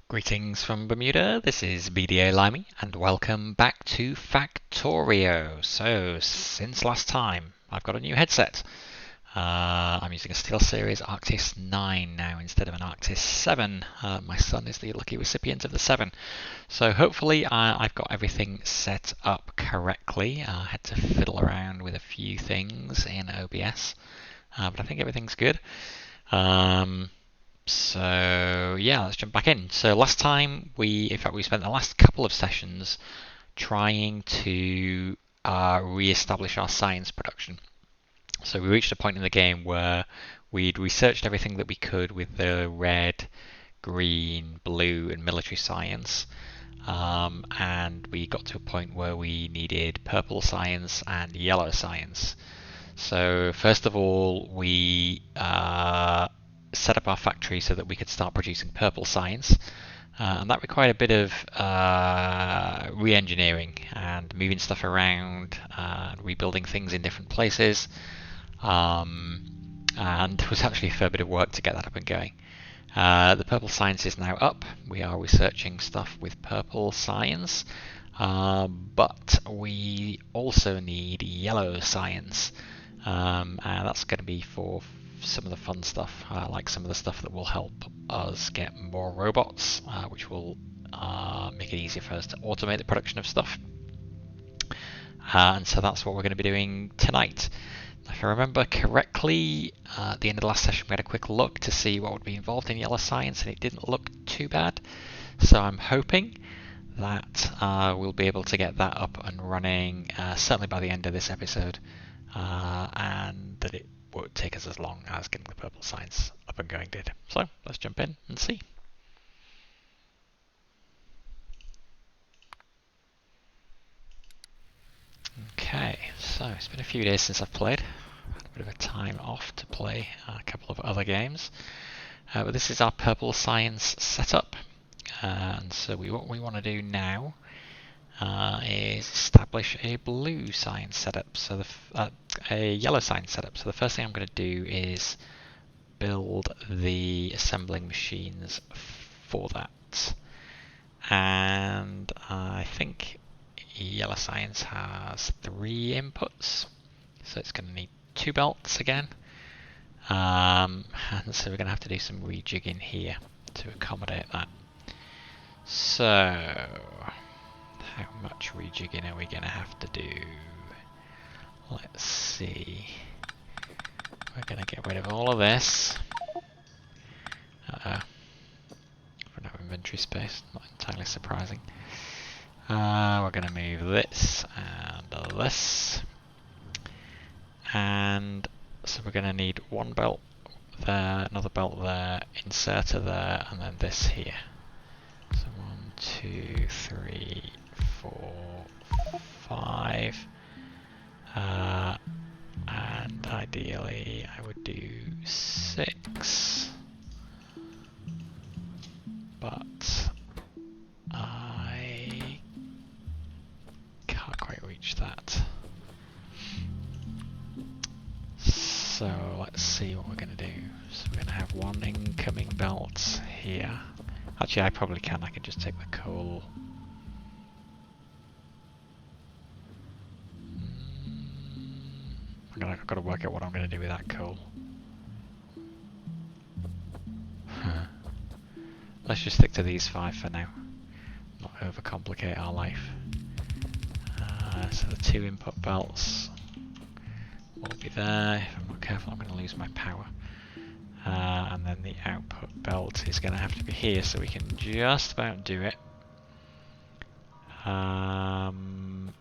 Greetings from Bermuda, this is BDA Limey, and welcome back to Factorio. So, since last time, I've got a new headset. I'm using a SteelSeries Arctis 9 now instead of an Arctis 7. My son is the lucky recipient of the 7. So hopefully I've got everything set up correctly. I had to fiddle around with a few things in OBS, but I think everything's good. So yeah, let's jump back in. So last time we spent the last couple of sessions trying to re-establish our science production. So we reached a point in the game where we'd researched everything that we could with the red, green, blue, and military science. And we got to a point where we needed purple science and yellow science. So first of all, we set up our factory so that we could start producing purple science. And that required a bit of re-engineering and moving stuff around, rebuilding things in different places. And it was actually a fair bit of work to get that up and going. The purple science is now up. We are researching stuff with purple science, but we also need yellow science, and that's going to be for some of the fun stuff, like some of the stuff that will help us get more robots, which will make it easier for us to automate the production of stuff. And so that's what we're going to be doing tonight. If I remember correctly, at the end of the last session we had a quick look to see what would be involved in yellow science, and it didn't look too bad. So I'm hoping that we'll be able to get that up and running certainly by the end of this episode, and that it won't take us as long as getting the purple science up and going did. So let's jump in and see. Okay, so it's been a few days since I've played. I've had a bit of a time off to play a couple of other games. But this is our purple science setup. And so what we want to do now is establish a blue science setup, so a yellow science setup. So the first thing I'm going to do is build the assembling machines for that. And I think yellow science has 3 inputs, so it's going to need 2 belts again. And so we're going to have to do some rejigging here to accommodate that. So how much rejigging are we going to have to do? Let's see. We're going to get rid of all of this. Run out of inventory space, not entirely surprising. We're going to move this and this. And so we're going to need 1 belt there, another belt there, inserter there, and then this here. So 1, 2, 3, 4, 5. And ideally I would do 6. But I can't quite reach that. So let's see what we're going to do. So we're going to have 1 incoming belt here. Actually, I probably can. I can just take the coal. I've got to work out what I'm going to do with that coal. Let's just stick to these 5 for now. Not overcomplicate our life. So the 2 input belts will be there. If I'm not careful, I'm going to lose my power. And then the output belt is going to have to be here, so we can just about do it. And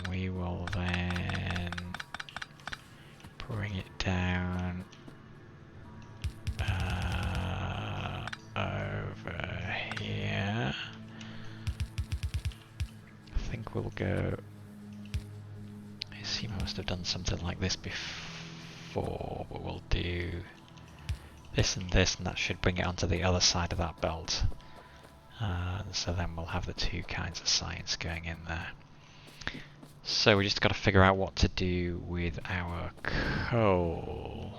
we will then bring it down over here. I think we'll go. I assume I must have done something like this before, but we'll do this, and that should bring it onto the other side of that belt. So then we'll have the 2 kinds of science going in there. So we just got to figure out what to do with our coal,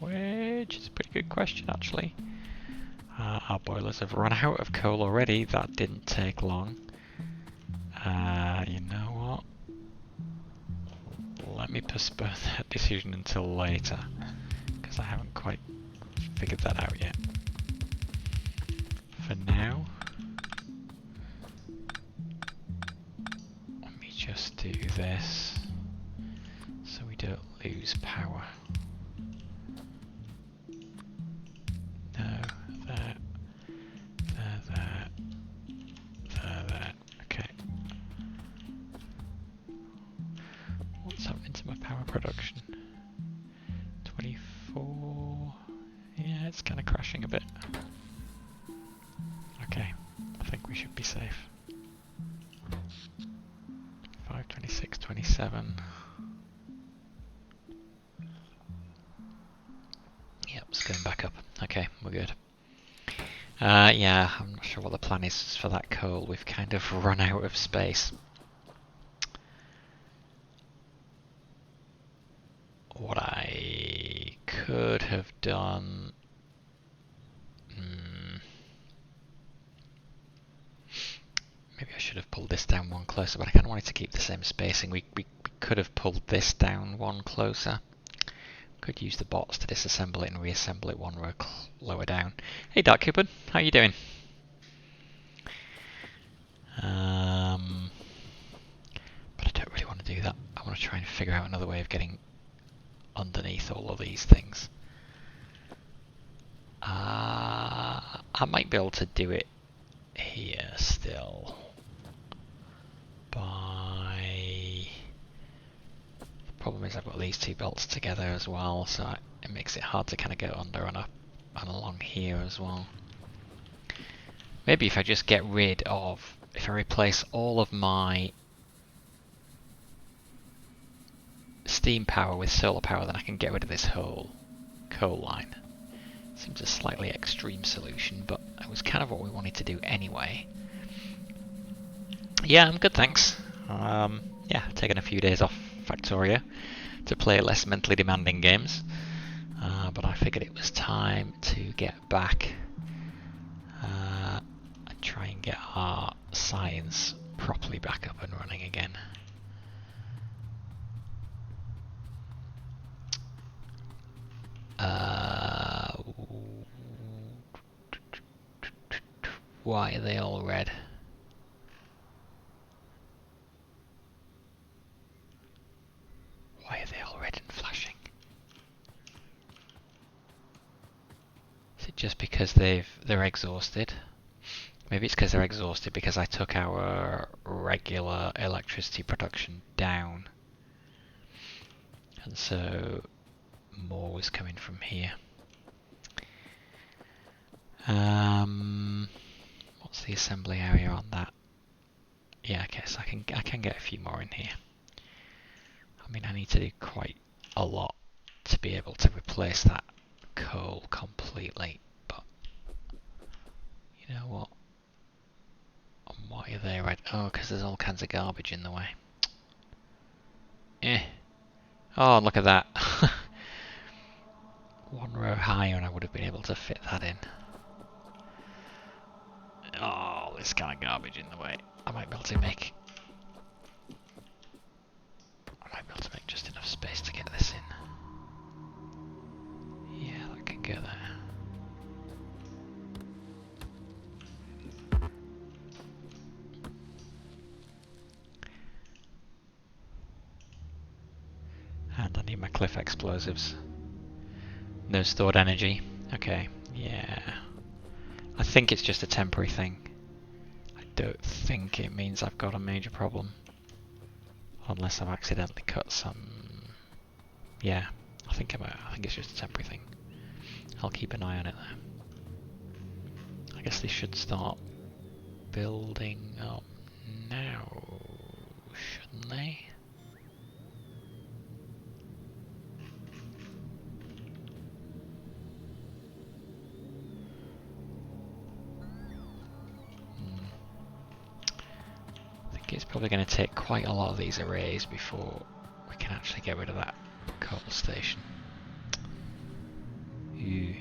which is a pretty good question actually. Our boilers have run out of coal already. That didn't take long. You know what? Let me postpone that decision until later, because I haven't quite figured that out yet. For now, let me just do this so we don't lose power. No, that. Okay. What's happening to my power production? 24. Yeah, it's kind of crashing a bit. Okay, I think we should be safe. 5, 26, 27. Yep, it's going back up. Okay, we're good. Yeah, I'm not sure what the plan is for that coal. We've kind of run out of space. What I could have done... maybe I should have pulled this down one closer, but I kind of wanted to keep the same spacing. We could have pulled this down one closer. Could use the bots to disassemble it and reassemble it one row lower down. Hey Dark Cupid, how you doing? But I don't really want to do that. I want to try and figure out another way of getting underneath all of these things. I might be able to do it here still by... The problem is I've got these two belts together as well, so it makes it hard to kind of go under and up and along here as well. Maybe if I just get rid of... if I replace all of my steam power with solar power, then I can get rid of this whole coal line. Seems a slightly extreme solution, but it was kind of what we wanted to do anyway. Yeah, I'm good, thanks. Yeah, taking a few days off Factorio to play less mentally demanding games. But I figured it was time to get back and try and get our science properly back up and running again. Why are they all red? Why are they all red and flashing? Is it just because they're exhausted? Maybe it's because they're exhausted because I took our regular electricity production down. And so more was coming from here. What's the assembly area on that? Yeah, okay, so I can get a few more in here. I mean, I need to do quite a lot to be able to replace that coal completely, but you know what? Why are they red? Oh, because there's all kinds of garbage in the way. Oh, look at that. One row higher and I would have been able to fit that in. Oh, this kind of garbage in the way. I might be able to make just enough space to get this in. Yeah, that can go there. And I need my cliff explosives. No stored energy. Okay, yeah. I think it's just a temporary thing. I don't think it means I've got a major problem. Unless I've accidentally cut some... Yeah, I think it's just a temporary thing. I'll keep an eye on it though. I guess they should start building up now, shouldn't they? It's probably going to take quite a lot of these arrays before we can actually get rid of that coal station. Ew.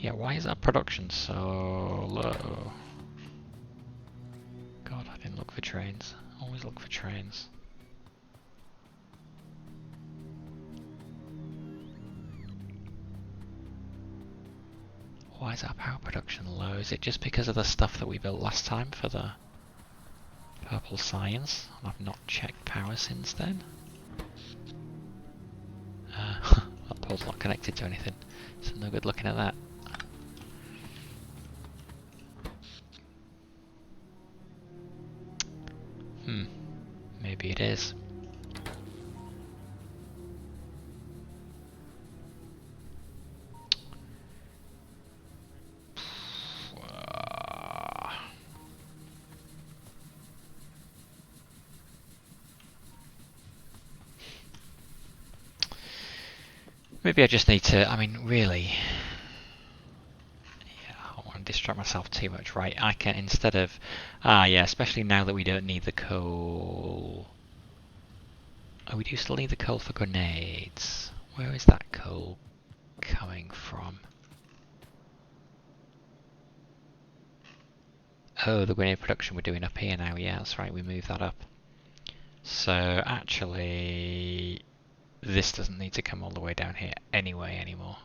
Yeah, why is our production so low? God, I didn't look for trains. Always look for trains. Why is our power production low? Is it just because of the stuff that we built last time for the purple science? I've not checked power since then. That pole's not connected to anything, so no good looking at that. Maybe it is. Maybe I just need to, I mean, really, yeah, I don't want to distract myself too much, right? I can, instead of, yeah, especially now that we don't need the coal. Oh, we do still need the coal for grenades. Where is that coal coming from? Oh, the grenade production we're doing up here now, yeah, that's right, we moved that up. So, actually, this doesn't need to come all the way down here anyway anymore.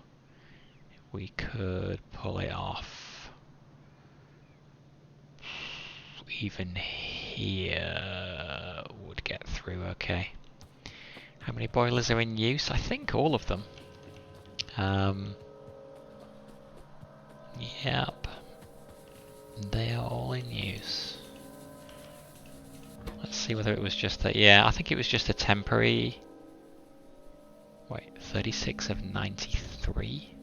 We could pull it off even here. Would get through okay. How many boilers are in use? I think all of them. Yep. They are all in use. Let's see whether it was just that. Yeah, I think it was just a temporary. Wait, 36 of 93?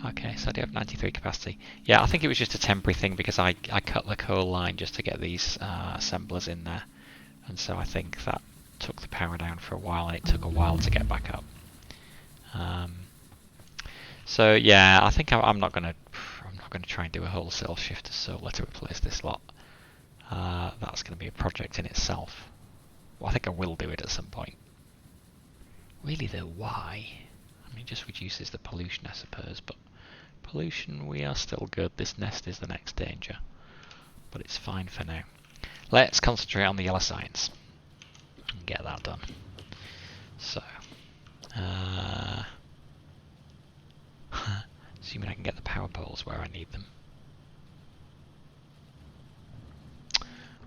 Okay, so I do have 93 capacity. Yeah, I think it was just a temporary thing because I cut the coal line just to get these assemblers in there. And so I think that took the power down for a while and it took a while to get back up. So yeah, I think I'm not gonna try and do a wholesale shift to solar to replace this lot. That's gonna be a project in itself. Well, I think I will do it at some point. Really though, why? I mean, it just reduces the pollution, I suppose, but pollution, we are still good. This nest is the next danger, but it's fine for now. Let's concentrate on the yellow science and get that done. So, assuming I can get the power poles where I need them.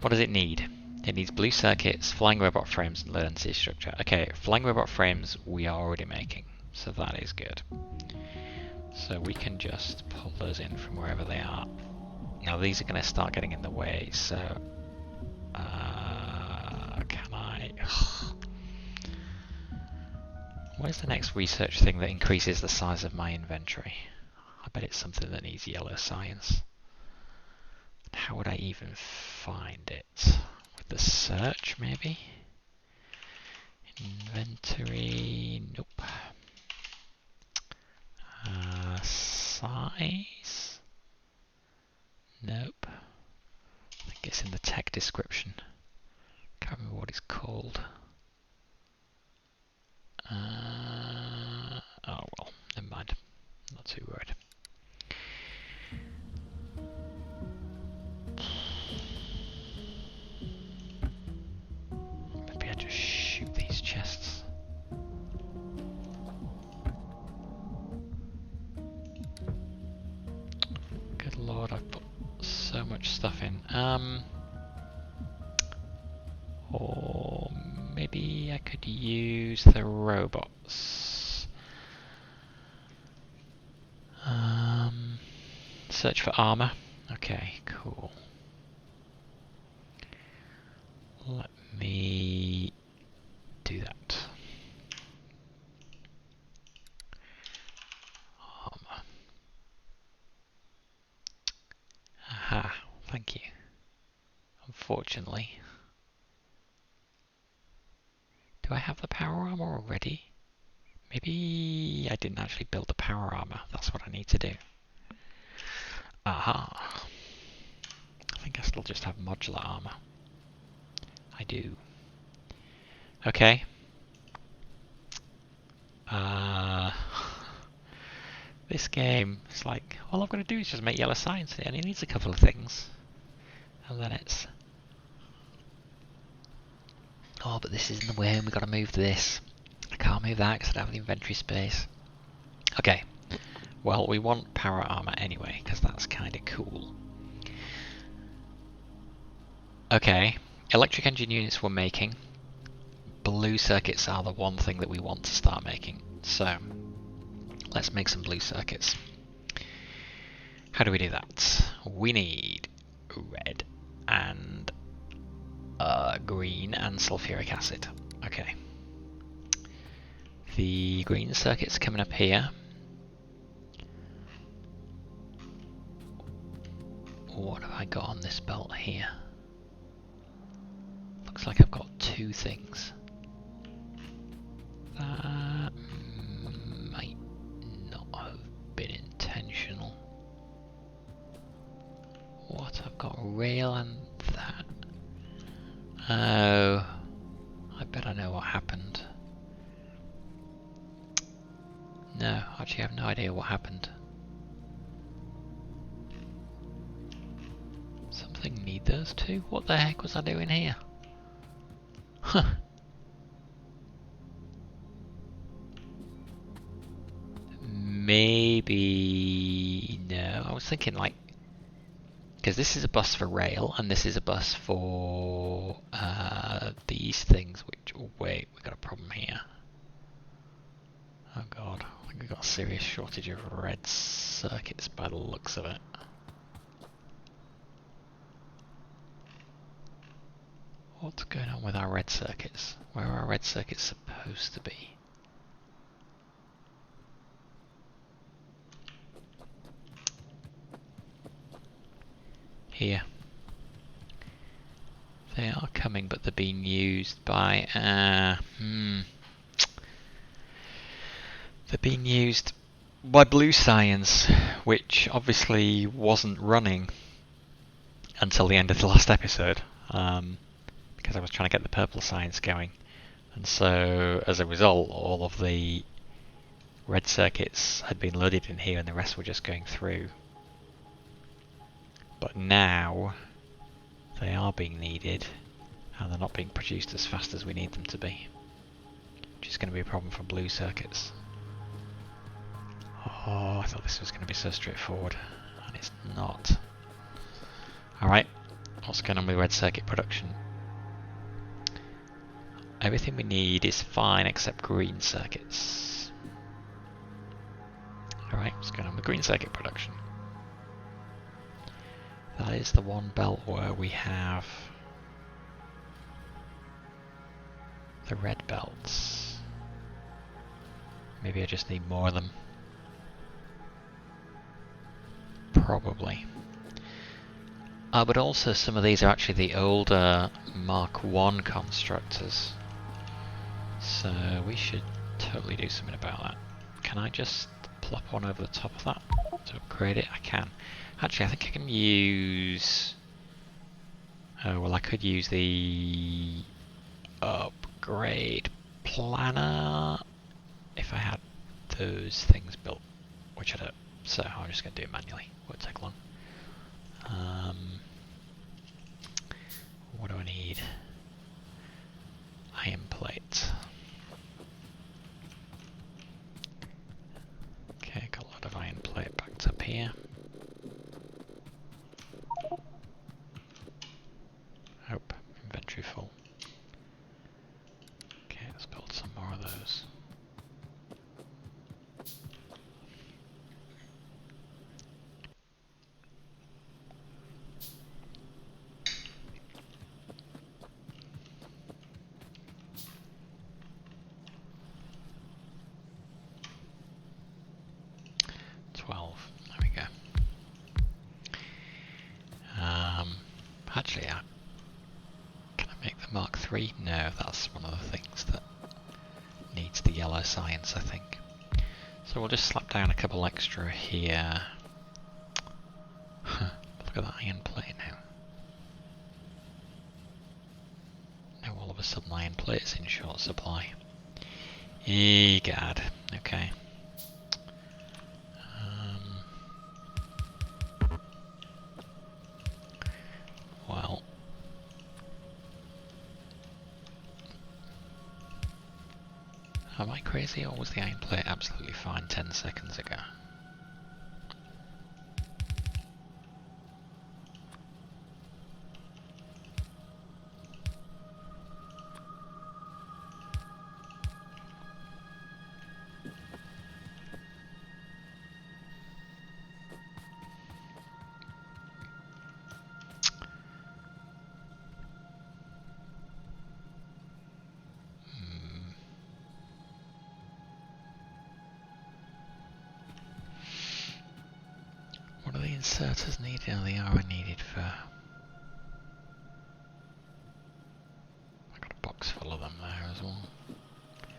What does it need? It needs blue circuits, flying robot frames, and latency structure. Okay, flying robot frames we are already making, so that is good. So we can just pull those in from wherever they are. Now these are going to start getting in the way, so can I? Where's the next research thing that increases the size of my inventory? I bet it's something that needs yellow science. How would I even find it? With the search, maybe? Inventory, nope. Size? Nope. I think it's in the tech description. Can't remember what it's called. Oh well, never mind. Not too worried. Maybe I just shoot these chests. Good lord, I've put so much stuff in. Or maybe I could use the robots. Search for armor. Okay, cool. Let me do that. Armor. Aha, thank you. Unfortunately. Do I have the power armor already? Maybe I didn't actually build the power armor. That's what I need to do. Aha. I think I still just have modular armor. I do. Okay. This game is like, all I've got to do is just make yellow signs. It only needs a couple of things. And then it's... Oh, but this isn't the way, and we've got to move this. I can't move that because I don't have the inventory space. Okay. Well, we want power armor anyway, because that's kind of cool. Okay. Electric engine units we're making. Blue circuits are the one thing that we want to start making. So, let's make some blue circuits. How do we do that? We need red and green and sulfuric acid. Okay. The green circuit's coming up here. What have I got on this belt here? Looks like I've got two things. That might not have been intentional. What? I've got rail and that. Oh, I bet I know what happened. No, actually I have no idea what happened. Something need those two? What the heck was I doing here? Huh. Maybe... no, I was thinking like... because this is a bus for rail, and this is a bus for these things, which... oh wait, we've got a problem here. Oh god, I think we've got a serious shortage of red circuits by the looks of it. What's going on with our red circuits? Where are our red circuits supposed to be? Here. They are coming, but they're being used by... they're being used by blue science, which obviously wasn't running until the end of the last episode, because I was trying to get the purple science going. And so, as a result, all of the red circuits had been loaded in here and the rest were just going through. But now, they are being needed, and they're not being produced as fast as we need them to be. Which is going to be a problem for blue circuits. Oh, I thought this was going to be so straightforward, and it's not. Alright, what's going on with red circuit production? Everything we need is fine except green circuits. Alright, what's going on with green circuit production? That is the one belt where we have the red belts. Maybe I just need more of them. Probably. But also some of these are actually the older Mark I constructors. So we should totally do something about that. Can I just plop one over the top of that to upgrade it? I can. Actually, I think I can use... oh, well I could use the upgrade planner if I had those things built, which I don't. So I'm just going to do it manually. Won't take long. What do I need? Iron plate. Okay, got a lot of iron plate backed up here. Oh, inventory full. Okay, let's build some more of those. Actually, can I make the Mark III? No, that's one of the things that needs the yellow science, I think. So we'll just slap down a couple extra here. Look at that iron plate now. Now all of a sudden iron plate is in short supply. Egad. Okay. Well. Am I crazy, or was the iron plate absolutely fine 10 seconds ago? What are the inserters needed? Oh, they are needed for... I've got a box full of them there as well.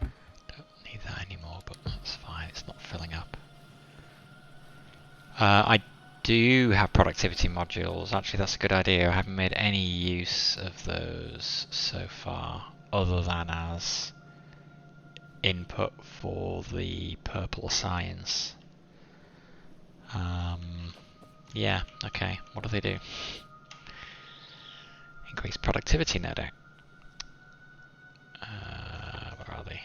Don't need that anymore, but that's fine, it's not filling up. I do have productivity modules. Actually, that's a good idea. I haven't made any use of those so far, other than as input for the purple science. Yeah, okay. What do they do? Increase productivity, no doubt. Where are they?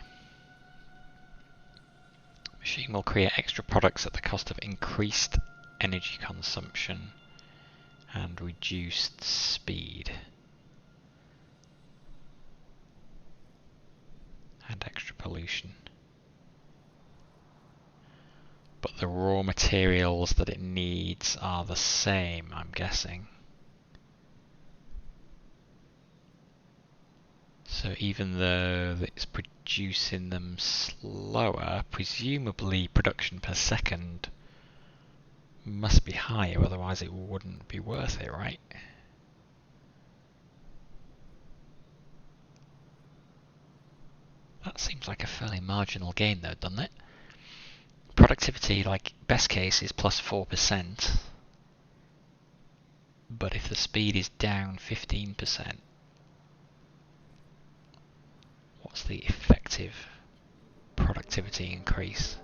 Machine will create extra products at the cost of increased energy consumption and reduced speed. And extra pollution. But the raw materials that it needs are the same, I'm guessing. So even though it's producing them slower, presumably production per second must be higher, otherwise it wouldn't be worth it, right? That seems like a fairly marginal gain though, doesn't it? Productivity, like, best case is plus 4%. But if the speed is down 15%, what's the effective productivity increase?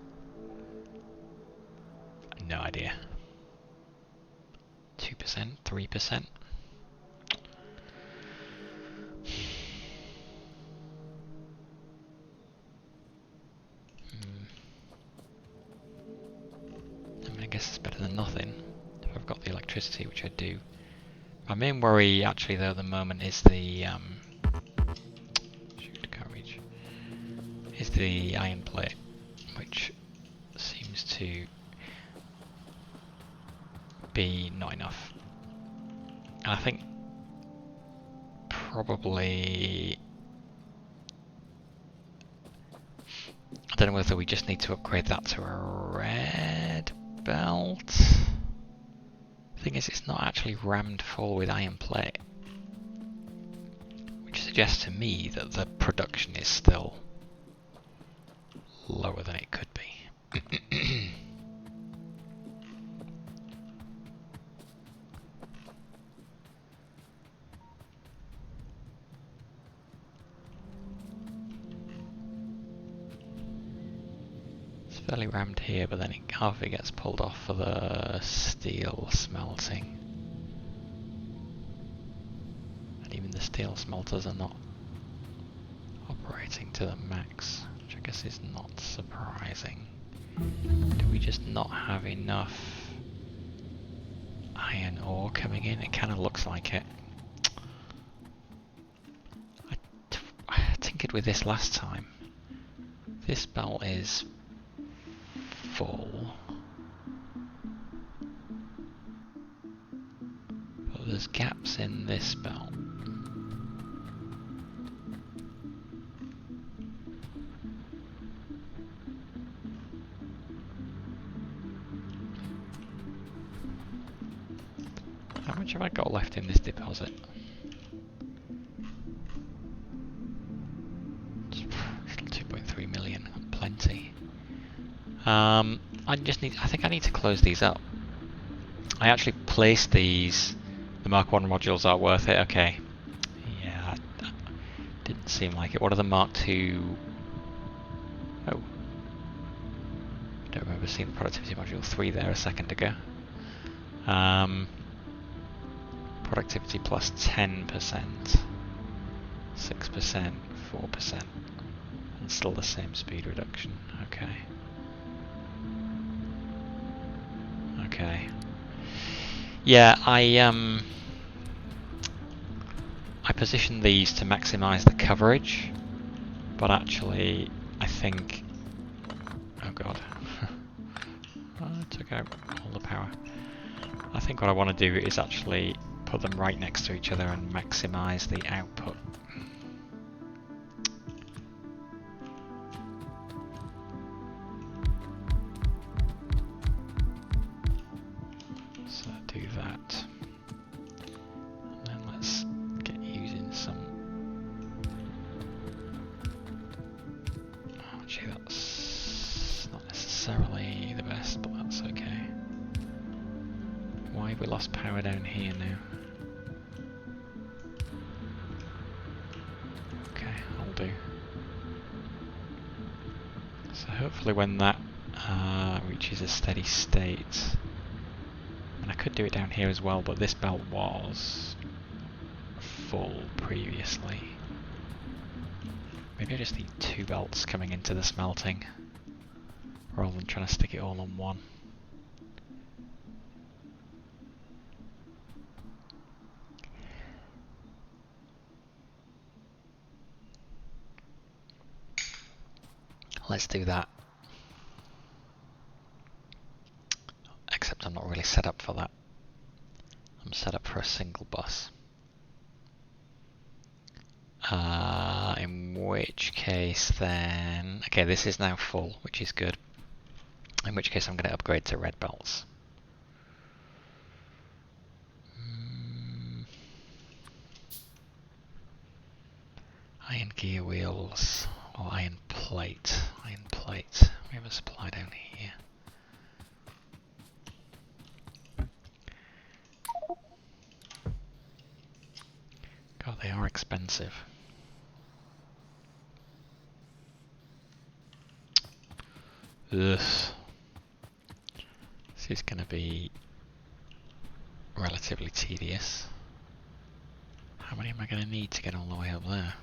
No idea. 2%, 3%? I guess it's better than nothing if I've got the electricity, which I do. My main worry actually though at the moment is the shoot, can't reach, is the iron plate, which seems to be not enough. And I think probably, I don't know whether we just need to upgrade that to a red belt. Thing is, it's not actually rammed full with iron plate, which suggests to me that the production is still lower than it could be. It's fairly rammed here, but then half of it gets pulled off for the steel smelting. And even the steel smelters are not operating to the max, which I guess is not surprising. Do we just not have enough iron ore coming in? It kind of looks like it. I tinkered with this last time. This belt is full, but there's gaps in this belt. How much have I got left in this deposit? Still 2.3 million, plenty. I think I need to close these up. I actually placed these. The Mark 1 modules are worth it, okay. Yeah, didn't seem like it. What are the Mark 2 Oh. Don't remember seeing productivity module 3 there a second ago. Productivity plus 10%, 6%, 4%, and still the same speed reduction. Okay. Okay. Yeah, I positioned these to maximize the coverage, but actually I think, oh god, I took out all the power. I think what I want to do is actually put them right next to each other and maximize the output. So do that. And then let's get using some... Oh gee, that's not necessarily the best, but that's okay. Why have we lost power down here now? Okay, I'll do. So hopefully when that reaches a steady state, and I could do it down here as well, but this belt was full previously. Maybe I just need 2 belts coming into the smelting, rather than trying to stick it all on one. Let's do that. Except I'm not really set up for that. I'm set up for a single bus. In which case then... Okay, this is now full, which is good. In which case I'm going to upgrade to red belts. Iron gear wheels, or iron plate. Iron plate. We have a supply down here. God, they are expensive. Ugh. This is going to be relatively tedious. How many am I going to need to get all the way up there?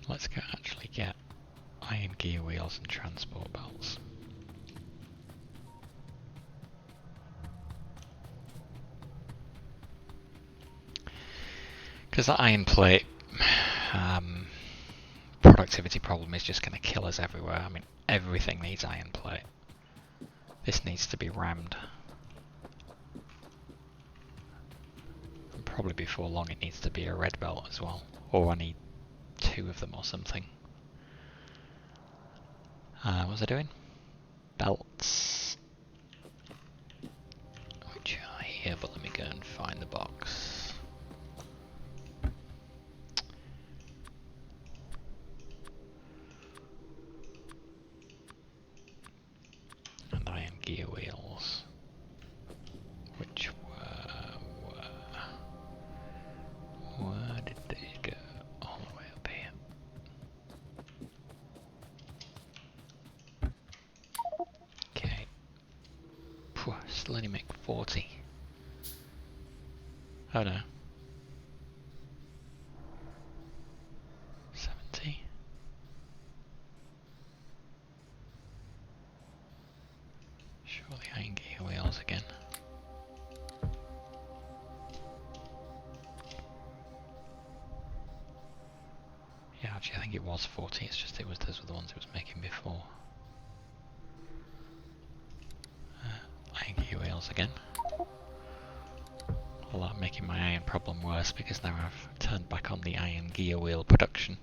Let's actually get iron gear wheels and transport belts. Because that iron plate productivity problem is just going to kill us everywhere. I mean, everything needs iron plate. This needs to be rammed. And probably before long it needs to be a red belt as well. Or I need 2 of them or something. What was I doing? Belts. Which are here, but let me go and find the box. And iron gear wheels. Which where did they go? All the way up here. Okay. Still only make 40. Oh no. 70. Surely iron gear wheels again. Yeah, actually I think it was 40, it's just those were the ones it was making before. Iron gear wheels again. Well, I'm making my iron problem worse because now I've turned back on the iron gear wheel production.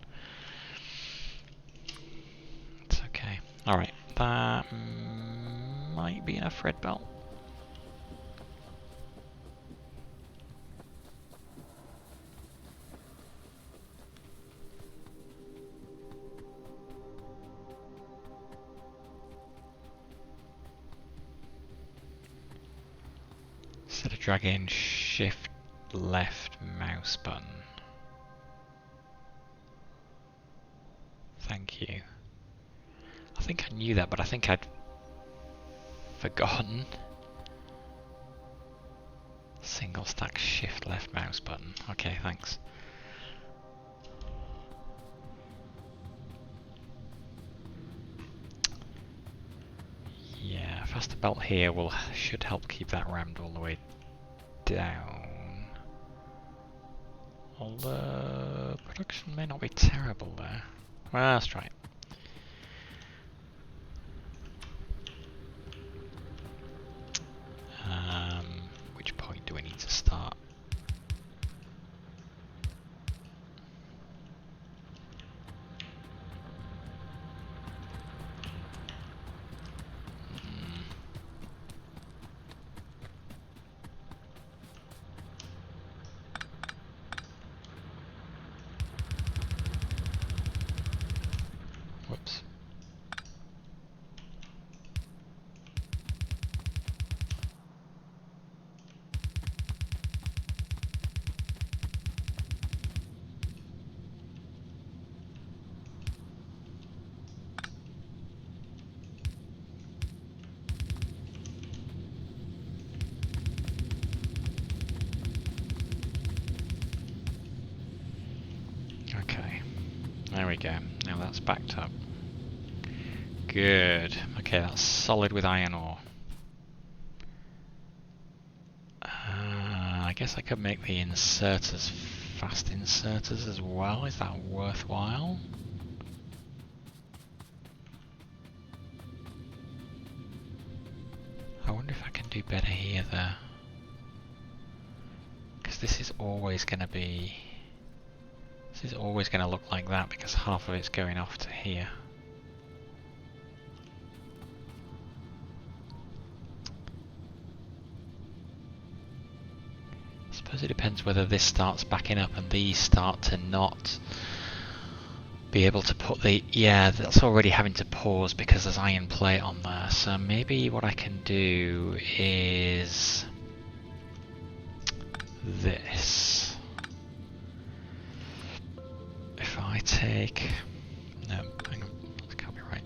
It's okay. Alright, that might be enough red belt. Instead of dragging shift left mouse button. Thank you. I think I knew that, but I think I'd forgotten. Single stack shift left mouse button. Okay, thanks. Yeah, faster belt here should help keep that rammed all the way down. Although production may not be terrible there. Well, let's try it. Which point do we need to start? Whoops. Okay, there we go. Now that's backed up. Good. Okay, that's solid with iron ore. I guess I could make the inserters fast inserters as well. Is that worthwhile? I wonder if I can do better here though. Because this is always going to be... This is always going to look like that because half of it's going off to here. I suppose it depends whether this starts backing up and these start to not be able to put the... Yeah, that's already having to pause because there's iron plate on there. So maybe what I can do is this. If I take... No, hang on, that can't be right.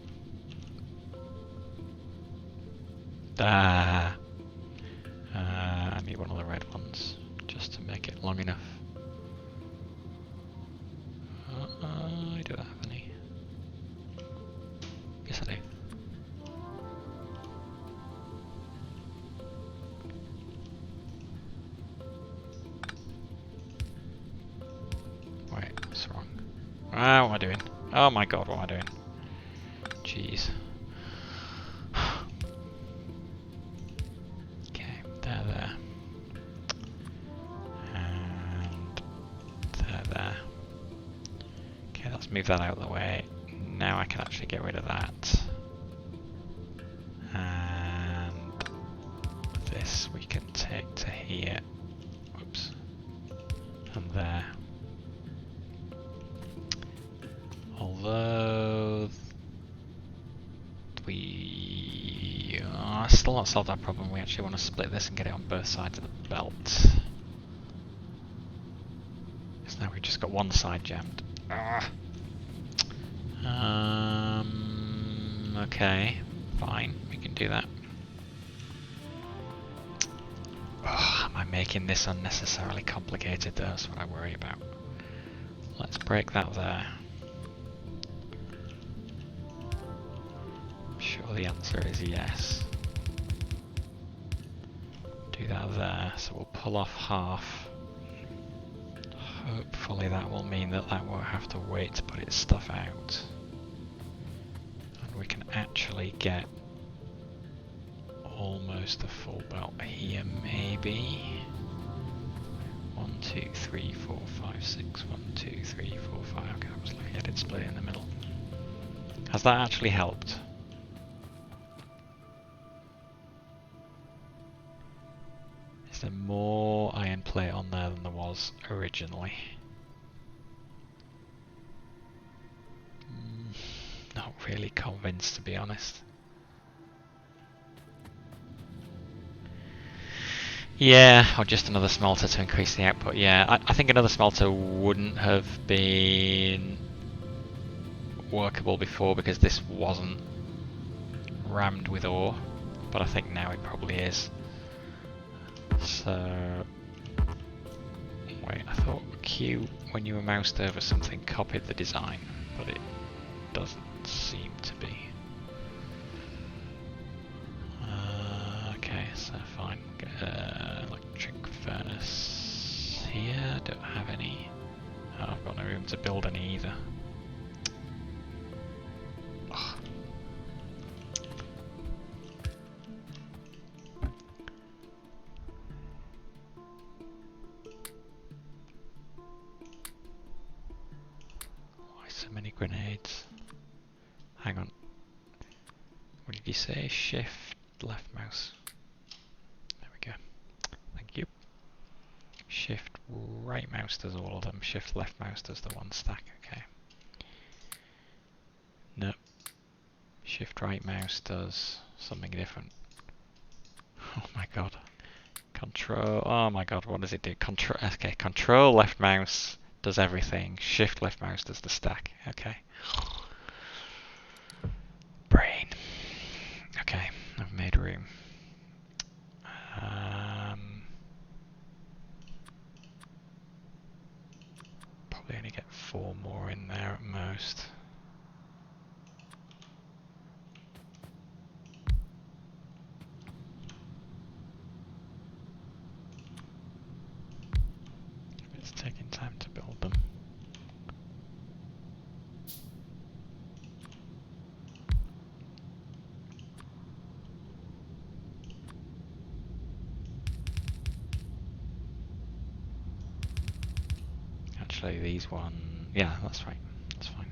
I need one of the red ones just to make it long enough. I don't have any. Yes, I do. Wait, what's wrong? Ah, what am I doing? Oh my god, what am I doing? Jeez. Okay, there. And there. Okay, let's move that out of the way. Now I can actually get rid of that. And this we can take to here. Whoops. And there. Although we are still not solved that problem, we actually want to split this and get it on both sides of the belt. Because now we've just got one side jammed. Okay, fine, we can do that. Oh, am I making this unnecessarily complicated? That's what I worry about. Let's break that there. I'm sure the answer is yes. Do that there, so we'll pull off half. Hopefully that will mean that that won't have to wait to put its stuff out. And we can actually get almost a full belt here, maybe. 1, 2, 3, 4, 5, 6. 1, 2, 3, 4, 5. Okay, I was lucky I did split it in the middle. Has that actually helped? Is there more iron plate on there than there was originally? Not really convinced, to be honest. Yeah, or just another smelter to increase the output. Yeah, I think another smelter wouldn't have been workable before because this wasn't rammed with ore, but I think now it probably is. So, wait, I thought Q, when you were moused over something, copied the design, but it doesn't seem to be. Okay, so fine. Electric furnace here, don't have any. Oh, I've got no room to build any either. Ugh. Why so many grenades? Hang on. What did you say? Shift left mouse. There we go. Thank you. Shift right mouse does all of them. Shift left mouse does the one stack. Okay. No. Shift right mouse does something different. Oh my god. Control. Oh my god, what does it do? Control. Okay, control left mouse does everything. Shift left mouse does the stack. Okay. Brain. Okay, I've made room. Probably only get 4 more in there at most. It's taking time to build them. Actually, these one, yeah, that's right. That's fine.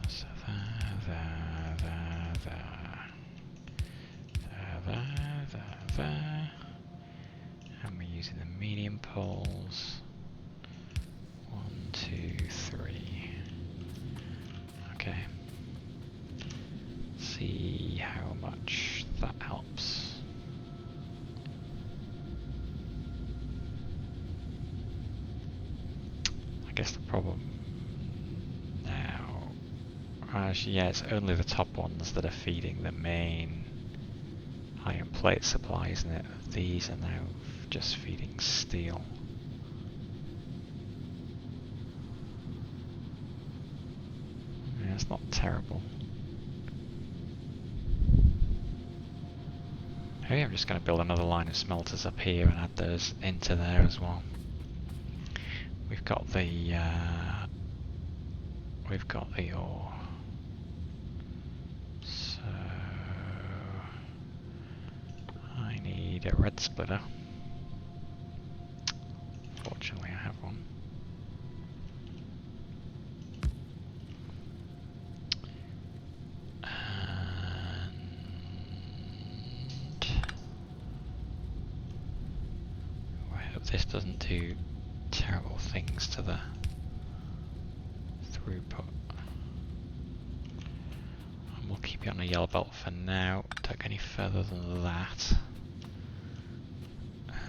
So there. And we're using the medium poles. 1, 2, 3. Okay. See how much that helps. I guess the problem now, actually, yeah, it's only the top ones that are feeding the main iron plate supply, isn't it? These are now just feeding steel. Yeah, it's not terrible. Maybe I'm just going to build another line of smelters up here and add those into there as well. We've got the ore. So I need a red splitter. Fortunately, I have one. And I hope this doesn't do terrible things to the throughput. And we'll keep it on a yellow belt for now. Don't go any further than that.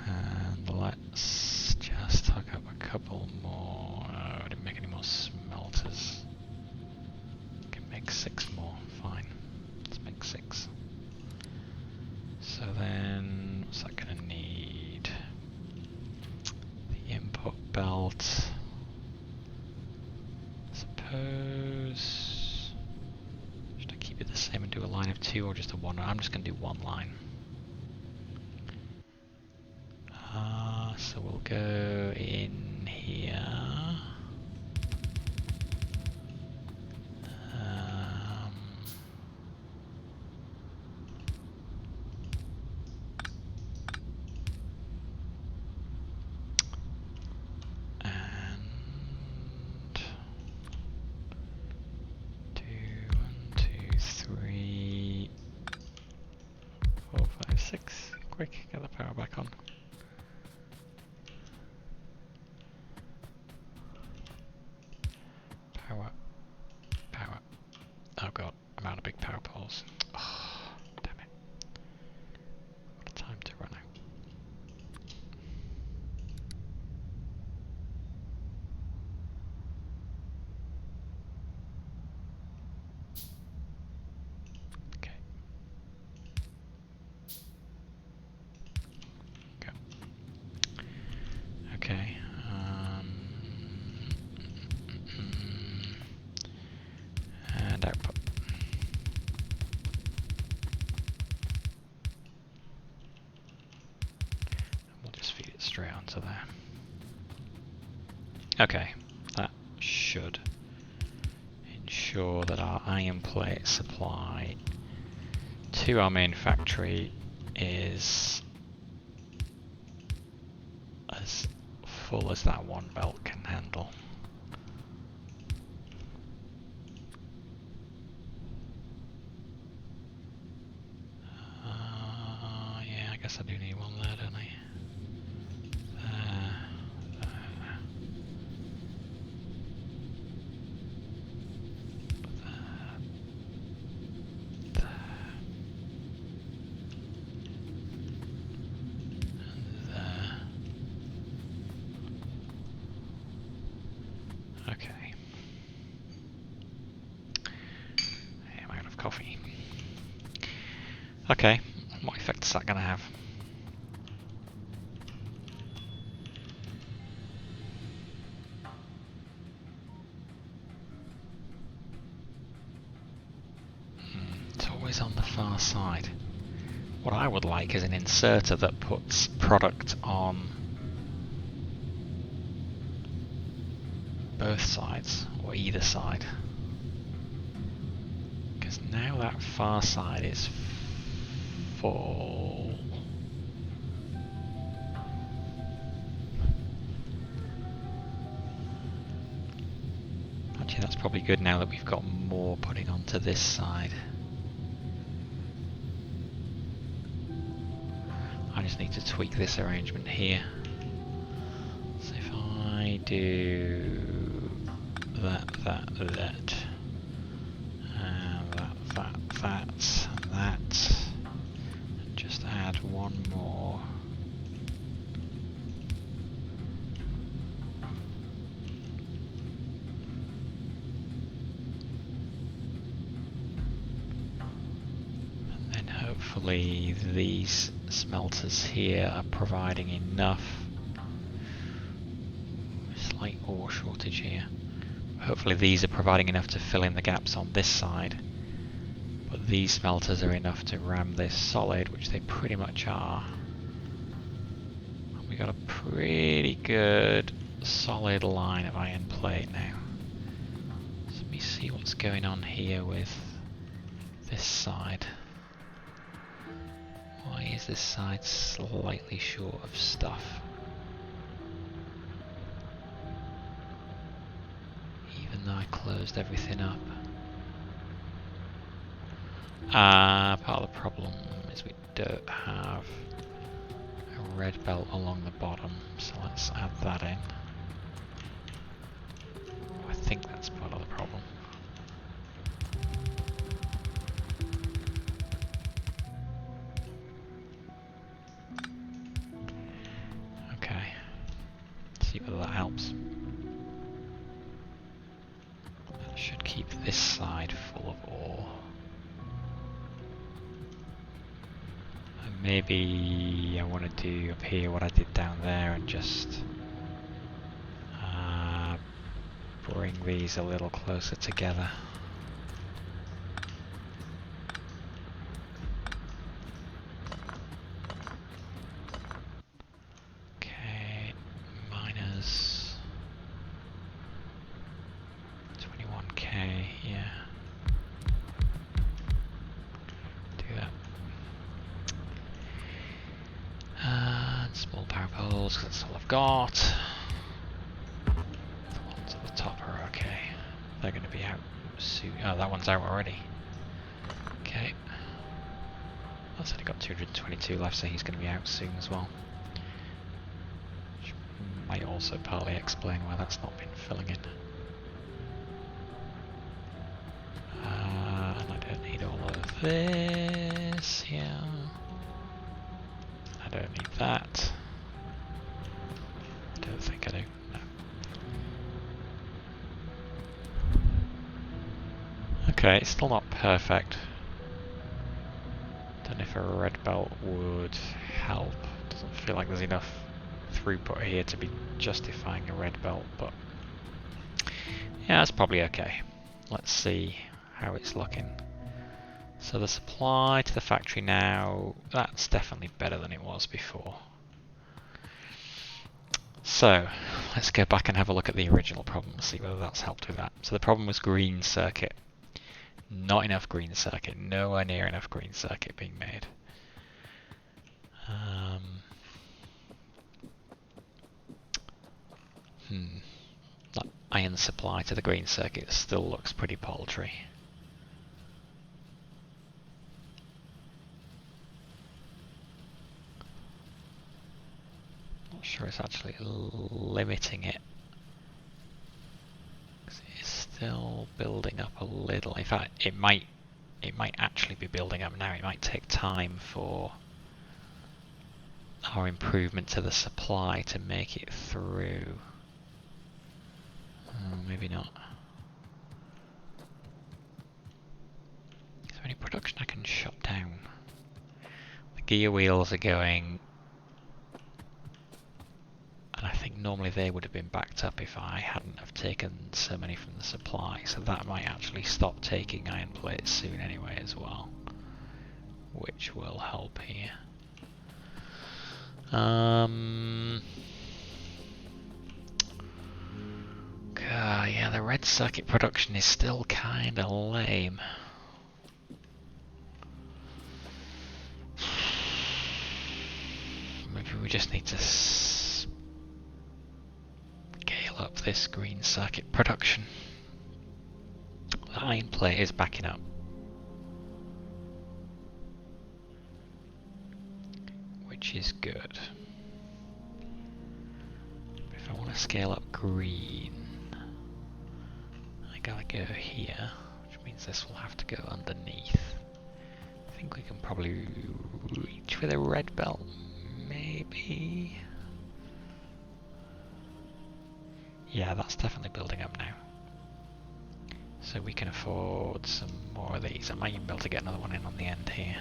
And let's just hook up a couple more. I didn't make any more smelters. Can make 6 more. Fine. Let's make 6. So then, what's that going to need? The input belt. Suppose. Should I keep it the same and do a line of 2 or just a 1? I'm just going to do 1 line. So we'll go in here. And 2, 1, 2, 3, 4, 5, 6. Quick, get the power back on. Power. Oh god, I'm out of big power poles. Oh, damn it. What a time straight onto there. Okay, that should ensure that our iron plate supply to our main factory is as full as that one belt can handle. Yeah, I guess I do need one there, don't I? Okay. I'm out of coffee. Okay, what effect is that going to have? It's always on the far side. What I would like is an inserter that puts product on both sides, or either side. Because now that far side is full. Actually, that's probably good now that we've got more putting onto this side. I just need to tweak this arrangement here. So if I do that, that, and just add one more. And then hopefully these smelters here are providing enough. Slight ore shortage here. Hopefully these are providing enough to fill in the gaps on this side. But these smelters are enough to ram this solid, which they pretty much are. And we got a pretty good solid line of iron plate now. So let me see what's going on here with this side. Why is this side slightly short of stuff? Even though I closed everything up. Part of the problem is we don't have a red belt along the bottom, so let's add that in. I think that's part of the problem. Okay, let's see whether that helps. That should keep this side full of ore. Maybe I want to do up here what I did down there and just bring these a little closer together. Okay, minus 21k, yeah. Do that. Small power poles, because that's all I've got. The ones at the top are okay. They're going to be out soon. Oh, that one's out already. Okay. That's only got 222 left, so he's going to be out soon as well. Which might also partly explain why that's not been filling in. And I don't need all of this here. I don't need that. I don't think I do. No. Okay, it's still not perfect. Don't know if a red belt would help. Doesn't feel like there's enough throughput here to be justifying a red belt, but yeah, that's probably okay. Let's see how it's looking. So the supply to the factory now, that's definitely better than it was before. So, let's go back and have a look at the original problem and see whether that's helped with that. So the problem was green circuit. Not enough green circuit. Nowhere near enough green circuit being made. That iron supply to the green circuit still looks pretty paltry. Not sure it's actually limiting it. It's still building up a little. In fact, it might actually be building up now. It might take time for our improvement to the supply to make it through. Maybe not. Is there any production I can shut down? The gear wheels are going, and I think normally they would have been backed up if I hadn't have taken so many from the supply, so that might actually stop taking iron plates soon anyway as well, which will help here. Yeah, the red circuit production is still kinda lame. Maybe we just need to scale up this green circuit production. The iron plate is backing up. Which is good. If I want to scale up green, I gotta go here, which means this will have to go underneath. I think we can probably reach with a red belt, maybe. Yeah, that's definitely building up now. So we can afford some more of these. I might even be able to get another one in on the end here.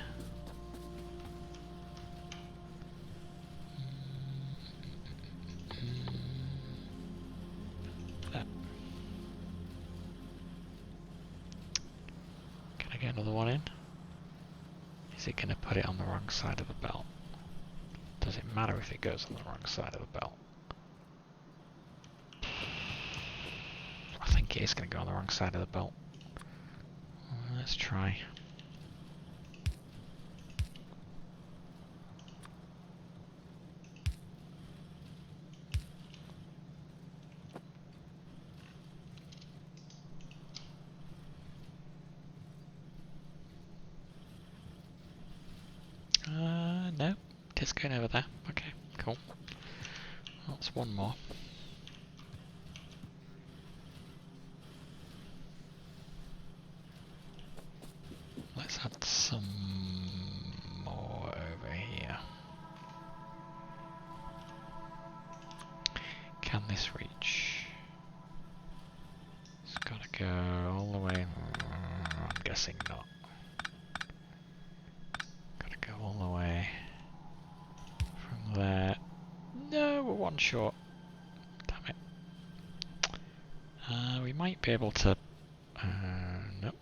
Get another one in? Is it going to put it on the wrong side of the belt? Does it matter if it goes on the wrong side of the belt? I think it is going to go on the wrong side of the belt. Let's try. No, it is going over there. Okay, cool. That's one more. Let's add some more over here. Can this reach? It's gotta go all the way. I'm guessing not. Gotta go all the way from there. No, we're one short. Damn it. We might be able to. Nope.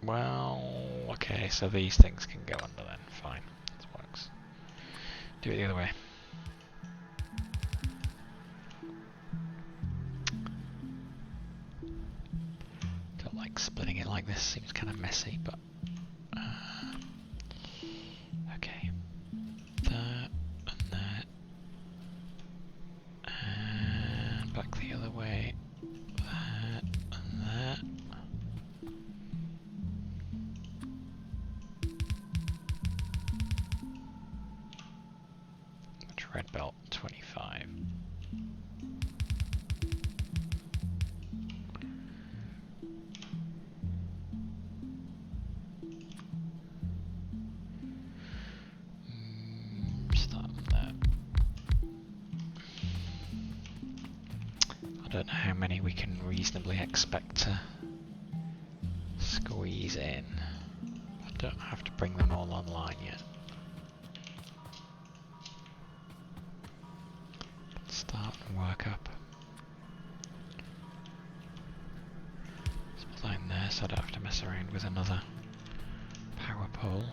Well, okay, so these things can go under then. Fine, this works. Do it the other way. Don't like splitting it like this, seems kind of messy, but okay. That and that. And back the other way. That and that. Red belt 25. Start there. I don't know how many we can reasonably expect to squeeze in. I don't have to bring them all online yet. Start and work up. Let's put that in there so I don't have to mess around with another power pole.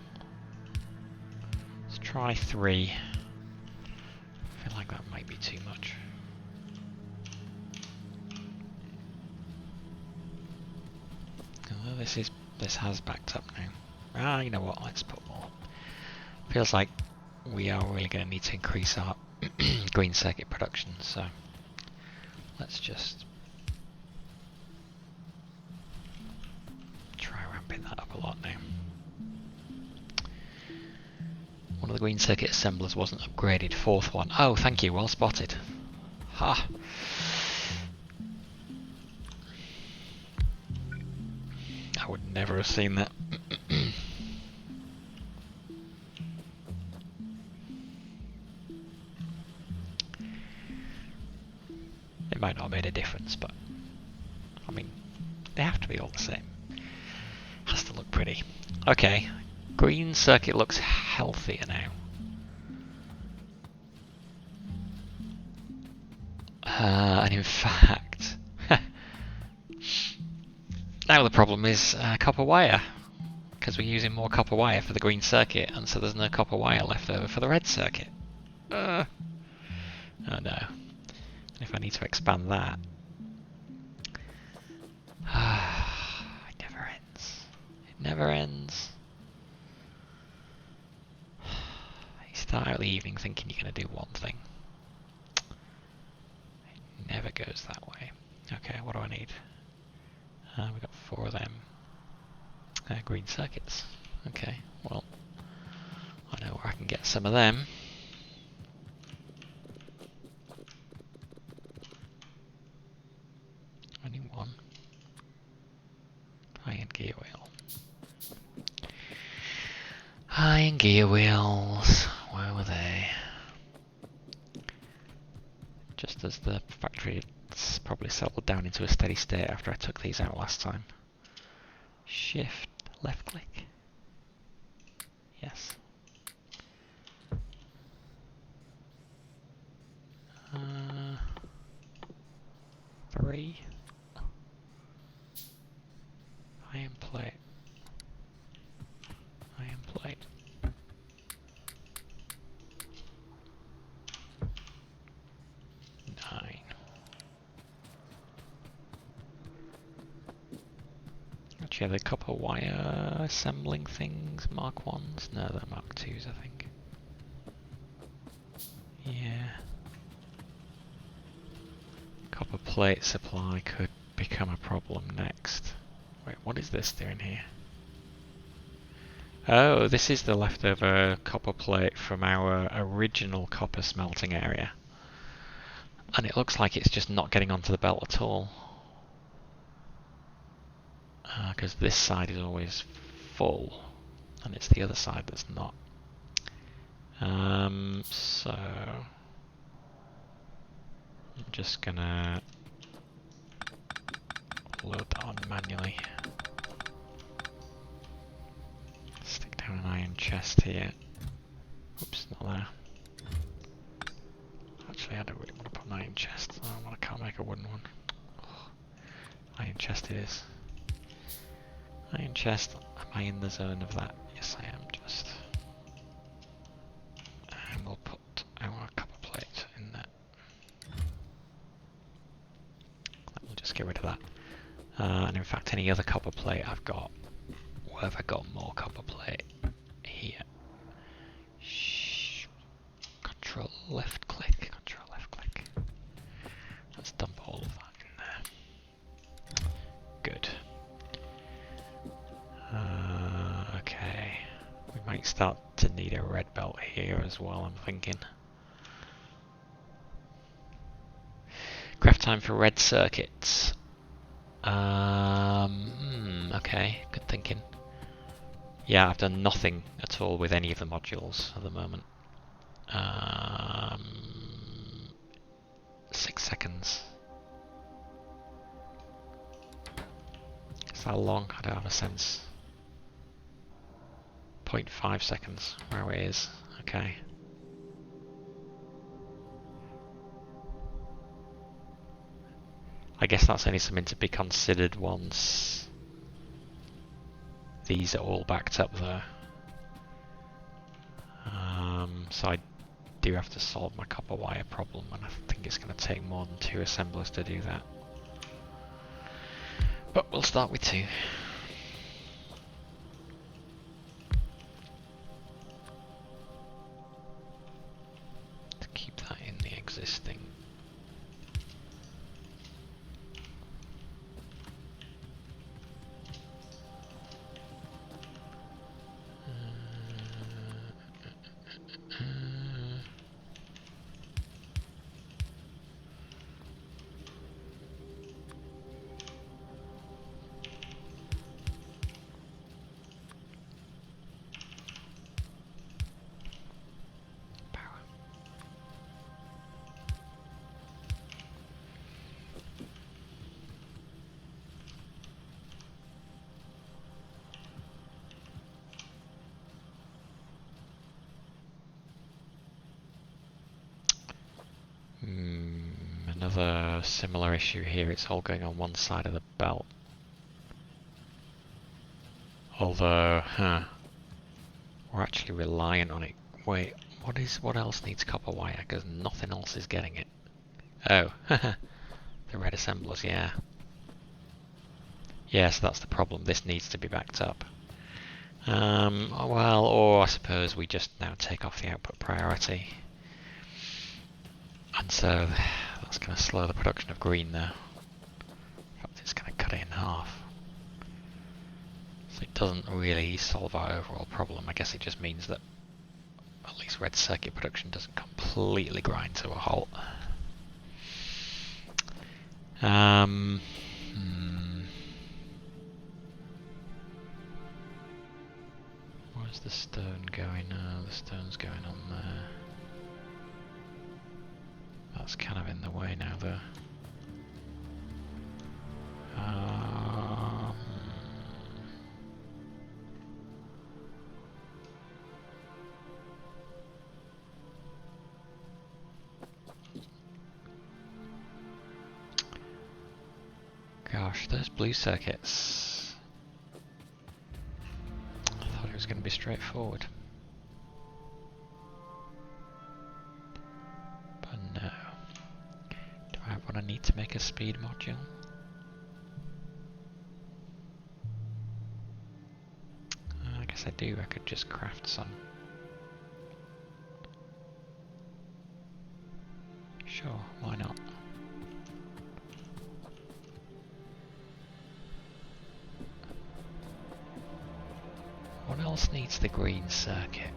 Let's try 3. I feel like that might might be too much. Oh, this has backed up now. Ah, you know what? Let's put more. Feels like we are really going to need to increase our green circuit production, so let's just try ramping that up a lot now. One of the green circuit assemblers wasn't upgraded. Fourth one. Oh, thank you. Well spotted. Ha! I would never have seen that. It might not have made a difference, but I mean, they have to be all the same. Has to look pretty. Okay, green circuit looks healthier now. And in fact, now the problem is copper wire, because we're using more copper wire for the green circuit, and so there's no copper wire left over for the red circuit. Oh no. If I need to expand that. It never ends. It never ends. You start out the evening thinking you're going to do one thing. It never goes that way. Okay, what do I need? We've got 4 of them. Green circuits. Okay, well, I know where I can get some of them. Only one. Iron gear wheel. Iron gear wheels. Where were they? Just as the factory probably settled down into a steady state after I took these out last time. Shift, left click. Yes. 3. Iron plate. Iron plate. 9. Actually, are they copper wire assembling things? Mark 1s? No, they're Mark 2s, I think. Yeah. Copper plate supply could become a problem next. Wait, what is this doing here? Oh, this is the leftover copper plate from our original copper smelting area. And it looks like it's just not getting onto the belt at all. Because this side is always full, and it's the other side that's not. So I'm just gonna load that on manually. Stick down an iron chest here. Oops, not there. Actually, I don't really want to put an iron chest. I can't make a wooden one. Oh, iron chest it is. Iron chest. Am I in the zone of that? Yes, I am. Just. And we'll put our copper plate in there. We'll just get rid of that. And in fact, any other copper plate I've got, where have I got more copper plate? Here. Shh. Control left click. Control left click. Let's dump all of that in there. Good. Okay. We might start to need a red belt here as well, I'm thinking. Craft time for red circuits. Okay, good thinking. Yeah, I've done nothing at all with any of the modules at the moment. 6 seconds. Is that long? I don't have a sense. 0.5 seconds. Where it is. Okay. I guess that's only something to be considered once these are all backed up there. So I do have to solve my copper wire problem, and I think it's going to take more than 2 assemblers to do that. But we'll start with 2. To keep that in the existing. Another similar issue here, it's all going on one side of the belt. Although, we're actually reliant on it. Wait, what else needs copper wire? Because nothing else is getting it. Oh, the red assemblers, yeah. Yeah, so that's the problem. This needs to be backed up. Well, or I suppose we just now take off the output priority. And so that's going to slow the production of green there. In fact, it's going to cut it in half. So it doesn't really solve our overall problem. I guess it just means that at least red circuit production doesn't completely grind to a halt. Where's the stone going? The stone's going on there. That's kind of in the way now, though. Gosh, those blue circuits. I thought it was going to be straightforward. But no. Do I have what I need to make a speed module? I guess I do. I could just craft some. Sure, why not? What else needs the green circuit?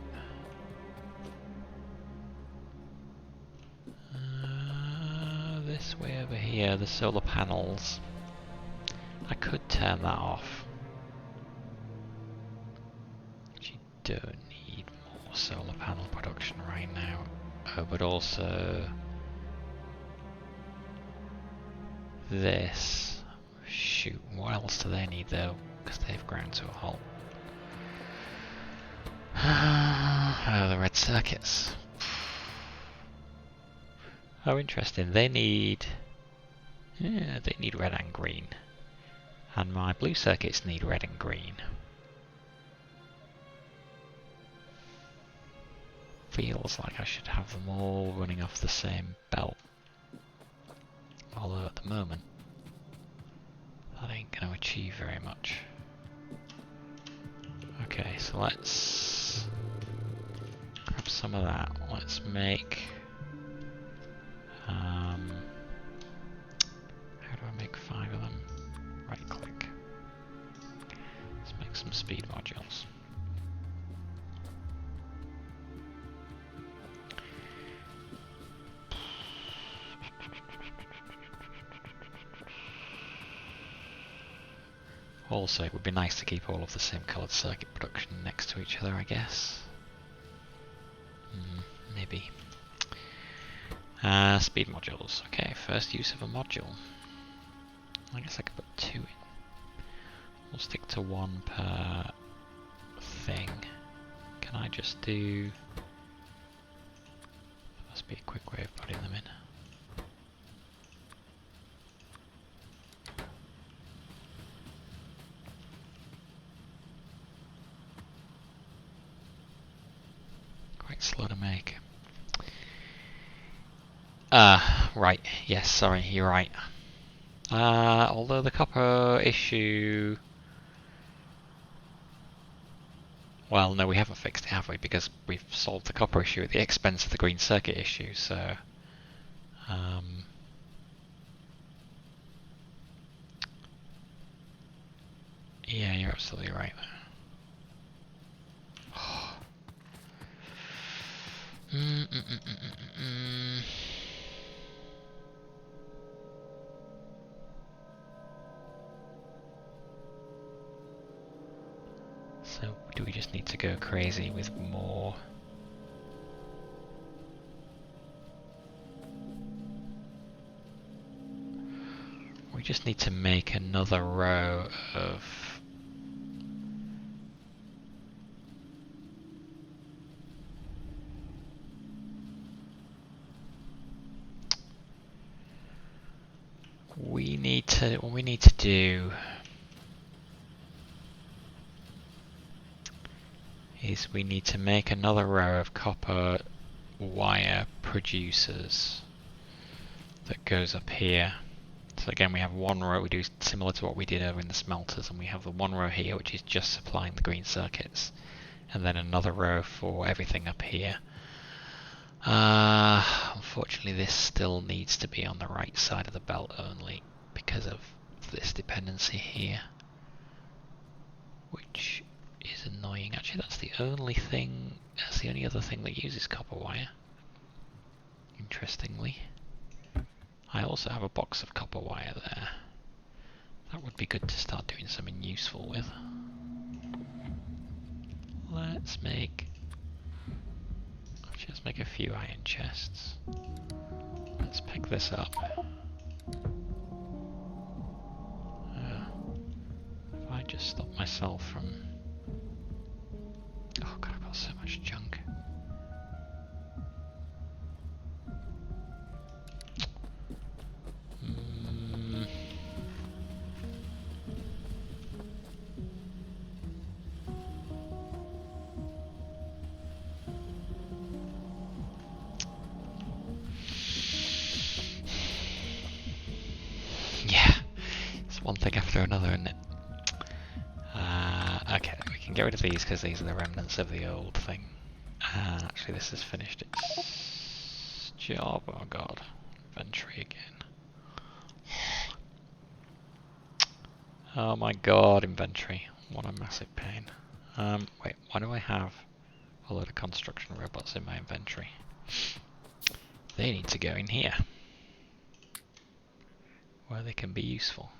This way over here, the solar panels. I could turn that off. But you don't need more solar panel production right now. Oh, but also this. Shoot, what else do they need though? Because they've ground to a halt. Oh, the red circuits. Oh, interesting. They need red and green. And my blue circuits need red and green. Feels like I should have them all running off the same belt. Although at the moment, that ain't going to achieve very much. Okay, so let's grab some of that. Let's make... how do I make 5 of them? Right click. Let's make some speed modules. Also, it would be nice to keep all of the same coloured circuit production next to each other, I guess. Maybe. Speed modules. Okay, first use of a module. I guess I could put 2 in. We'll stick to 1 per thing. Can I just do... There must be a quick way of putting them in. Quite slow to make. Right. Yes, sorry, you're right. Although the copper issue... Well, no, we haven't fixed it, have we? Because we've solved the copper issue at the expense of the green circuit issue, so... yeah, you're absolutely right there. So, do we just need to go crazy with more? We just need to make another row of... What we need to do is we need to make another row of copper wire producers that goes up here. So again, we have one row, we do similar to what we did over in the smelters, and we have the one row here which is just supplying the green circuits, and then another row for everything up here. Unfortunately this still needs to be on the right side of the belt only because of this dependency here, which is annoying. Actually, that's the only other thing that uses copper wire, interestingly. I also have a box of copper wire there. That would be good to start doing something useful with. Let's make a few iron chests. Let's pick this up. If I just stop myself from... Oh god, I've got so much junk. Yeah, it's one thing after another, isn't it? Okay, we can get rid of these because these are the remnants of the old thing. Actually, this has finished its job. Oh god, inventory again. Oh my god, inventory. What a massive pain. Wait, why do I have a load of construction robots in my inventory? They need to go in here, where they can be useful.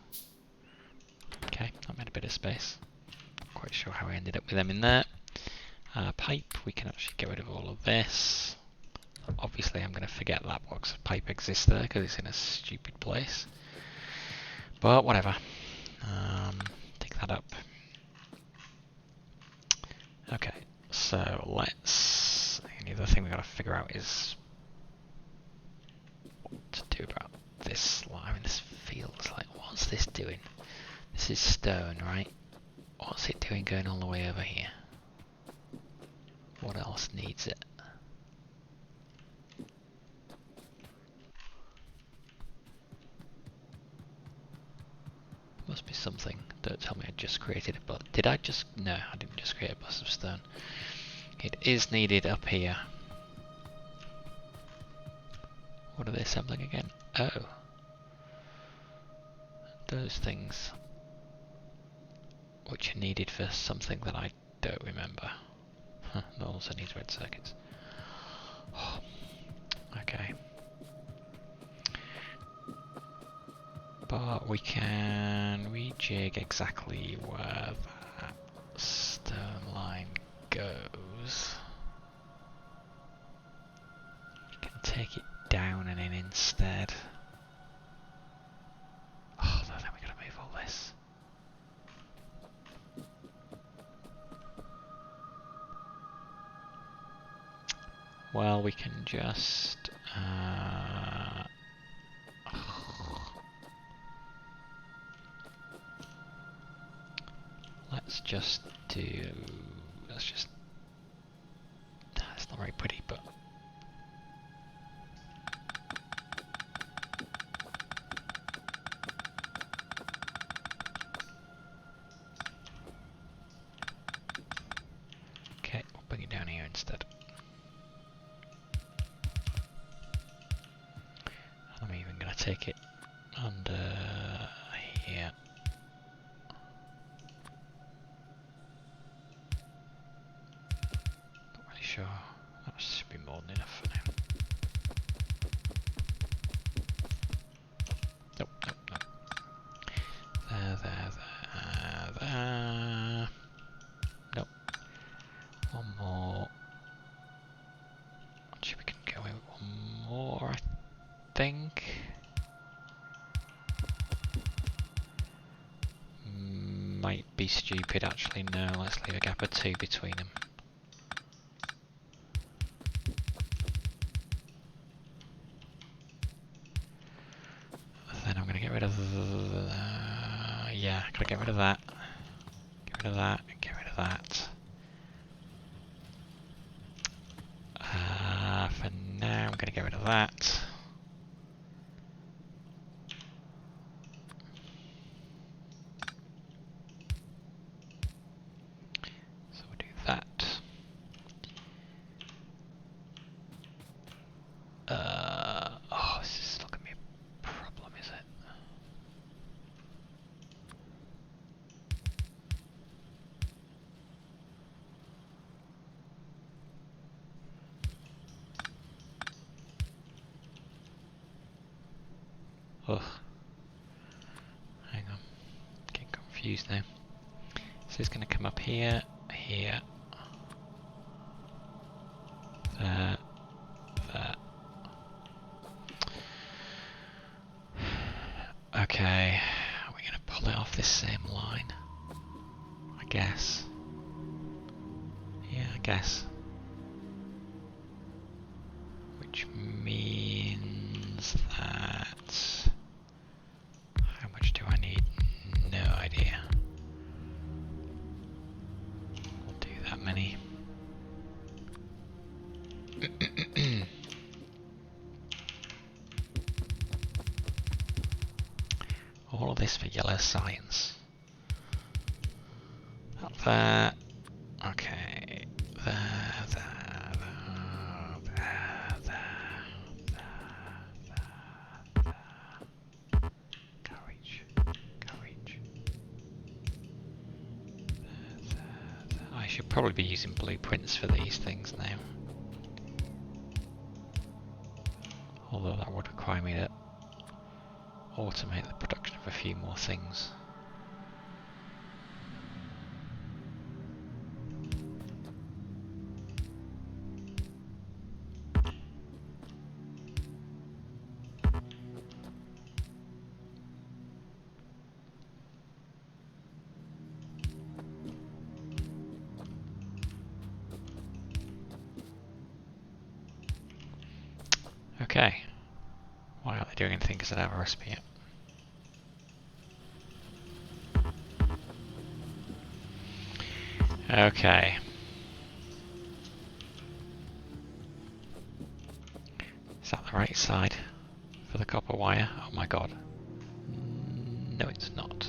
Okay, that made a bit of space. Not quite sure how I ended up with them in there. Pipe, we can actually get rid of all of this. Obviously I'm going to forget that box of pipe exists there because it's in a stupid place. But whatever. Take that up. Okay, so let's... The other thing we've got to figure out is what to do about this slime. I mean, this feels like... What's this doing? This is stone, right? What's it doing going all the way over here? What else needs it? Must be something. Don't tell me I just created a bus. Did I just... No, I didn't just create a bus of stone. It is needed up here. What are they assembling again? Oh. Those things. Which are needed for something that I don't remember. Huh, that also needs red circuits. Oh, okay. But we can rejig exactly where that stone line goes. We can take it down and in instead. Oh, then we gotta move all this. Well, we can just... let's just do... Let's just... It's not very pretty, but... take it under here. Not really sure. That should be more than enough for now. Nope, nope, nope. There. Nope. One more. Actually, we can go in with one more, I think. Might be stupid, actually. No, let's leave a gap of 2 between them. Then I'm going to get rid of... yeah, gotta get rid of that. Get rid of that, get rid of that. For now, I'm going to get rid of that. So we'll do that. Oh, this is still going to be a problem, is it? Ugh. Hang on. Getting confused now. So it's going to come up here, here, there, there. Okay, are we going to pull it off this same line? I guess. Yeah, I guess. Which means that... how much do I need? No idea. We'll do that many. All of this for yellow science. Up there. Okay. There. Courage. I should probably be using blueprints for these things now. Although that would require me to automate the production of a few more things. Okay. Why aren't they doing anything? Because I don't have a recipe yet. Okay. Is that the right side for the copper wire? Oh my god. No, it's not.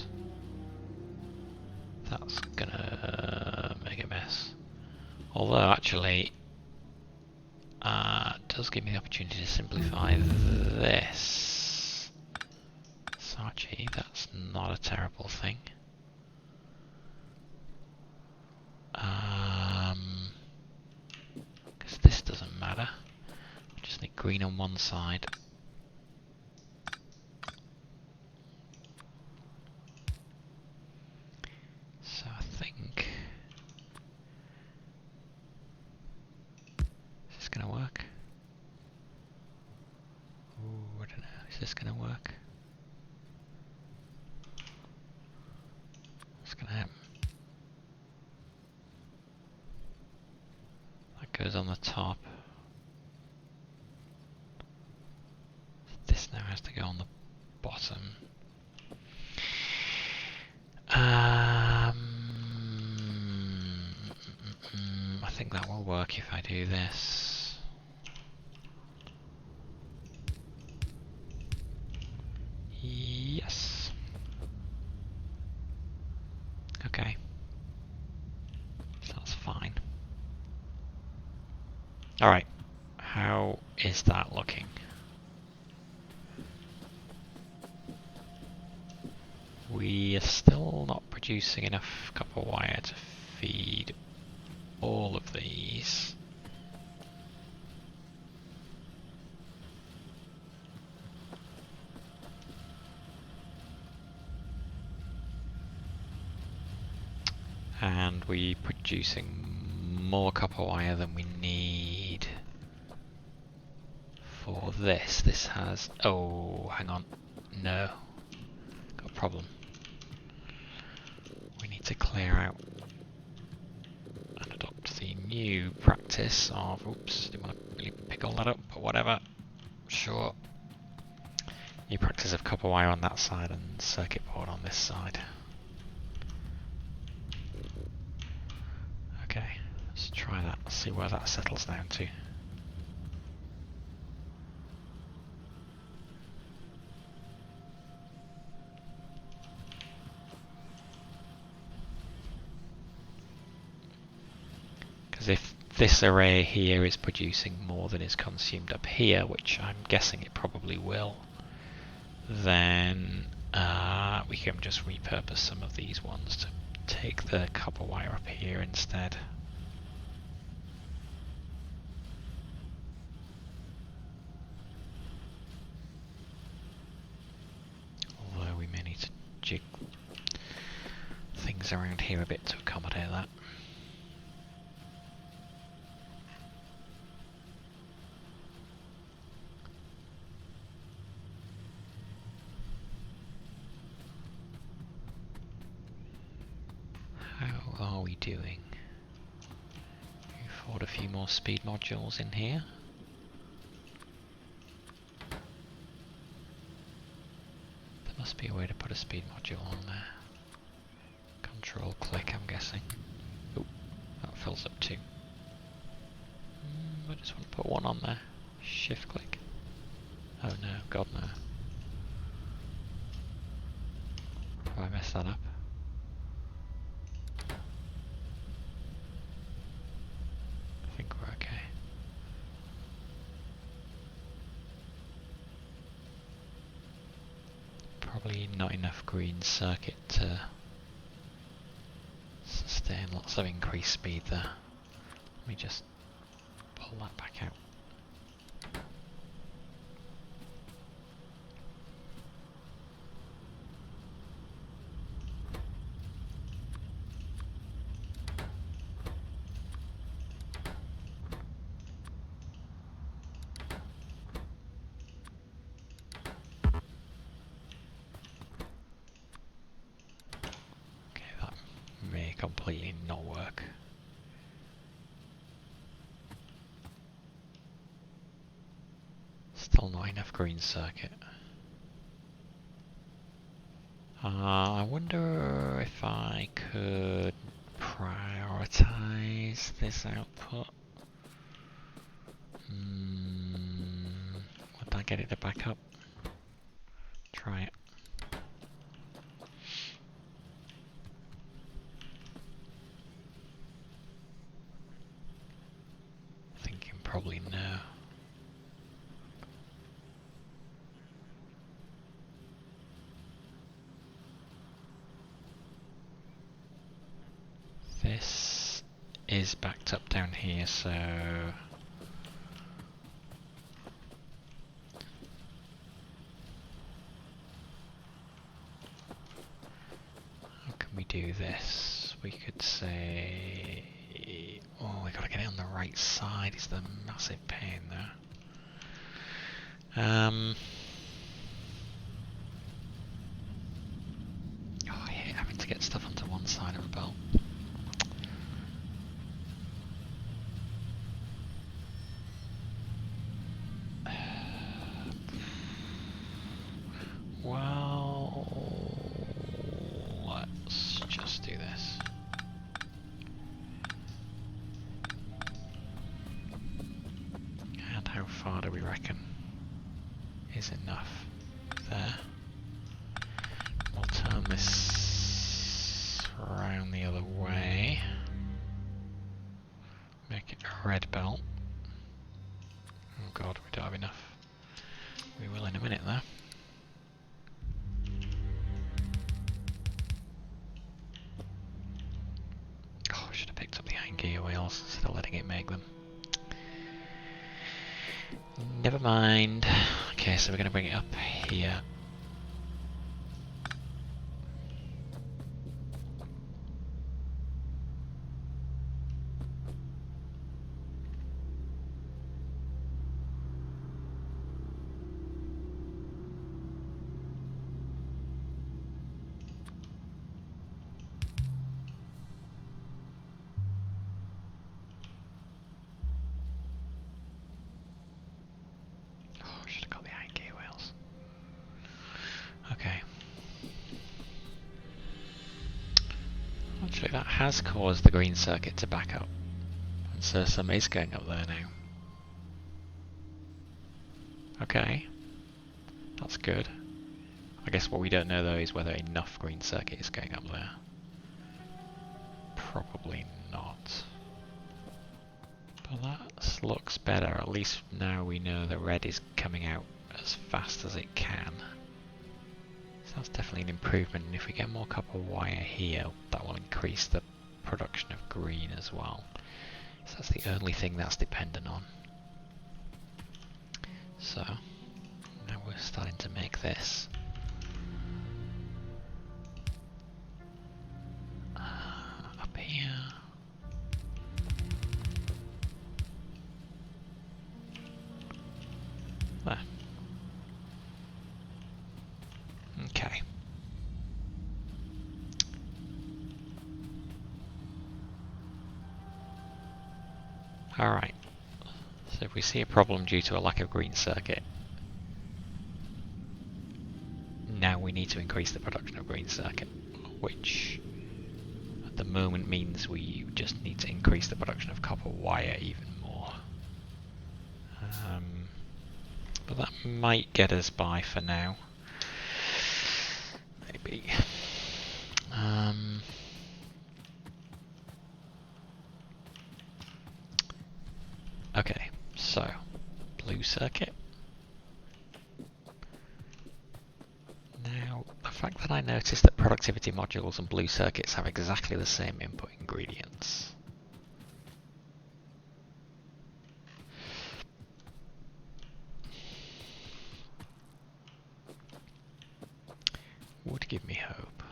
That's gonna make a mess. Although, actually, it does give me the opportunity to simplify this. So actually, that's not a terrible thing. Because this doesn't matter. I just need green on one side. So I think... is this going to work? Ooh, I don't know. Is this going to work? What's going to happen? That goes on the top. This now has to go on the bottom. I think that will work if I do this. Yes. Okay. So that's fine. Alright. How is that looking? We are still not producing enough copper wire to feed all of these. And we're producing more copper wire than we need for this. This has... oh, hang on. No. Got a problem. We need to clear out and adopt the new practice of... oops, didn't want to really pick all that up, but whatever. Sure. New practice of copper wire on that side and circuit board on this side. Okay, let's try that, see where that settles down to. Because if this array here is producing more than is consumed up here, which I'm guessing it probably will, then we can just repurpose some of these ones to take the copper wire up here instead. Although we may need to jig things around here a bit to accommodate that. How are we doing? We've poured a few more speed modules in here. There must be a way to put a speed module on there. Control click, I'm guessing. Oh, that fills up too. I just want to put one on there. Shift click. Oh no, God no. Have I messed that up? I think we're okay. Probably not enough green circuit to sustain lots of increased speed there. Let me just pull that back out. Completely not work. Still not enough green circuit. I wonder if I could prioritize this output. Would I get it to back up? Try it. Probably no. This is backed up down here, so how can we do this? We could say, oh, we gotta get it on the right side, is the massive pain there. Oh, I hate having to get stuff onto one side of a belt. Well, let's just do this. And how far do we reckon is enough there? We'll turn this around the other way. Make it a red belt. Oh god, we don't have enough. We will in a minute though. make them. Never mind. Okay, so we're going to bring it up here. Actually, that has caused the green circuit to back up, and so some is going up there now. Okay, that's good. I guess what we don't know though is whether enough green circuit is going up there. Probably not. But that looks better, at least now we know that red is coming out as fast as it can. So that's definitely an improvement, and if we get more copper wire here, that will increase the production of green as well. So that's the only thing that's dependent on. So, now we're starting to make this. Up here. There. Okay. Alright. So if we see a problem due to a lack of green circuit, now we need to increase the production of green circuit, which at the moment means we just need to increase the production of copper wire even more. But that might get us by for now. Maybe. Okay, so blue circuit. Now, the fact that I noticed that productivity modules and blue circuits have exactly the same input ingredients would give me hope.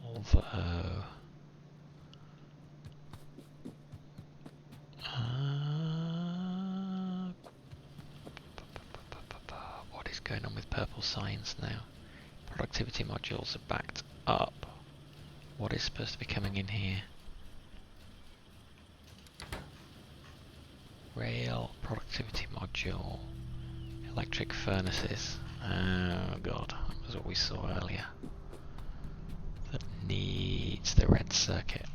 Although what is going on with purple science now? Productivity modules are backed up. What is supposed to be coming in here? Rail, productivity module, electric furnaces. Oh god, that was what we saw earlier. That needs the red circuit.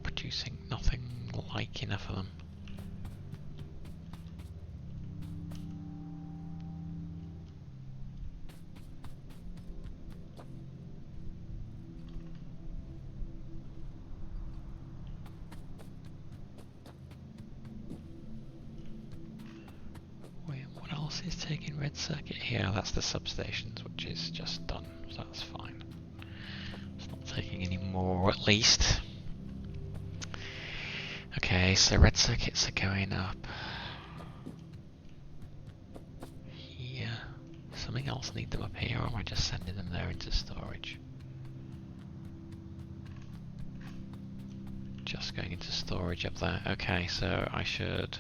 Producing nothing like enough of them. Wait, what else is taking red circuit here? That's the substations, which is just done, so that's fine. It's not taking any more, at least. Okay, so red circuits are going up here. Something else need them up here, or am I just sending them there into storage? Just going into storage up there. Okay, so I should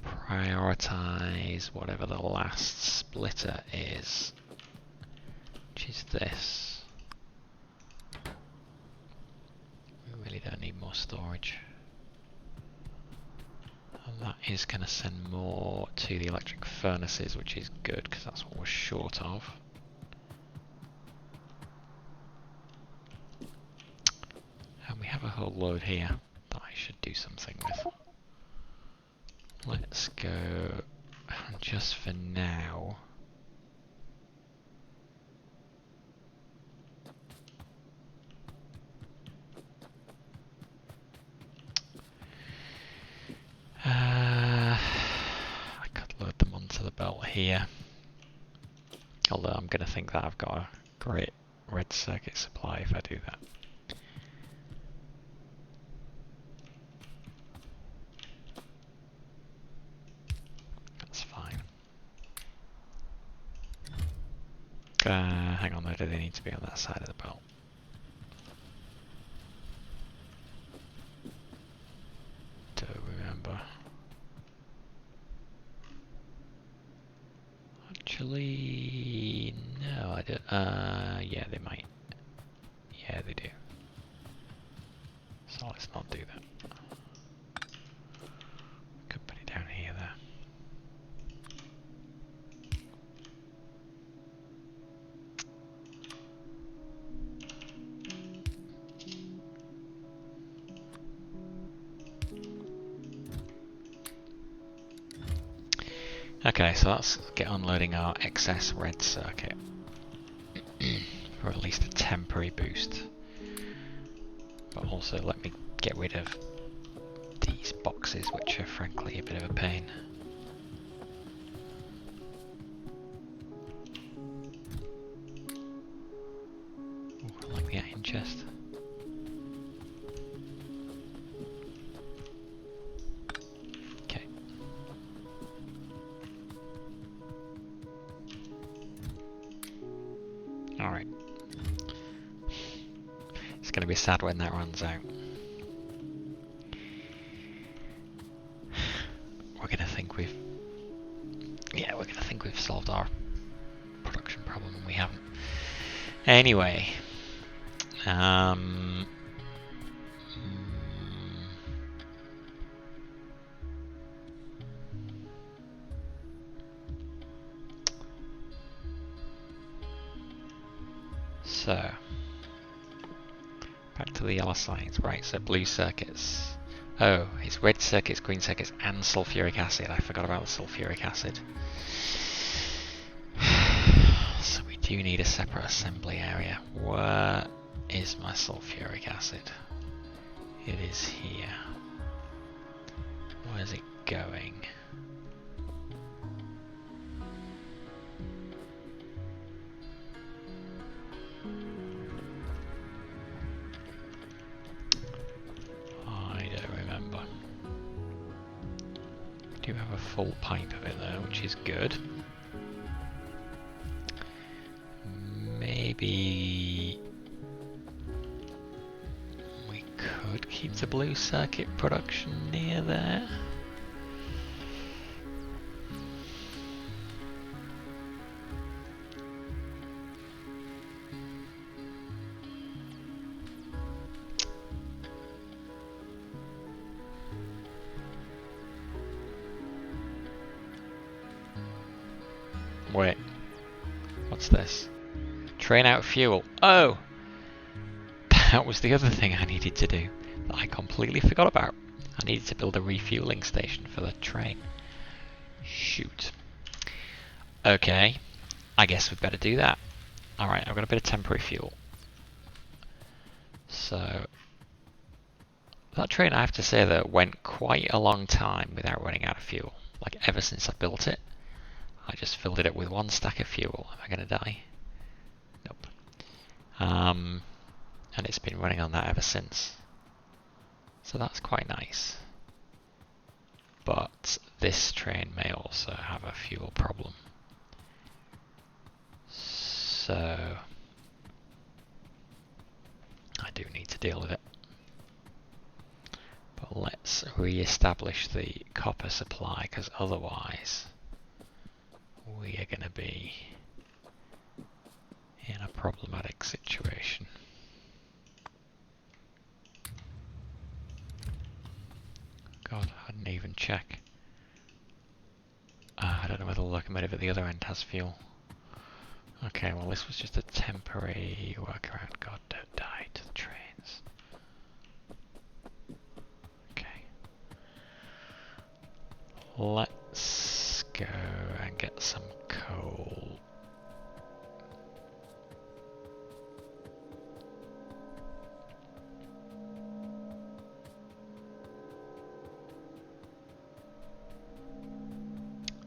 prioritize whatever the last splitter is, which is this. We really don't need more storage. And that is going to send more to the electric furnaces, which is good because that's what we're short of. And we have a whole load here that I should do something with. Let's go, just for now, I could load them onto the belt here. although I'm going to think that I've got a great red circuit supply if I do that. That's fine. Hang on though, do they need to be on that side of the belt? Don't remember. Actually, no, I don't. Yeah, they might. Yeah, they do. So let's not do that. Could put it down here, there. Okay, so let's get unloading our excess red circuit for at least a temporary boost. But also let me get rid of these boxes, which are frankly a bit of a pain. Ooh, I like the iron chest. Okay. Alright. It's going to be sad when that runs out. We're going to think we've... Yeah, we're going to think we've solved our production problem, and we haven't. Anyway. So, back to the yellow signs. Right, so blue circuits. Oh, it's red circuits, green circuits, and sulfuric acid. I forgot about the sulfuric acid. So we do need a separate assembly area. Where is my sulfuric acid? It is here. Where's it going? I don't remember. We do have a full pipe of it though, which is good. Maybe we could keep the blue circuit production near there. Wait, what's this? Train out fuel. Oh! That was the other thing I needed to do that I completely forgot about. I needed to build a refueling station for the train. Shoot. Okay, I guess we'd better do that. Alright, I've got a bit of temporary fuel. So, that train, I have to say, that went quite a long time without running out of fuel. Like, ever since I built it, I just filled it up with one stack of fuel. Am I going to die? Nope. And it's been running on that ever since. So that's quite nice. But this train may also have a fuel problem. So I do need to deal with it. But let's re-establish the copper supply, because otherwise we are going to be in a problematic situation. God, I didn't even check. I don't know whether the locomotive at the other end has fuel. Okay, well this was just a temporary workaround. God, don't die to the trains. Okay. Let's go and get some coal.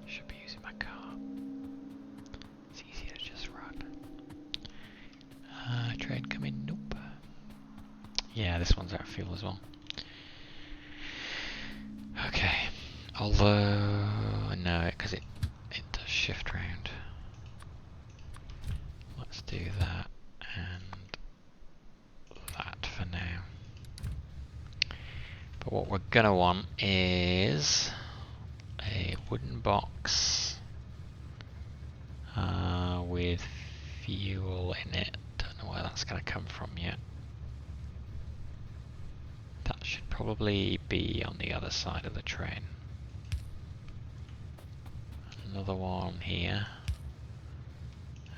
Should be using my car. It's easier to just Yeah, this one's out of fuel as well. Okay, although no, because it does shift round. Let's do that and that for now. But what we're gonna want is a wooden box with fuel in it. Don't know where that's gonna come from yet. That should probably be on the other side of the train. Another one here.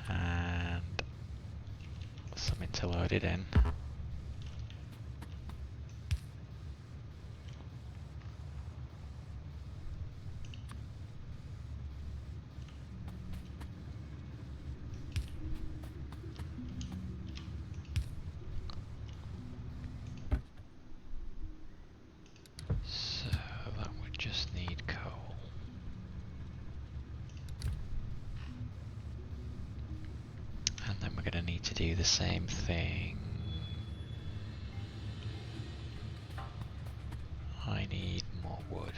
And something to load it in. So that would just need coal. And then we're going to need to do the same thing. I need more wood.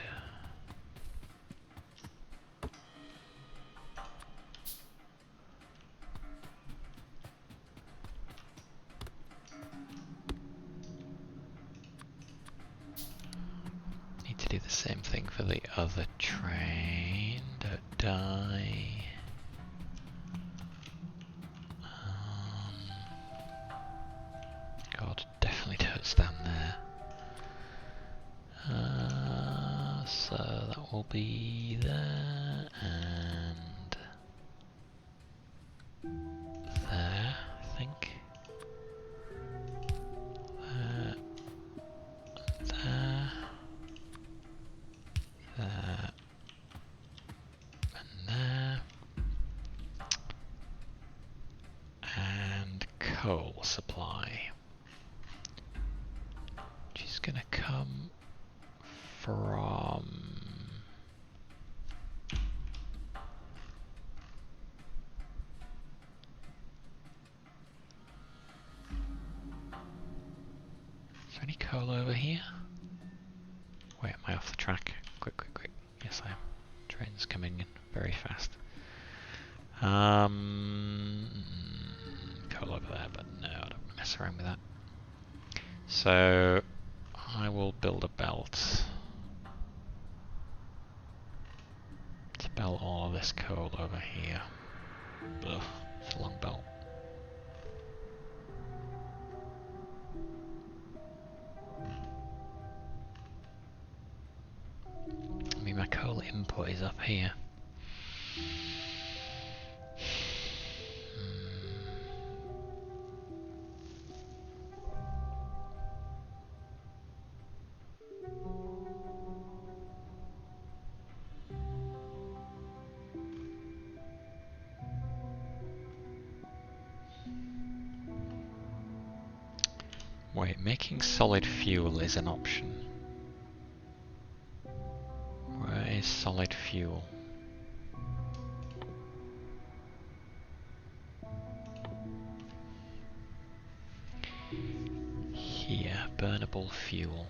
Need to do the same thing for the other train. Don't die. God, definitely don't stand there. So that will be there and there, I think. There, there, there, and there. And coal supply, which is going to come from is there any coal over here? Wait, am I off the track? Quick, quick, quick. Yes, I am. Train's coming in very fast. Coal over there, but no, I don't want to mess around with that. So I will build a belt to belt all of this coal over here. Ugh, it's a long belt. I mean, my coal input is up here. Wait, making solid fuel is an option. Where is solid fuel? Here, burnable fuel.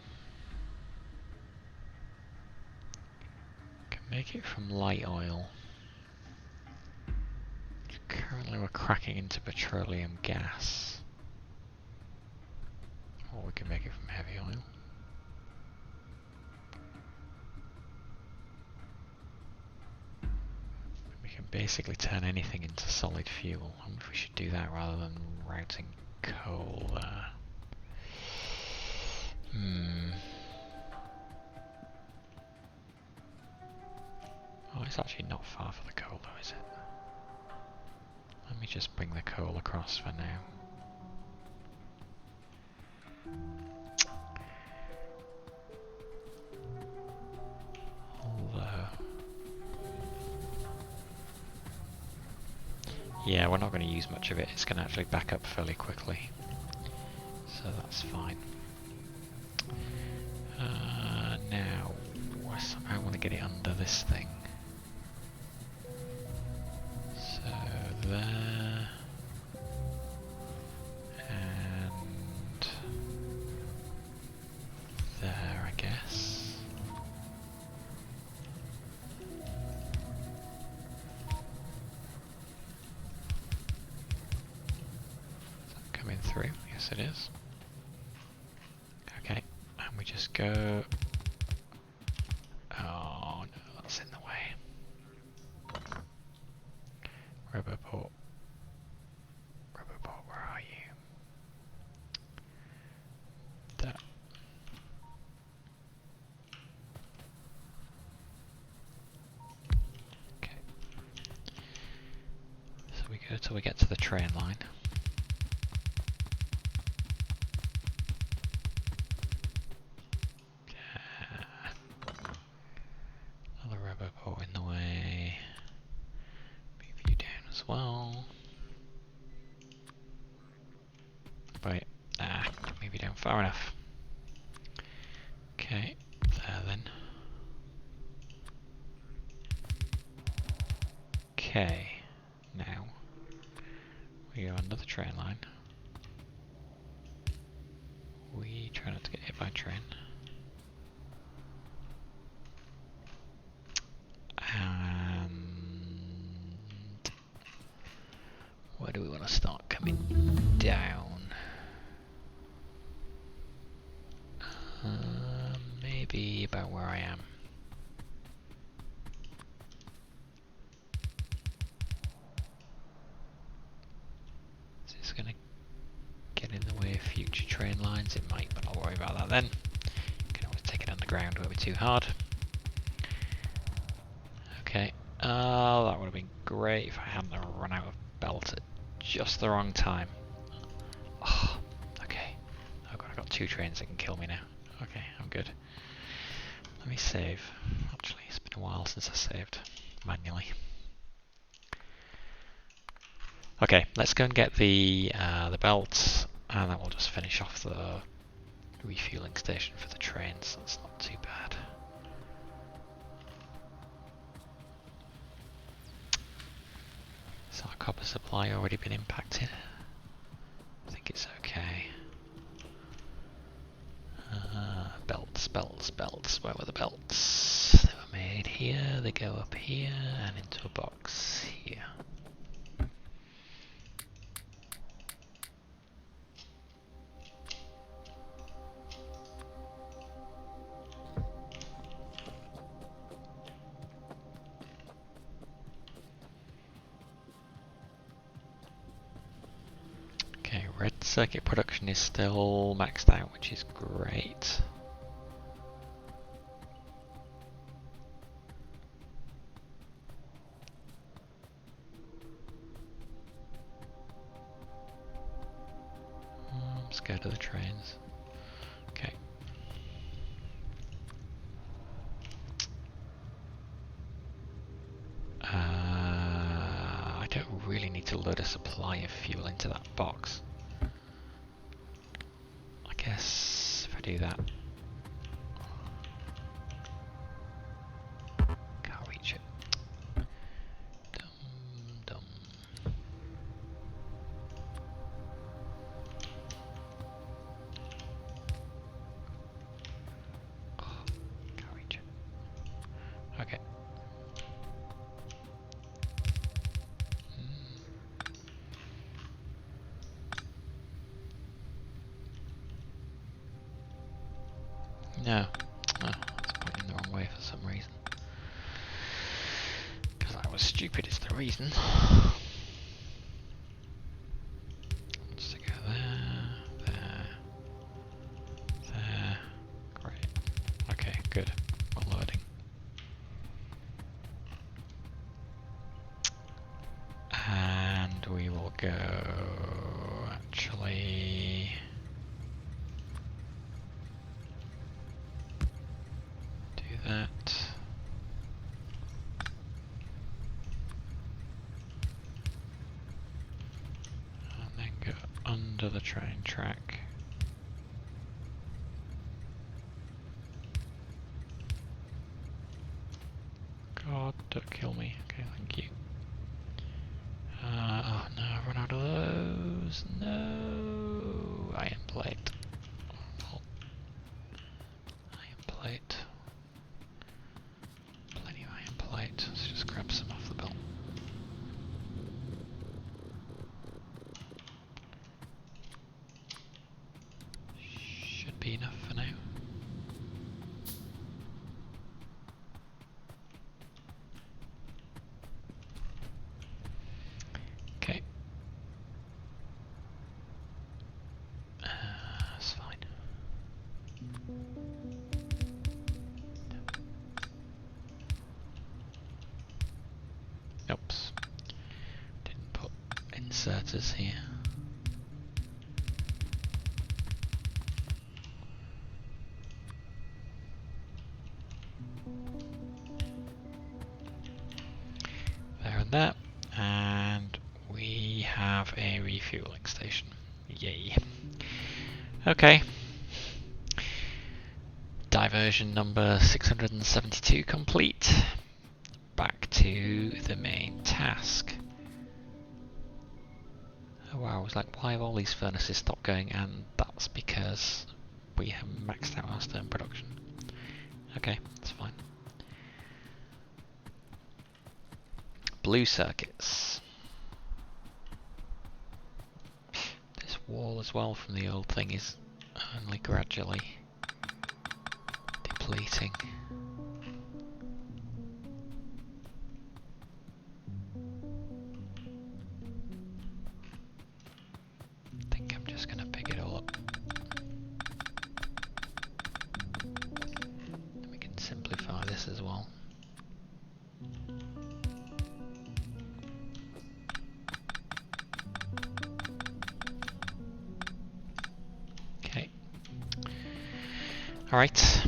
Can make it from light oil. Currently we're cracking into petroleum gas. Or we can make it from heavy oil. We can basically turn anything into solid fuel. I wonder if we should do that rather than routing coal there. Oh, it's actually not far for the coal though, is it? Let me just bring the coal across for now. Yeah, we're not going to use much of it. It's going to actually back up fairly quickly. So that's fine. Now, I somehow want to get it under this thing. So there. And it is. Okay, and we just go... Oh no, that's in the way. Roboport. Roboport, where are you? There. Okay. So we go till we get to the train line. Another Roboport in the way. Move you down as well. Wait, move you down far enough. Okay, there then. Okay, now we go under the train line. We try not to get hit by a train. And where do we want to start coming down? Maybe about where I am. Is this going to get in the way of future train lines? It might, but I'll worry about that then. Can always take it underground, won't be too hard. Okay, that would have been great if I hadn't run out of belt at just the wrong time. Oh, okay. Oh god, I've got two trains that can kill me now. Okay, I'm good. Let me save. Actually, it's been a while since I saved manually. Okay, let's go and get the belts, and then we'll just finish off the refueling station for the trains. That's not too bad. Has our copper supply already been impacted? I think it's okay. Belts, belts, belts. Where were the belts? They were made here, they go up here, and into a box here. Okay, red circuit production is still maxed out, which is great. I'm scared of the trains. Okay. I don't really need to load a supply of fuel into that box. I guess if I do that. Can't reach it. Dum. Oh, can't reach it. Okay. No. Oh, it's pointing the wrong way for some reason. Because I was stupid is the reason. Just to go there, there. Great. Okay, good. Well loading. And we will go actually do that. And then go under the train track. God, don't kill me. Okay, thank you. Oh no, I've run out of those. No, iron plate. Oh. Iron plate. Plenty of iron plate. Let's just grab some off the belt. Should be enough for now. Okay. That's fine. Oops. Didn't put inserters here. There and there. And we have a refueling station. Yay. Okay. Diversion number 672 complete. Back to the main task. Oh wow, I was like, why have all these furnaces stopped going? And that's because we have maxed out our stern production. Okay, that's fine. Blue circuits. This wall as well from the old thing is only gradually depleting. I think I'm just gonna pick it all up. We can simplify this as well. Okay. Alright.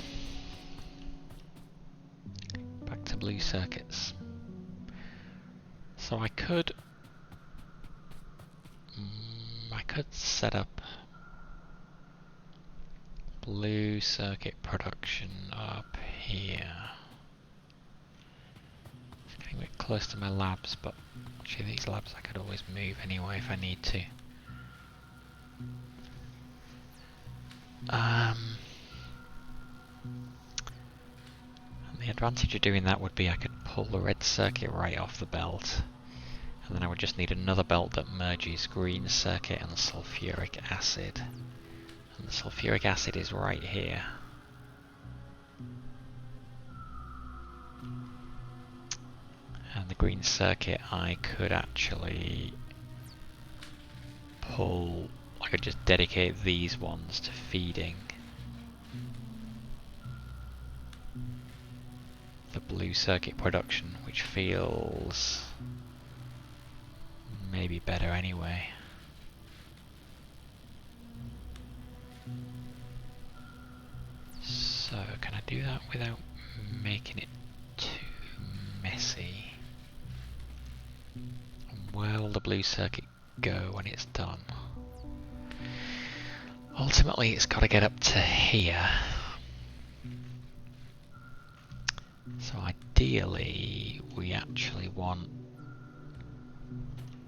Back to blue circuits. So I could set up blue circuit production up here. It's getting a bit close to my labs, but actually these labs I could always move anyway if I need to. And the advantage of doing that would be I could pull the red circuit right off the belt, and then I would just need another belt that merges green circuit and sulfuric acid. And the sulfuric acid is right here. And the green circuit I could actually pull, I could just dedicate these ones to feeding the blue circuit production, which feels maybe better anyway. So can I do that without making it too messy? Where will the blue circuit go when it's done? Ultimately it's got to get up to here. So ideally we actually want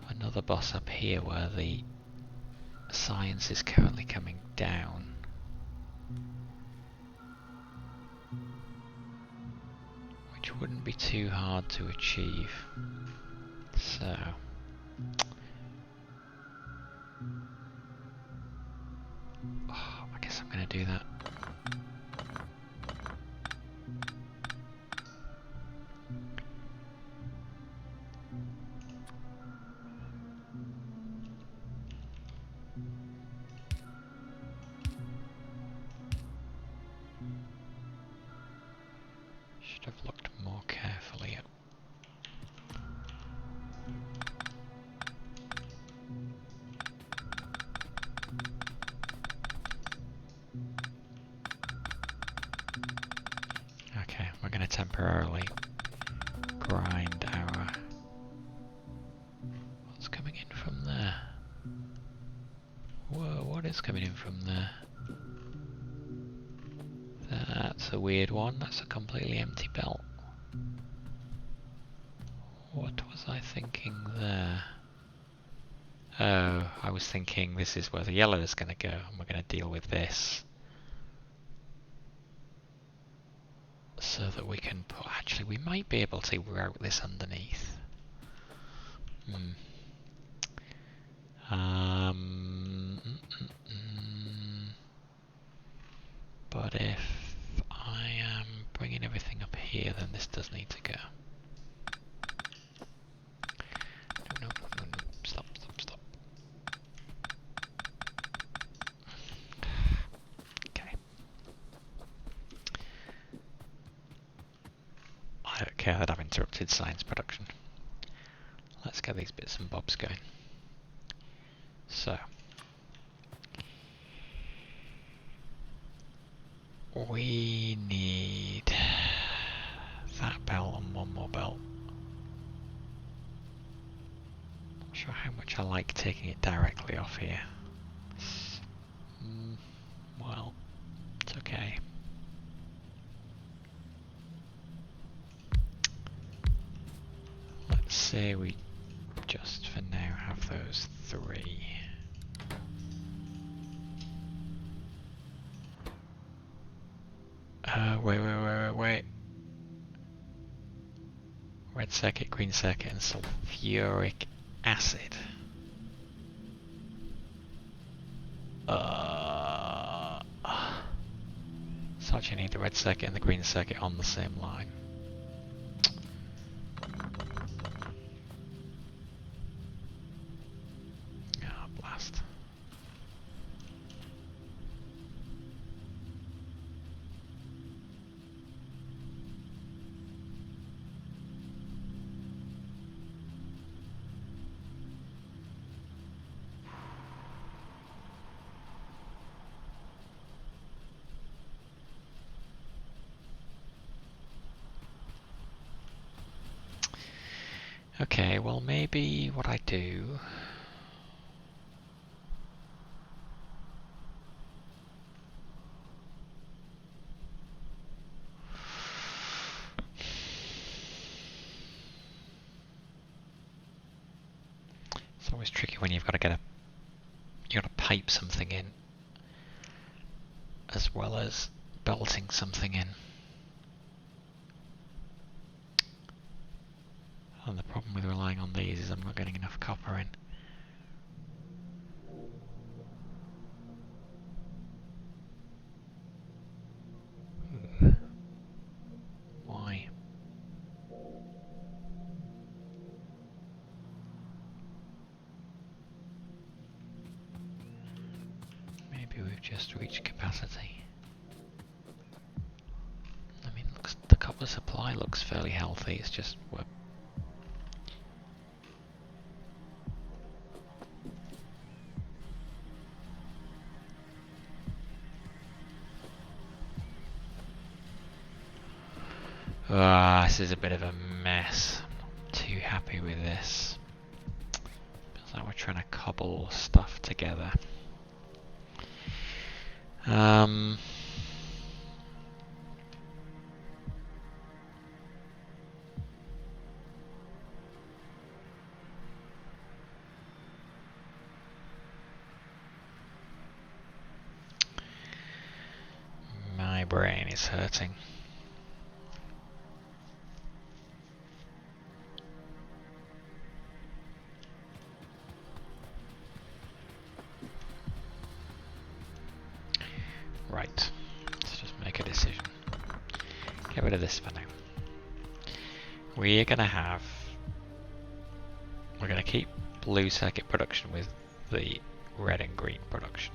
another bus up here where the science is currently coming down. Which wouldn't be too hard to achieve. So I guess I'm going to do that. Should have looked more carefully at okay, we're going to temporarily grind our... What's coming in from there? Whoa, what is coming in from there? That's a weird one, that's a completely empty belt. What was I thinking there? Oh, I was thinking this is where the yellow is going to go, and we're going to deal with this. So that we can put... Actually, we might be able to route this underneath. But if I am bringing everything up here, then this does need to go. No, no, no, no. Stop, stop, stop. Okay. I don't care that I've interrupted science production. Let's get these bits and bobs going. So, we need that belt and one more belt. Not sure how much I like taking it directly off here. Well, it's okay. Let's say we just for now have those three. Wait. Red circuit, green circuit, and sulfuric acid. So actually I need the red circuit and the green circuit on the same line. Ah, blast. Okay, well maybe what I do... It's always tricky when you've got to get you've got to pipe something in as well as belting something in. And the problem with relying on these is I'm not getting enough copper in. Why? Maybe we've just reached capacity. I mean, the copper supply looks fairly healthy, it's just we're... this is a bit of a mess. I'm not too happy with this. Feels like we're trying to cobble stuff together. My brain is hurting. Right, let's just make a decision. Get rid of this for now. We're gonna keep blue circuit production with the red and green production,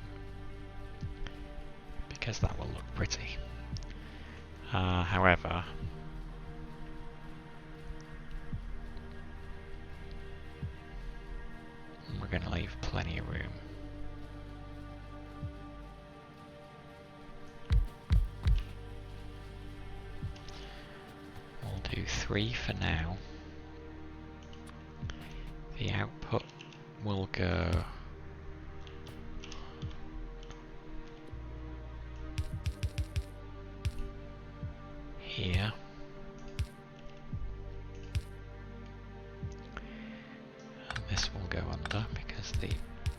because that will look pretty. However, we're going to leave plenty of room. We'll do 3 for now. The output will go here. And this will go under because the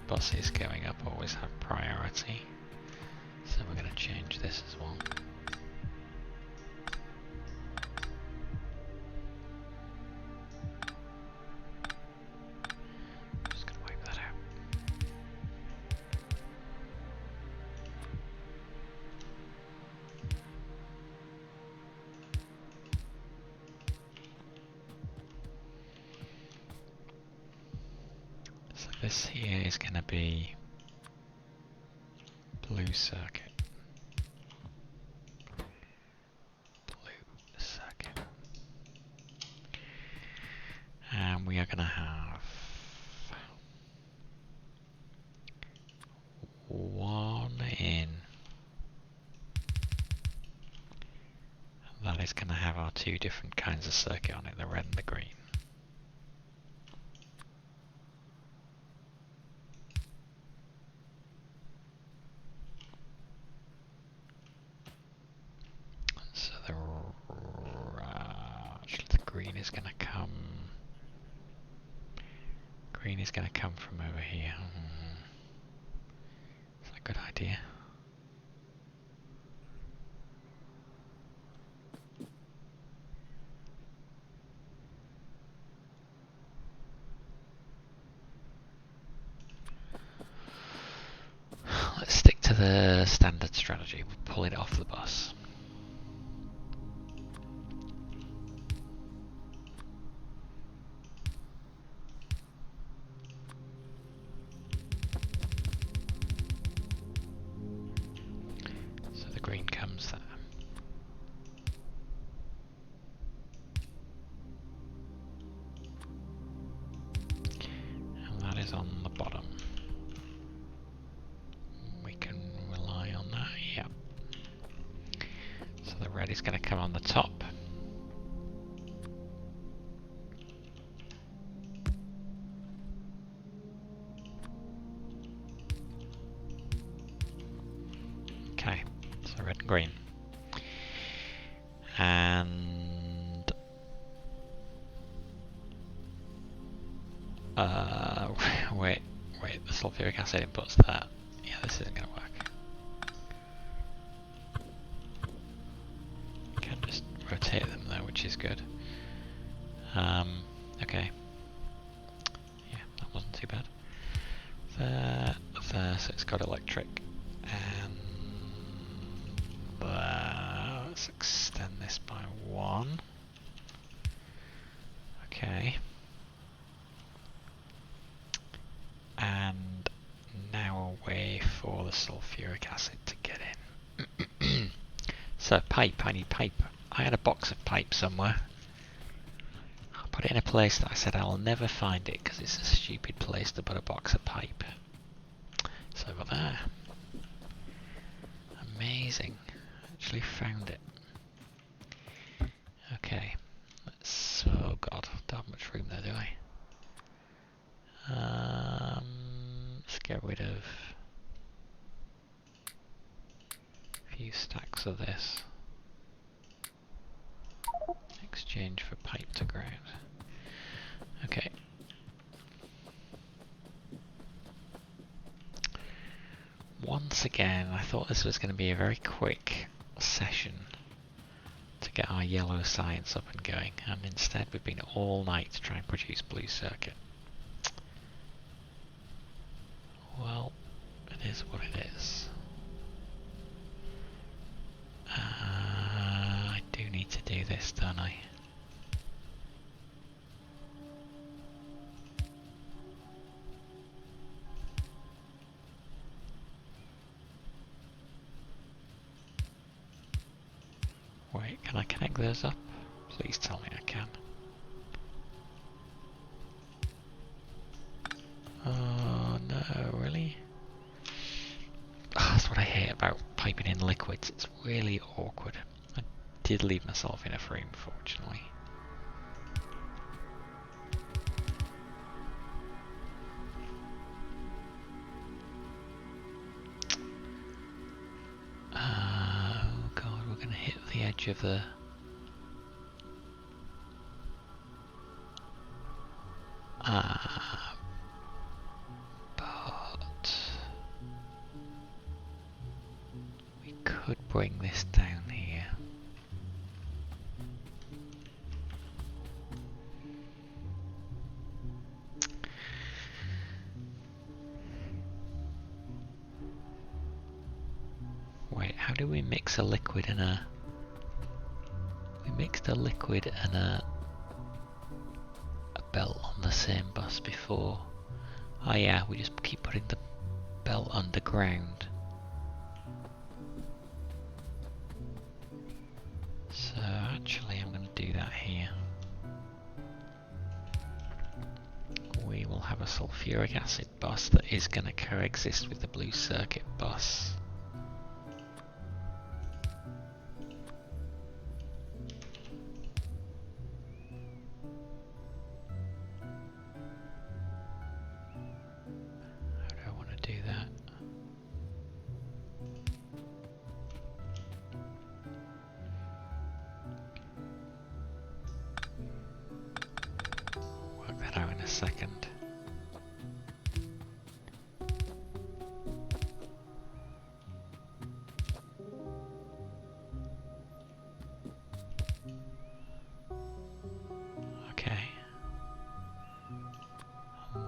buses going up always have priority. So we're going to change this as well. Just going to wipe that out. this here is going to be blue circuit. Blue circuit. And we are going to have one in. That is going to have our two different kinds of circuit on it, the red and the green. So actually the green is going to come. Green is going to come from over here. Is that a good idea? Let's stick to the standard strategy. We'll pull it off the bus. So the green comes there. And that is on the bottom. We can rely on that, yep. So the red is going to come on the top. Okay, so red and green. And wait, the sulfuric acid inputs that. Yeah, this isn't going to work. You can just rotate them though, which is good. Okay. Yeah, that wasn't too bad. There, so it's got electric. And let's extend this by 1. Okay. And now a way for the sulfuric acid to get in. So pipe, I need pipe. I had a box of pipe somewhere. I'll put it in a place that I said I'll never find it because it's a stupid place to put a box of pipe. It's over there. Amazing. Actually found it. Okay. Oh god, don't have much room there, do I? Let's get rid of a few stacks of this. Exchange for pipe to ground. Okay. Once again, I thought this was going to be a very quick session to get our yellow science up and going, and instead we've been all night to try and produce blue circuit. Well, it is what it is. I do need to do this, don't I? Wait, can I connect those up? Please tell me I can. Oh no, really? Oh, that's what I hate about piping in liquids. It's really awkward. I did leave myself in a frame, fortunately. Oh god, we're gonna hit the edge of the... but we could bring this down here. Wait, how do we mix a liquid and a... We mixed a liquid and a belt on the same bus before. Oh yeah, we just keep putting the belt underground. So actually I'm going to do that here. We will have a sulfuric acid bus that is going to coexist with the blue circuit bus. How do I want to do that? Work that out in a second. Okay.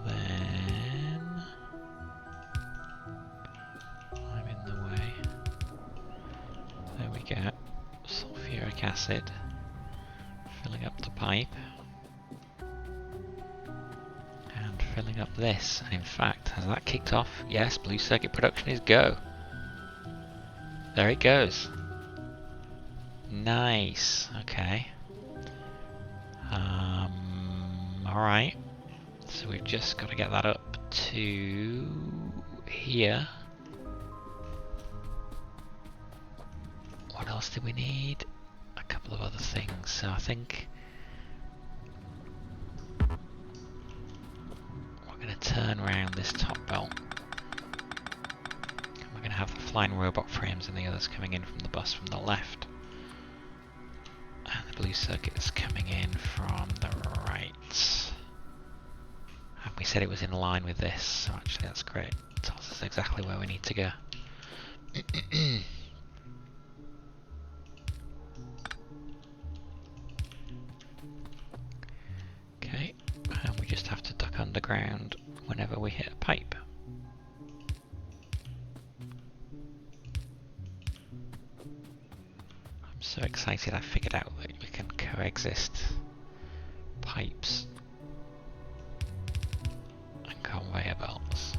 Then I'm in the way. There we go. Sulfuric acid. Filling up the pipe. And filling up this. And in fact, has that kicked off? Yes, blue circuit production is go. There it goes. Nice. Okay. Alright. So we've just got to get that up to here. What else do we need? A couple of other things. So I think we're going to turn around this top belt. And we're going to have the flying robot frames and the others coming in from the bus from the left. And the blue circuit's coming in from the right. And we said it was in line with this, so actually that's great. It tells us exactly where we need to go. Okay, and we just have to duck underground whenever we hit a pipe. I'm so excited I figured out that we can coexist pipes and conveyor belts.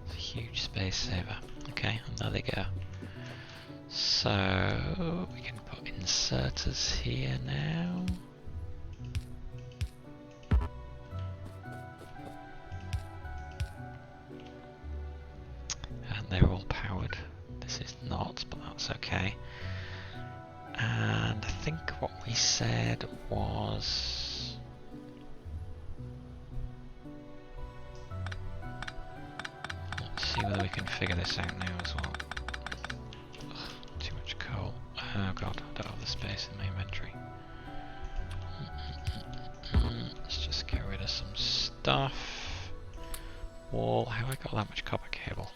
It's a huge space saver. Okay, and there they go. So we can put inserters here now. And they're all powered. This is not, but that's okay. And I think what we said was... Let's see whether we can figure this out now as well. Ugh, too much coal. Oh god, I don't have the space in my inventory. Let's just get rid of some stuff. Wall, how have I got that much copper cable?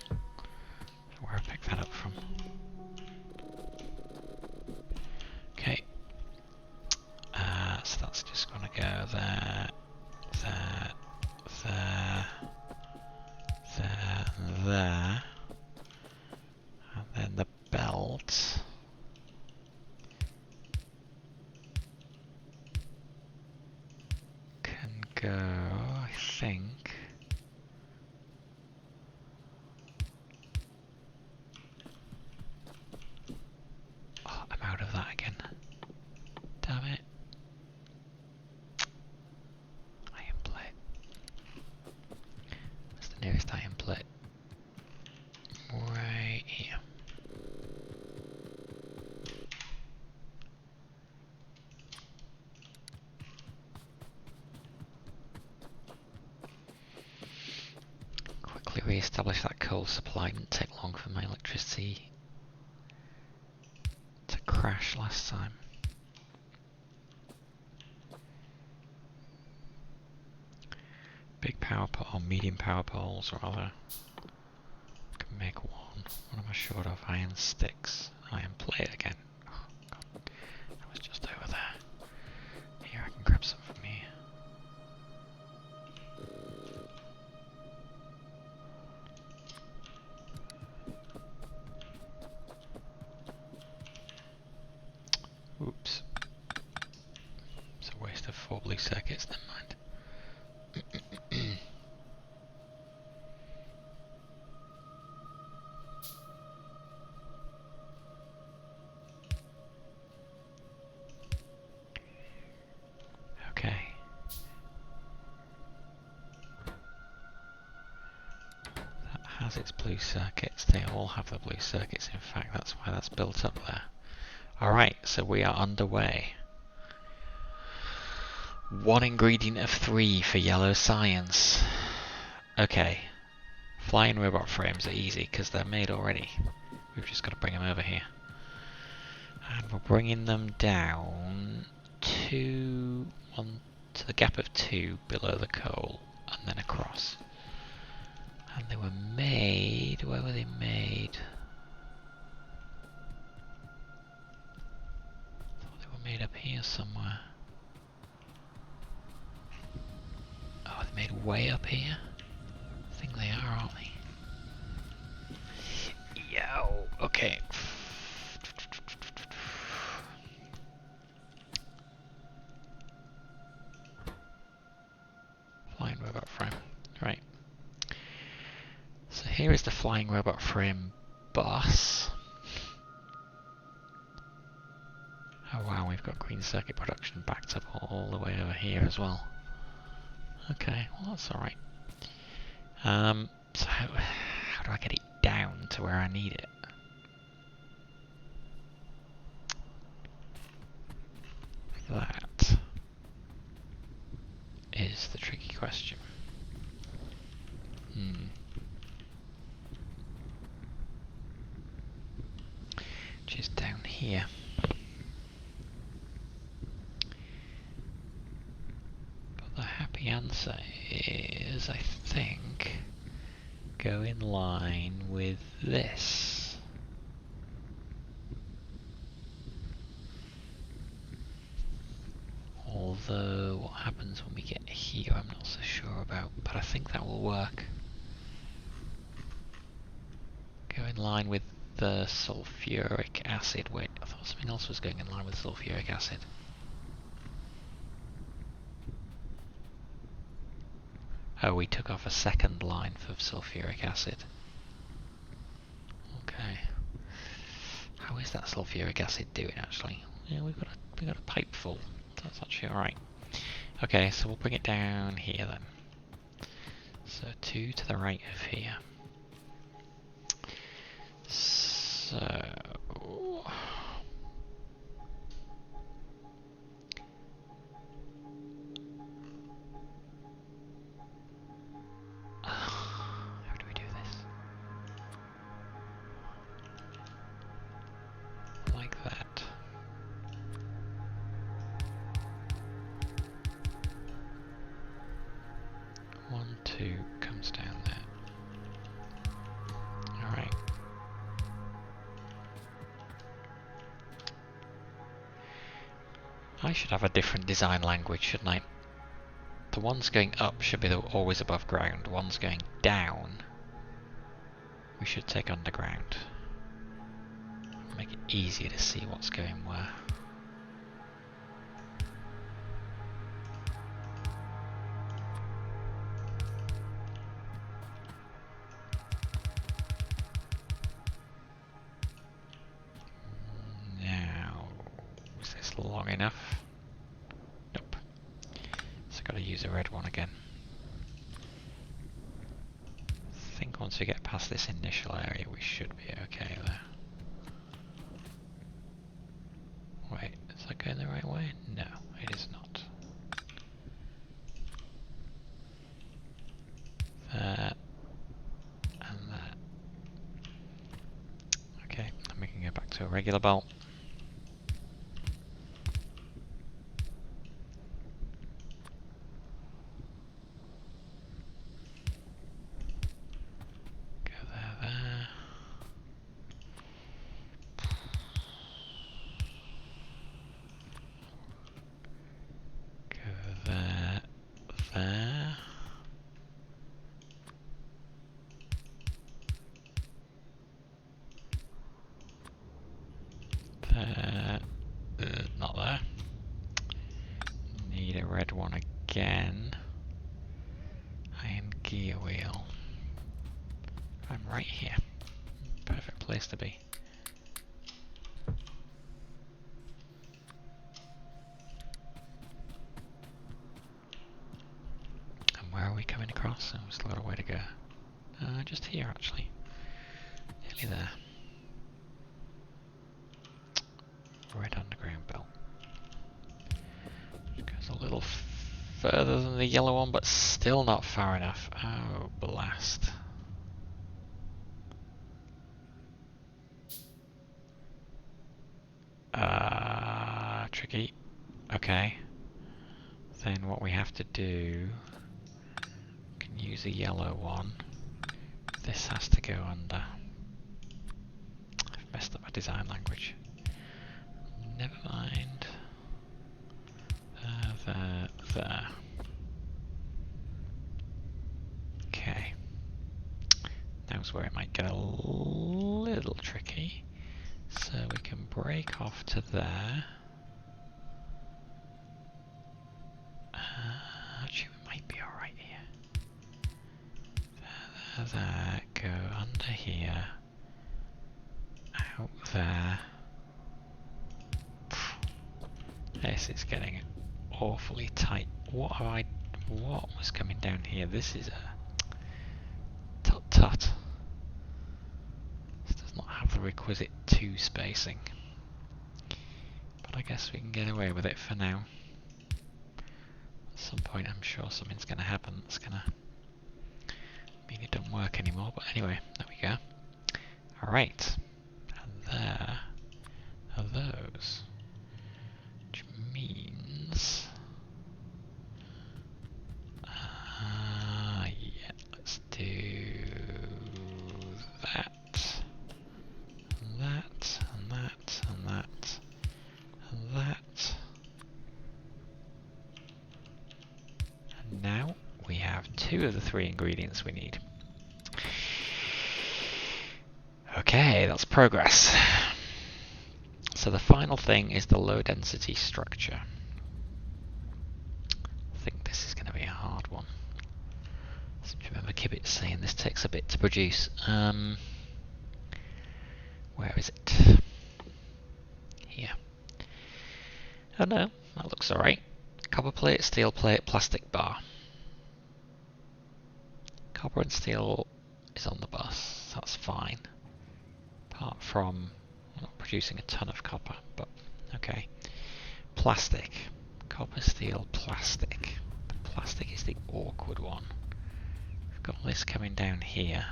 Where I picked that up from. Okay. So that's just gonna go there, there, there, there, and there. And then the belt. Can go, I think. Oh, I'm out of that again. Damn it. Iron plate. What's the nearest iron plate? Right here. Quickly re-establish that coal supply. Didn't take long for my electricity to crash last time. Big power pole, or medium power poles rather. Can make one. What am I short of? Iron sticks. Iron plate again. Oh god. That was just over there. Here, I can grab some from here. Oops. It's a waste of 4 blue circuits, never mind. has its blue circuits. They all have the blue circuits, in fact, that's why that's built up there. Alright, so we are underway. 1 ingredient of 3 for yellow science. Okay. Flying robot frames are easy because they're made already. We've just got to bring them over here. And we're bringing them down to the gap of 2 below the coal, and then across. And they were made... where were they made? I thought they were made up here somewhere. Oh, they're made way up here? I think they are, aren't they? Yo, okay. Flying robot frame. Right. So here is the flying robot frame bus. Oh wow, we've got green circuit production backed up all the way over here as well. Okay, well that's alright. So how do I get it down to where I need it? That is the tricky question. Which is down here. But the happy answer is, I think, go in line with this. Although, what happens when we get here, I'm not so sure about, but I think that will work. Go in line with the sulfuric acid. Wait, I thought something else was going in line with sulfuric acid. Oh, we took off a second line for sulfuric acid. Okay. How is that sulfuric acid doing, actually? Yeah, we've got a pipe full. That's actually alright. Okay, so we'll bring it down here then. So 2 to the right of here. So... how do we do this? Like that. One, 2 comes down there. Alright. I should have a different design language, shouldn't I? The ones going up should be always above ground. Ones going down, we should take underground. Make it easier to see what's going where. Now, is this long enough? Nope. So I've got to use a red one again. I think once we get past this initial area, we should be okay there. Wait, is that going the right way? No, it is not. That and that. Okay, then we can go back to a regular bolt. Not there. Need a red one again. Iron gear wheel. I'm right here. Perfect place to be. And where are we coming across? Oh, we've still got a way to go. Just here, actually. Nearly there. Red underground belt. Goes a little further than the yellow one, but still not far enough. Oh, blast. Tricky. Okay. Then what we have to do... can use a yellow one. This has to go under. I've messed up my design language. Never mind. There. Okay. Now's where it might get a little tricky. So we can break off to there. Actually, we might be alright here. There. Go under here. Out there. This is getting awfully tight. What was coming down here? This is a tut. This does not have the requisite 2 spacing. But I guess we can get away with it for now. At some point I'm sure something's going to happen that's going to mean it don't work anymore. But anyway, there we go. Alright. And there are those. Which means... yeah, let's do that. And that, and that, and that, and that. And now we have 2 of the 3 ingredients we need. Okay, that's progress. So the final thing is the low density structure. I think this is going to be a hard one. I seem to remember Kibbit saying this takes a bit to produce. Where is it? Here. Oh no, that looks alright. Copper plate, steel plate, plastic bar. Copper and steel is on the bus, that's fine. Apart from not producing a ton of copper, but okay. Plastic. Copper, steel, plastic. The plastic is the awkward one. We've got this coming down here.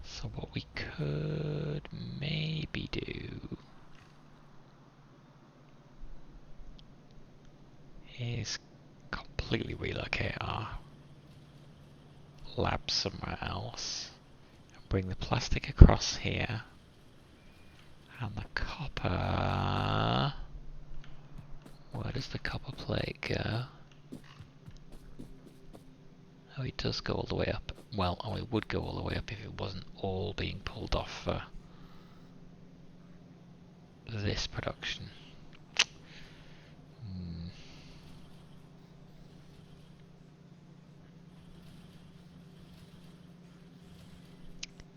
So what we could maybe do is completely relocate our lab somewhere else and bring the plastic across here and the copper... where does the copper plate go? Oh, it does go all the way up. Well, oh, it would go all the way up if it wasn't all being pulled off for this production.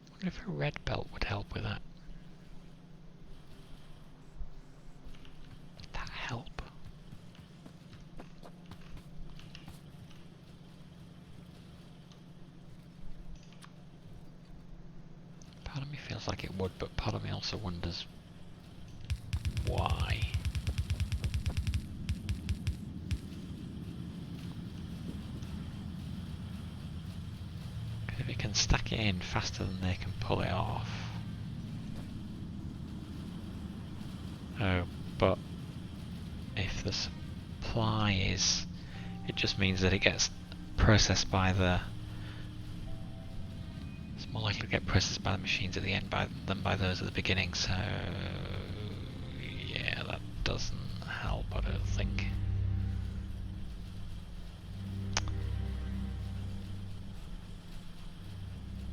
I wonder if a red belt would help with that. Would that help? Part of me feels like it would, but part of me also wonders why. Because if it can stack it in faster than they can pull it off. Oh, but if the supply is... it just means that it gets processed by the... it's more likely to get processed by the machines at the end than by those at the beginning, so... yeah, that doesn't help, I don't think.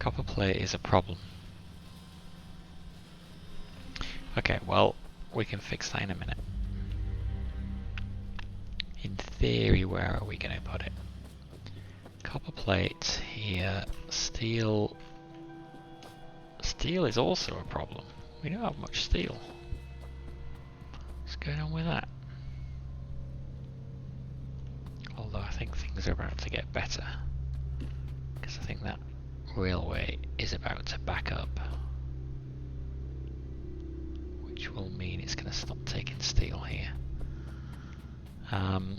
Copper plate is a problem. Okay, well, we can fix that in a minute. In theory, where are we going to put it? Copper plate here, steel. Steel is also a problem. We don't have much steel. What's going on with that? Although I think things are about to get better, because I think that railway is about to back up, which will mean it's going to stop taking steel here.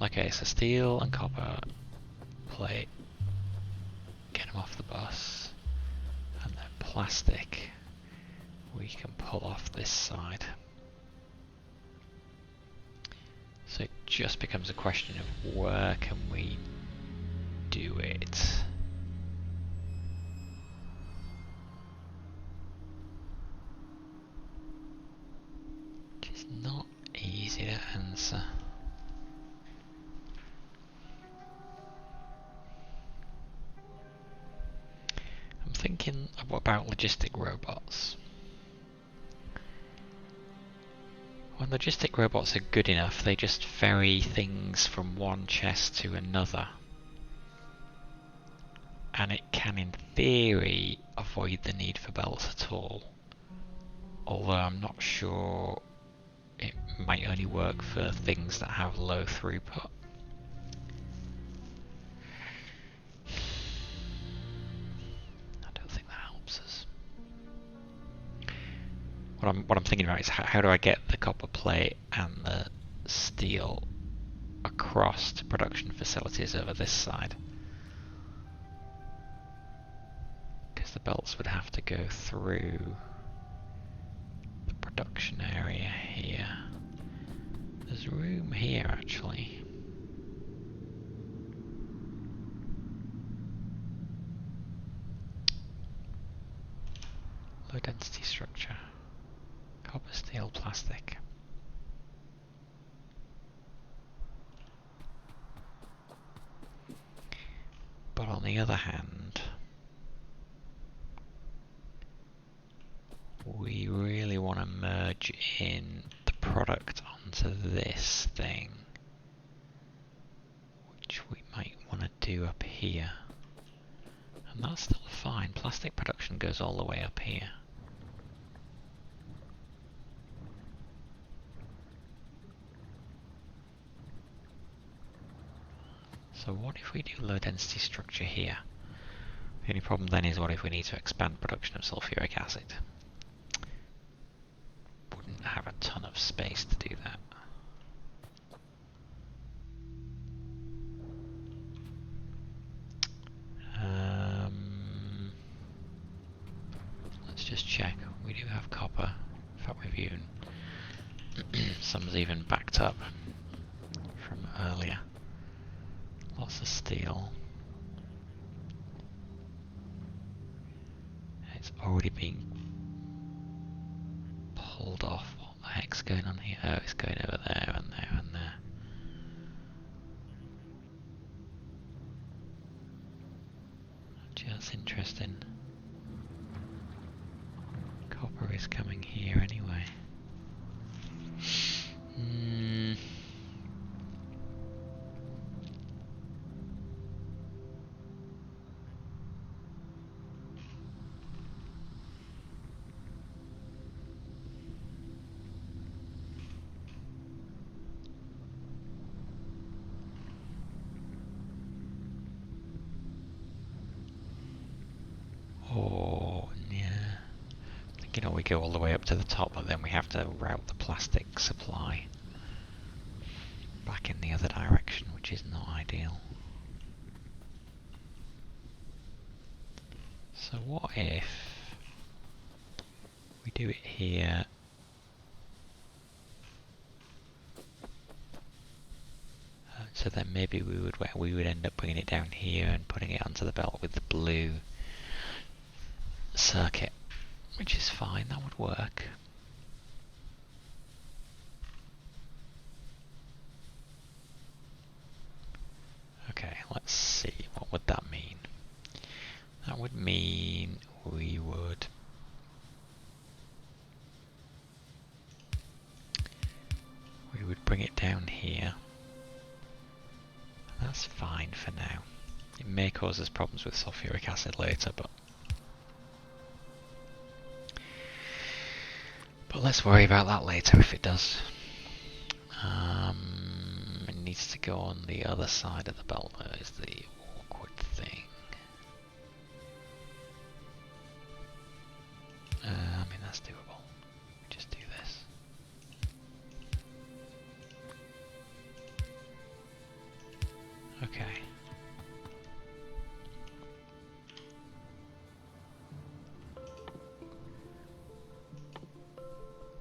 Okay, so steel and copper plate, get them off the bus, and then plastic we can pull off this side. So it just becomes a question of where can we do it. Which is not easy to answer. I'm thinking about logistic robots. When logistic robots are good enough, they just ferry things from one chest to another. And it can, in theory, avoid the need for belts at all. Although I'm not sure it might only work for things that have low throughput. I don't think that helps us. What I'm thinking about is how do I get the copper plate and the steel across to production facilities over this side? Because the belts would have to go through the production area here. There's room here actually. Low density structure. Copper, steel, plastic. But on the other hand, we really want to merge in the product onto this thing, which we might want to do up here. And that's still fine. Plastic production goes all the way up here. So what if we do low density structure here? The only problem then is what if we need to expand production of sulfuric acid? Wouldn't have a ton of space to do that. Let's just check. We do have copper. In fact, we've even some's even backed up from earlier. Lots of steel. It's already been pulled off. What the heck's going on here? Oh, it's going over there and there and there. Actually, that's interesting. Copper is coming here anyway. Oh, yeah. You know, we go all the way up to the top, but then we have to route the plastic supply back in the other direction, which is not ideal. So what if we do it here? So then maybe we would end up bringing it down here and putting it onto the belt with the blue circuit, which is fine, that would work. Okay, let's see, what would that mean? That would mean we would bring it down here. That's fine for now. It may cause us problems with sulfuric acid later, but let's worry about that later if it does. It needs to go on the other side of the belt though, is the awkward thing. I mean, that's doable. Just do this. Okay.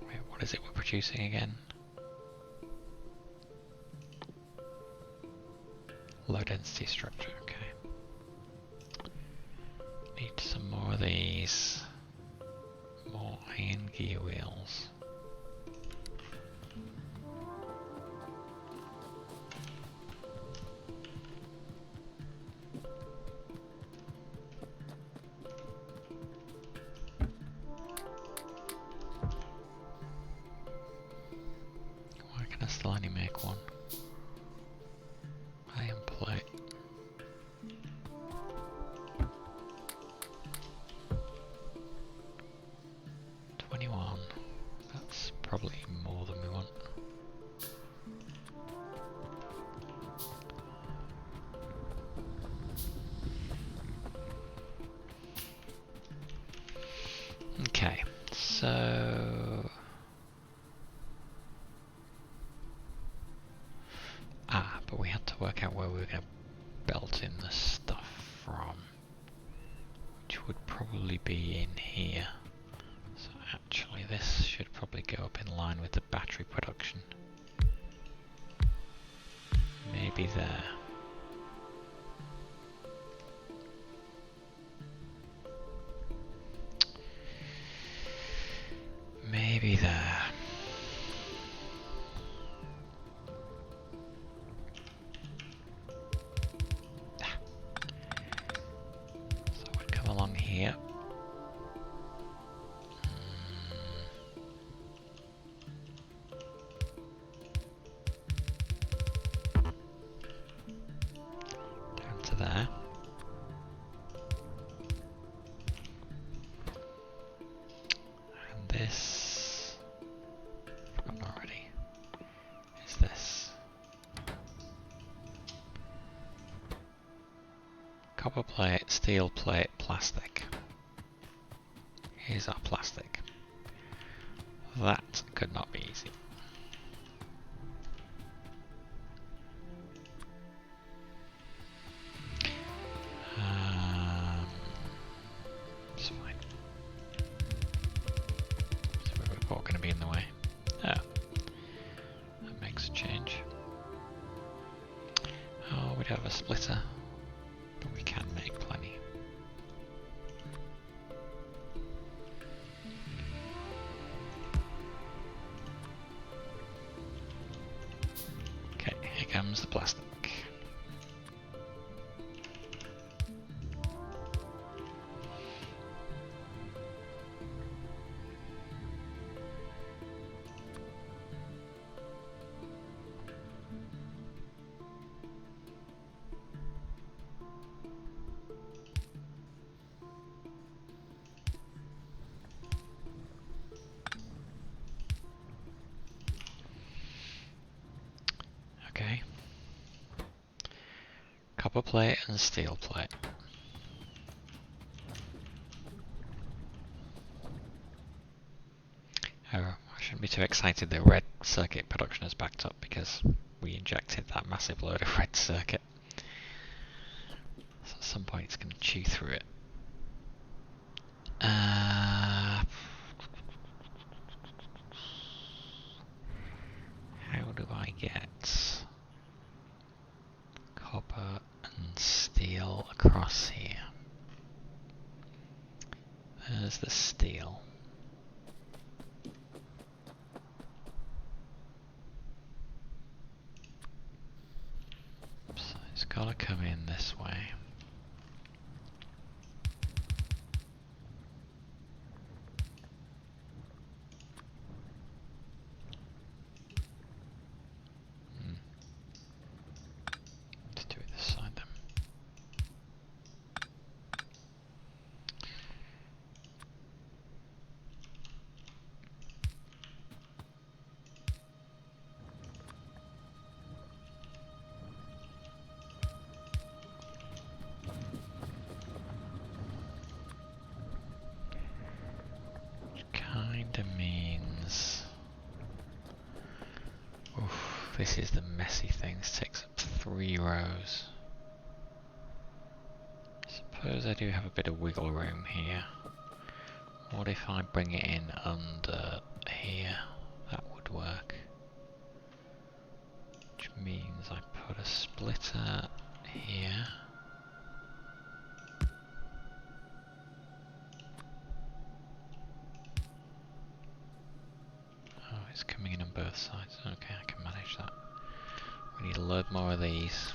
Wait, what is it we're producing again? Low density structure, okay. Need some more of these. More iron gear wheels. Why can I still only make one? Iron plate. That's probably more than we want. Okay, so... but we had to work out where we were going to belt in the stuff from, which would probably be in here. So actually this should probably go up in line with the battery production. Maybe there. Maybe there. So we come along here. Down to there. And this, forgotten already, is this. Copper plate, steel plate, plastic. Here's our plastic. That could not be easy. It's fine. So we're all going to be in the way. Oh, that makes a change. Oh, we don't have a splitter, but we can make plenty. Okay, here comes the plastic. Okay. Copper plate and steel plate. Oh, I shouldn't be too excited that red circuit production is backed up because we injected that massive load of red circuit. So at some point it's going to chew through it. How do I get copper and steel across here? There's the steel. So it's got to come in this way. Let's do it this side then. this is the messy thing. This takes up 3 rows. Suppose I do have a bit of wiggle room here. What if I bring it in under here? That would work. Which means I put a splitter here. Oh, it's coming in on both sides. Okay, I can manage that. We need a load more of these.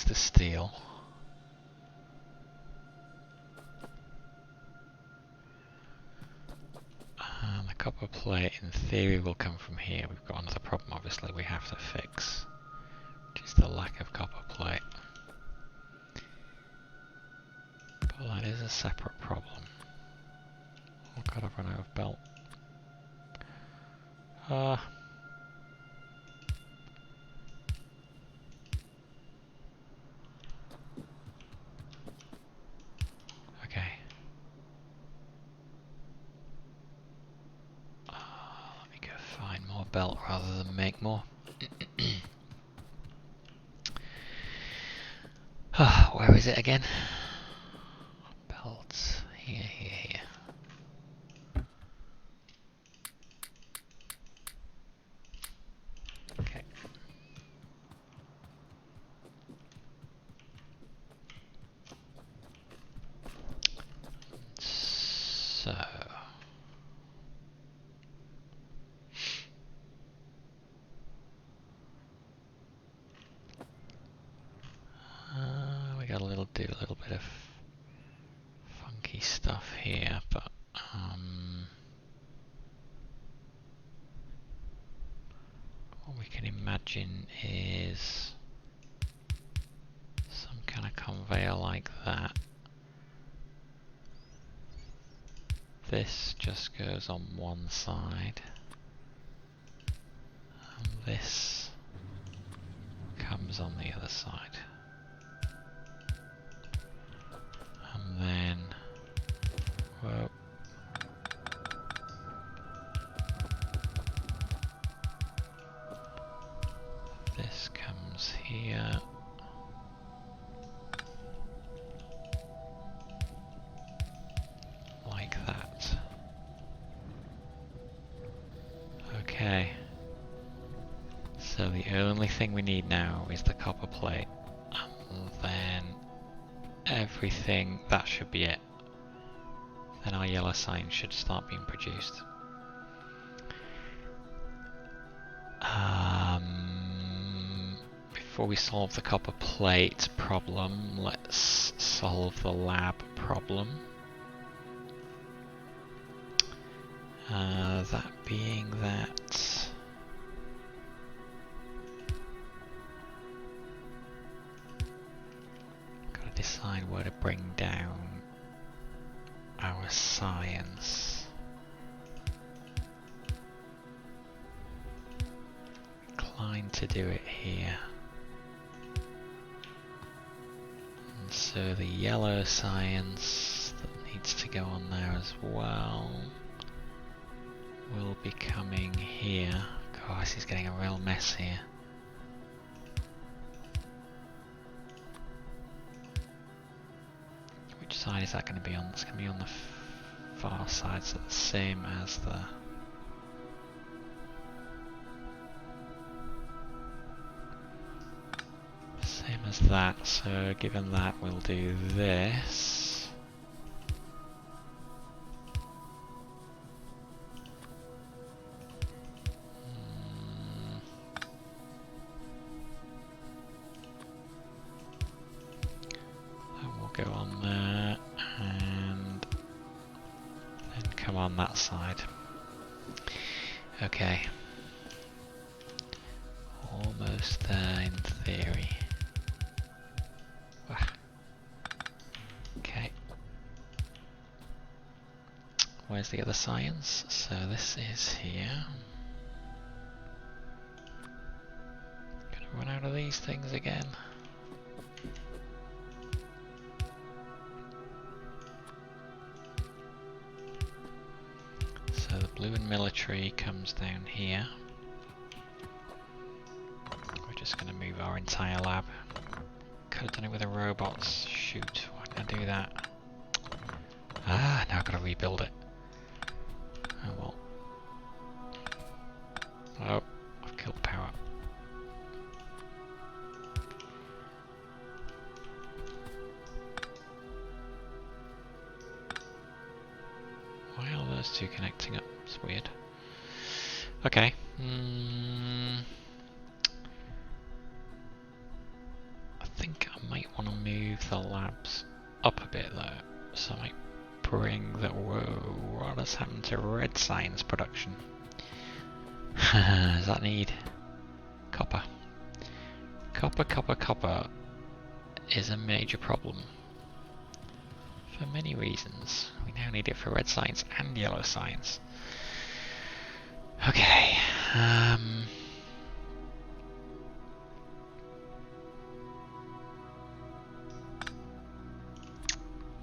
The steel. And the copper plate in theory will come from here. We've got another problem obviously we have to fix, which is the lack of copper plate. But that is a separate problem. Oh god, I've run out of belt. Okay. Let me go find more belt rather than make more. Where is it again? Belts. Here. Okay. So... we got do a little bit of funky stuff here, but what we can imagine is some kind of conveyor like that. This just goes on one side, and this comes on the other side. And then, whoa. This comes here. Like that. Okay. So the only thing we need now is the copper plate. And then everything, that should be it. Then our yellow sign should start being produced. Before we solve the copper plate problem, let's solve the lab problem. That being that gotta decide where to bring down our science. Inclined to do it here. And so the yellow science that needs to go on there as well will be coming here. God, this is getting a real mess here. Which side is that going to be on? It's going to be on the far side, so the same as the... Same as that, so given that we'll do this. Go on on that side. Okay. Almost there in theory. Okay. Where's the other science? So this is here. Gonna run out of these things again. So the blue and military comes down here. We're just gonna move our entire lab. Could have done it with the robots. Shoot, why didn't I do that? Ah, now I've got to rebuild it. Oh well. Oh, I've killed power. Why are those two connecting up? It's weird. Okay. I think I might want to move the labs up a bit though. So I might bring the... Whoa, what has happened to red science production? Does that need copper? Copper is a major problem. For many reasons. We now need it for red science and yellow science. Okay.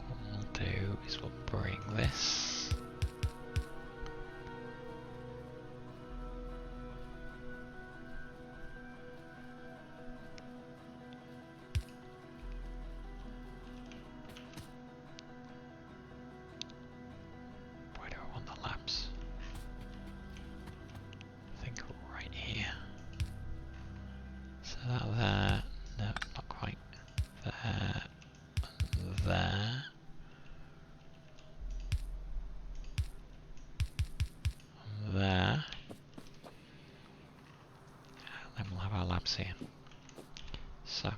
What we'll do is we'll bring this. Where do I want the labs? I think right here. So that there. No, not quite. There. There. There. And then we'll have our labs here. So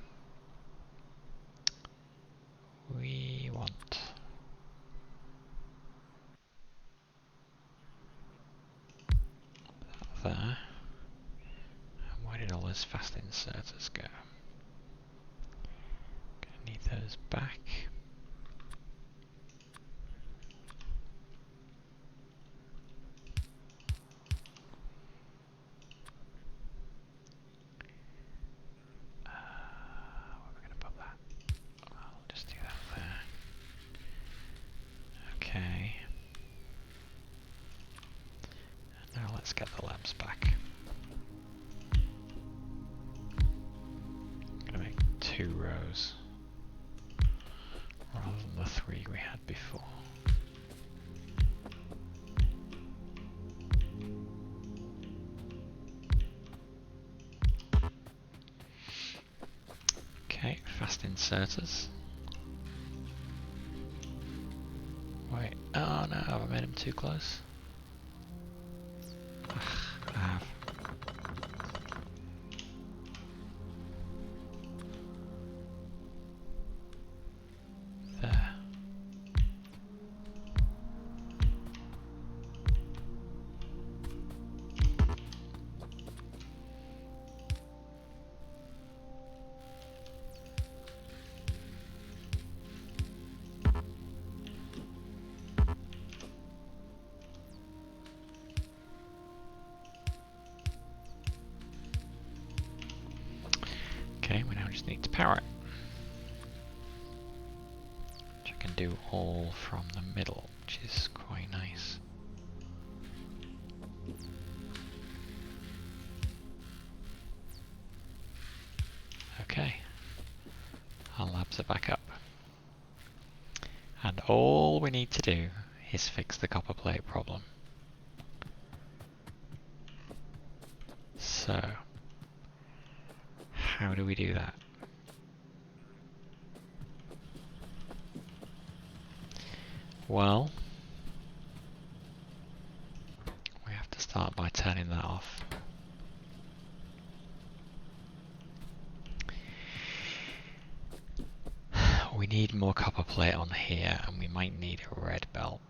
we want that there. And where did all those fast inserters go? Gonna need those back. Where are we gonna put that? I'll just do that there. Okay. And now let's get the labs back. I'm gonna make 2 rows rather than the 3 we had before. Okay, fast inserters. Wait, oh no, have I made them too close? Ugh, I have. There. Okay, we now just need to power it. Which I can do all from the middle, which is quite nice. Okay, our labs are back up. And all we need to do is fix the copper plate problem. So, how do we do that? Well, we have to start by turning that off. We need more copper plate on here, and we might need a red belt.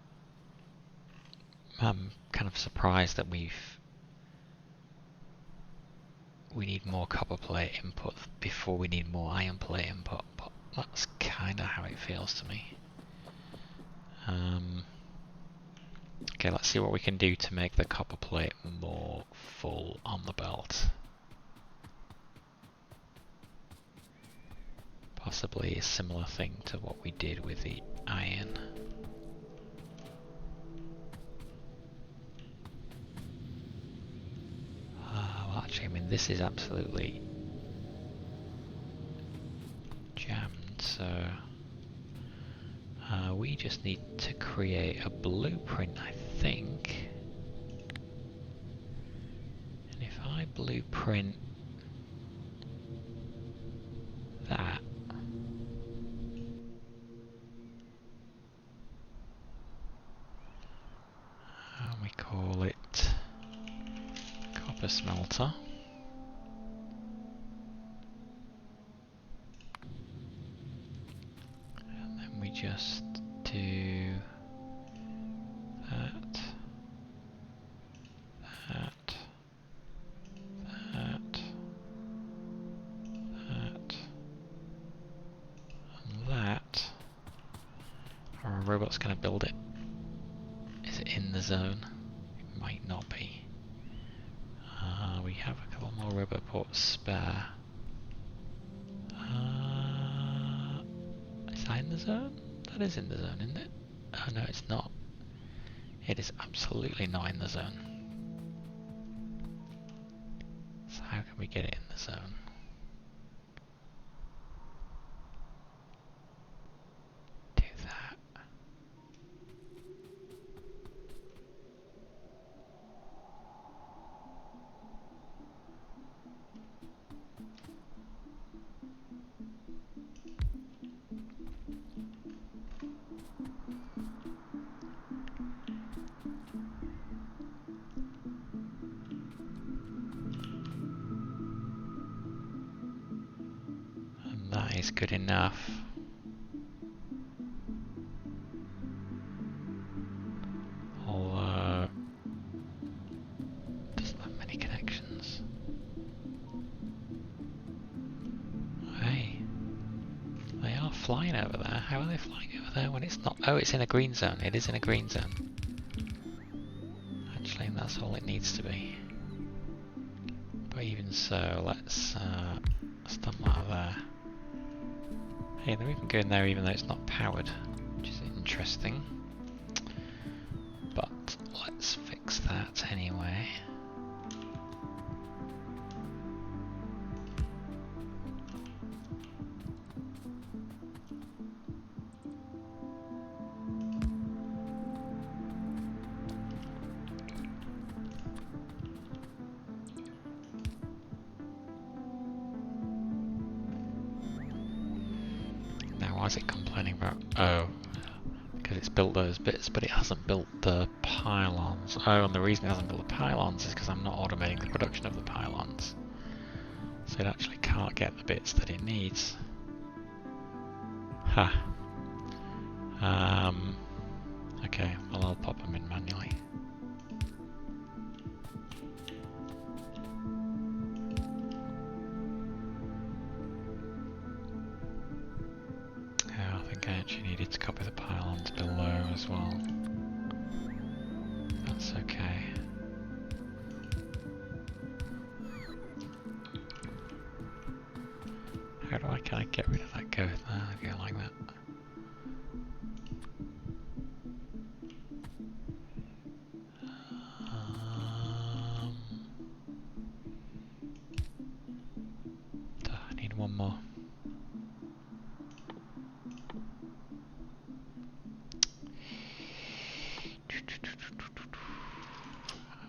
I'm kind of surprised that we need more copper plate input before we need more iron plate input, but that's kind of how it feels to me. Okay, let's see what we can do to make the copper plate more full on the belt. Possibly a similar thing to what we did with the iron. Well, actually, I mean, this is absolutely jammed, so we just need to create a blueprint, I think. And if I blueprint that, and we call it copper smelter. And then we just do that, that, that, that, and that. Our robot's going to build it. Is it in the zone? It might not be. We have a couple more robot ports spare. Is that in the zone? That is in the zone, isn't it? Oh no, it's not. It is absolutely not in the zone. So how can we get it in the zone? Do that. And that is good enough. Although doesn't have many connections. Hey, they are flying over there. How are they flying over there when it's not? Oh, it's in a green zone. It is in a green zone. Actually, that's all it needs to be. But even so, let's dump that there. Hey, they're even going there even though it's not powered, which is interesting. But let's fix that anyway. Why is it complaining about? Oh, because it's built those bits, but it hasn't built the pylons. Oh, and the reason it hasn't built the pylons is because I'm not automating the production of the pylons. So it actually can't get the bits that it needs. Ha. Okay, well I'll pop them in manually. I actually needed to copy the pylons below as well. That's okay. How do I kind of get rid of that go there? Go like that. I need one more.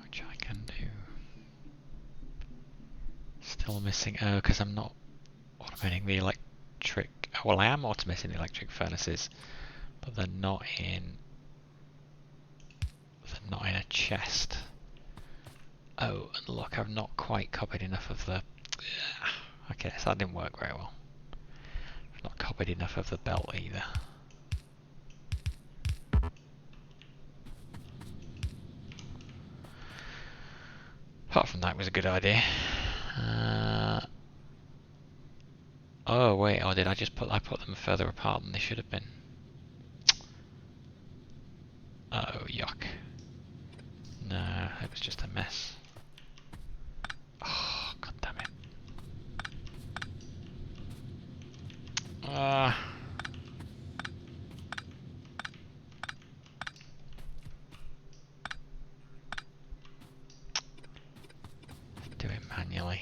Which I can do. Still missing. Oh, because I'm not automating the electric. Well, I am automating the electric furnaces, but they're not in. They're not in a chest. Oh, and look, I've not quite copied enough of the. Okay, so that didn't work very well. I've not copied enough of the belt either. Apart from that, it was a good idea. Oh wait, did I just I put them further apart than they should have been? Oh, yuck. No, it was just a mess. Oh, god damn it. Do it manually.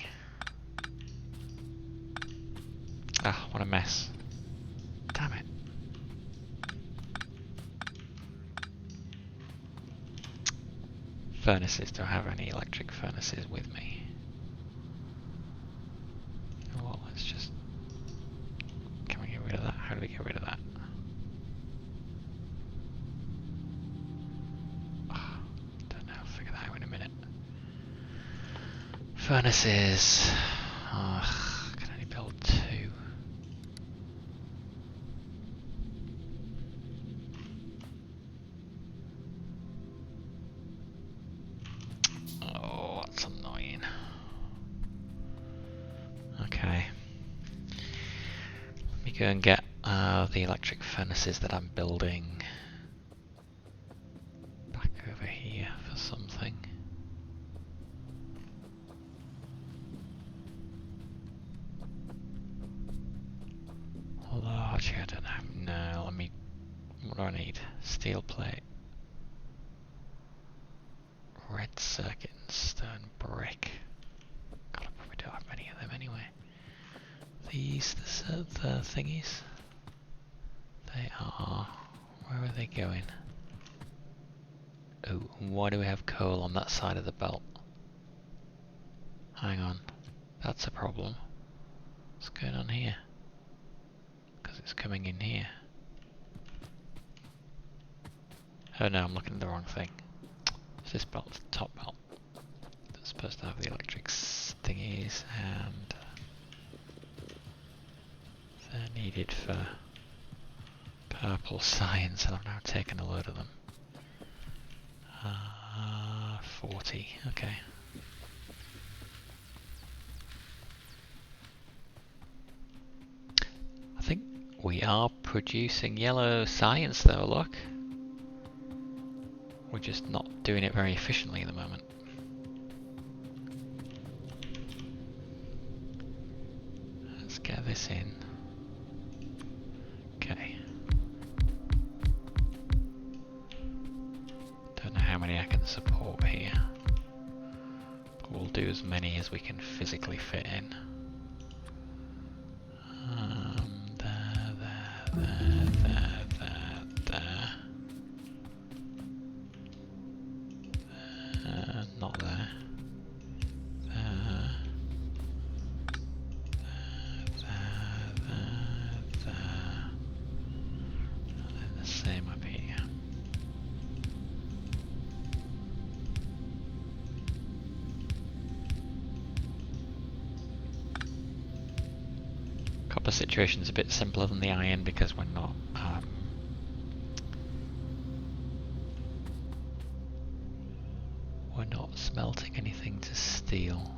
Ah, what a mess. Damn it. Furnaces. Do I have any electric furnaces with me? Well, let's just... Can we get rid of that? How do we get rid of that? Oh, don't know. I'll figure that out in a minute. Furnaces. I can only build 2. Oh, that's annoying. Okay. Let me go and get the electric furnaces that I'm building back over here for something. Large, I don't know. No, let me... What do I need? Steel plate. Red circuit and stone brick. God, I probably don't have many of them anyway. These, the thingies. They are... Where are they going? Oh, why do we have coal on that side of the belt? Hang on. That's a problem. What's going on here? Because it's coming in here. Oh no, I'm looking at the wrong thing. It's this belt, the top belt. That's supposed to have the electric thingies, and they're needed for purple science, and I've now taken a load of them. 40, okay. I think we are producing yellow science though, look. We're just not doing it very efficiently at the moment. Let's get this in. Okay. Don't know how many I can support here. But we'll do as many as we can physically fit in. Not there. There. And then the same up here. Copper situation's a bit simpler than the iron because we're not smelting anything to steel.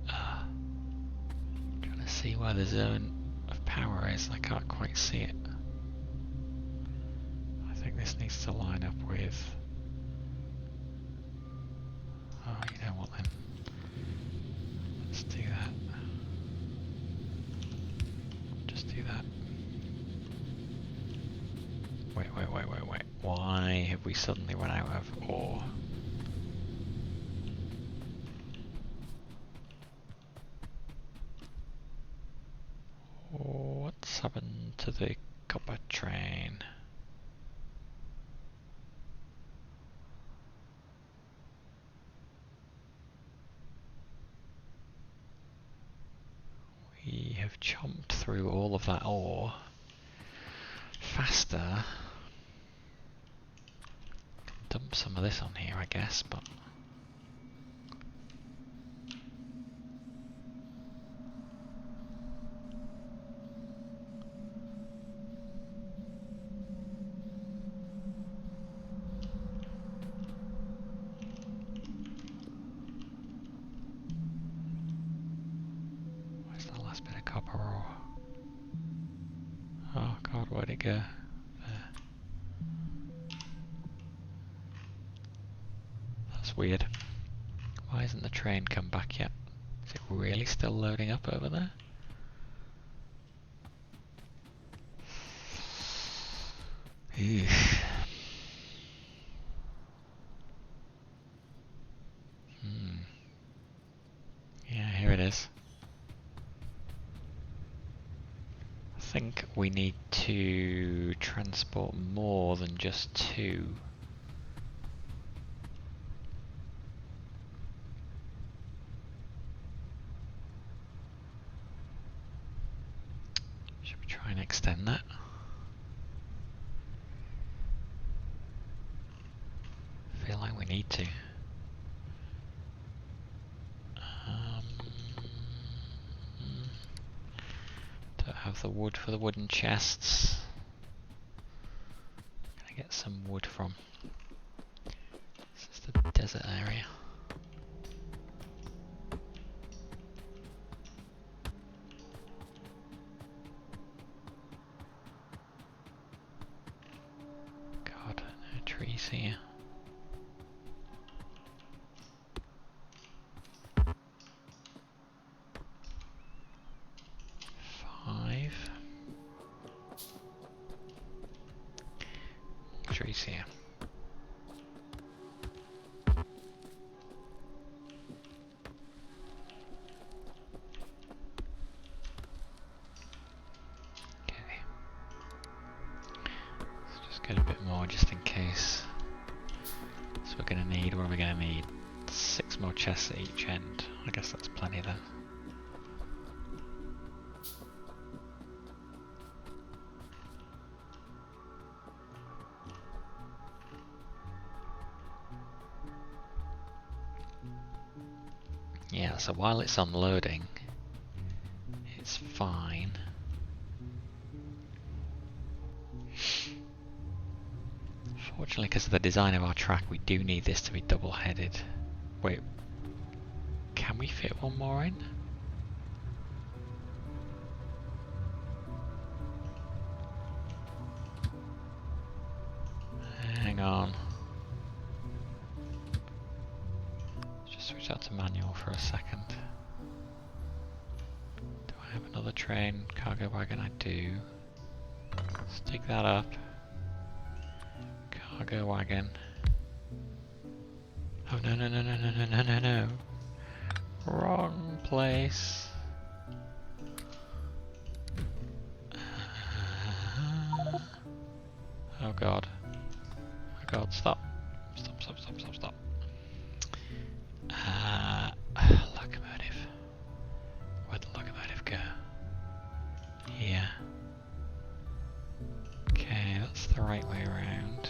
Trying to see where the zone of power is. I can't quite see it. I think this needs to line up with... Oh, you know what then? Let's do that. Just do that. Wait. Why have we suddenly run out of ore? What's happened to the copper train? We have chomped through all of that ore faster. Dump some of this on here, I guess, but... go? There. That's weird. Why hasn't the train come back yet? Is it really still loading up over there? Eesh. Yeah, here it is. I think we need to transport more than just 2. Should we try and extend that? I feel like we need to. Don't have the wood for the wooden chests. Can I get some wood from? This is the desert area. God, no trees here. Trees here. Okay. Let's just get a bit more just in case. So we're going to need, what are we going to need? 6 more chests at each end. I guess that's plenty then. Yeah, so while it's unloading, it's fine. Fortunately, because of the design of our track, we do need this to be double-headed. Wait, can we fit one more in? Hang on. Just switch out to manual for a second. Do I have another train cargo wagon? I do. Stick that up. Cargo wagon. Oh no no no no no no no no no. Wrong place. Oh god. Oh god, stop. Stop, stop, stop, stop, stop. Locomotive. Where'd the locomotive go? Here. Okay, that's the right way around.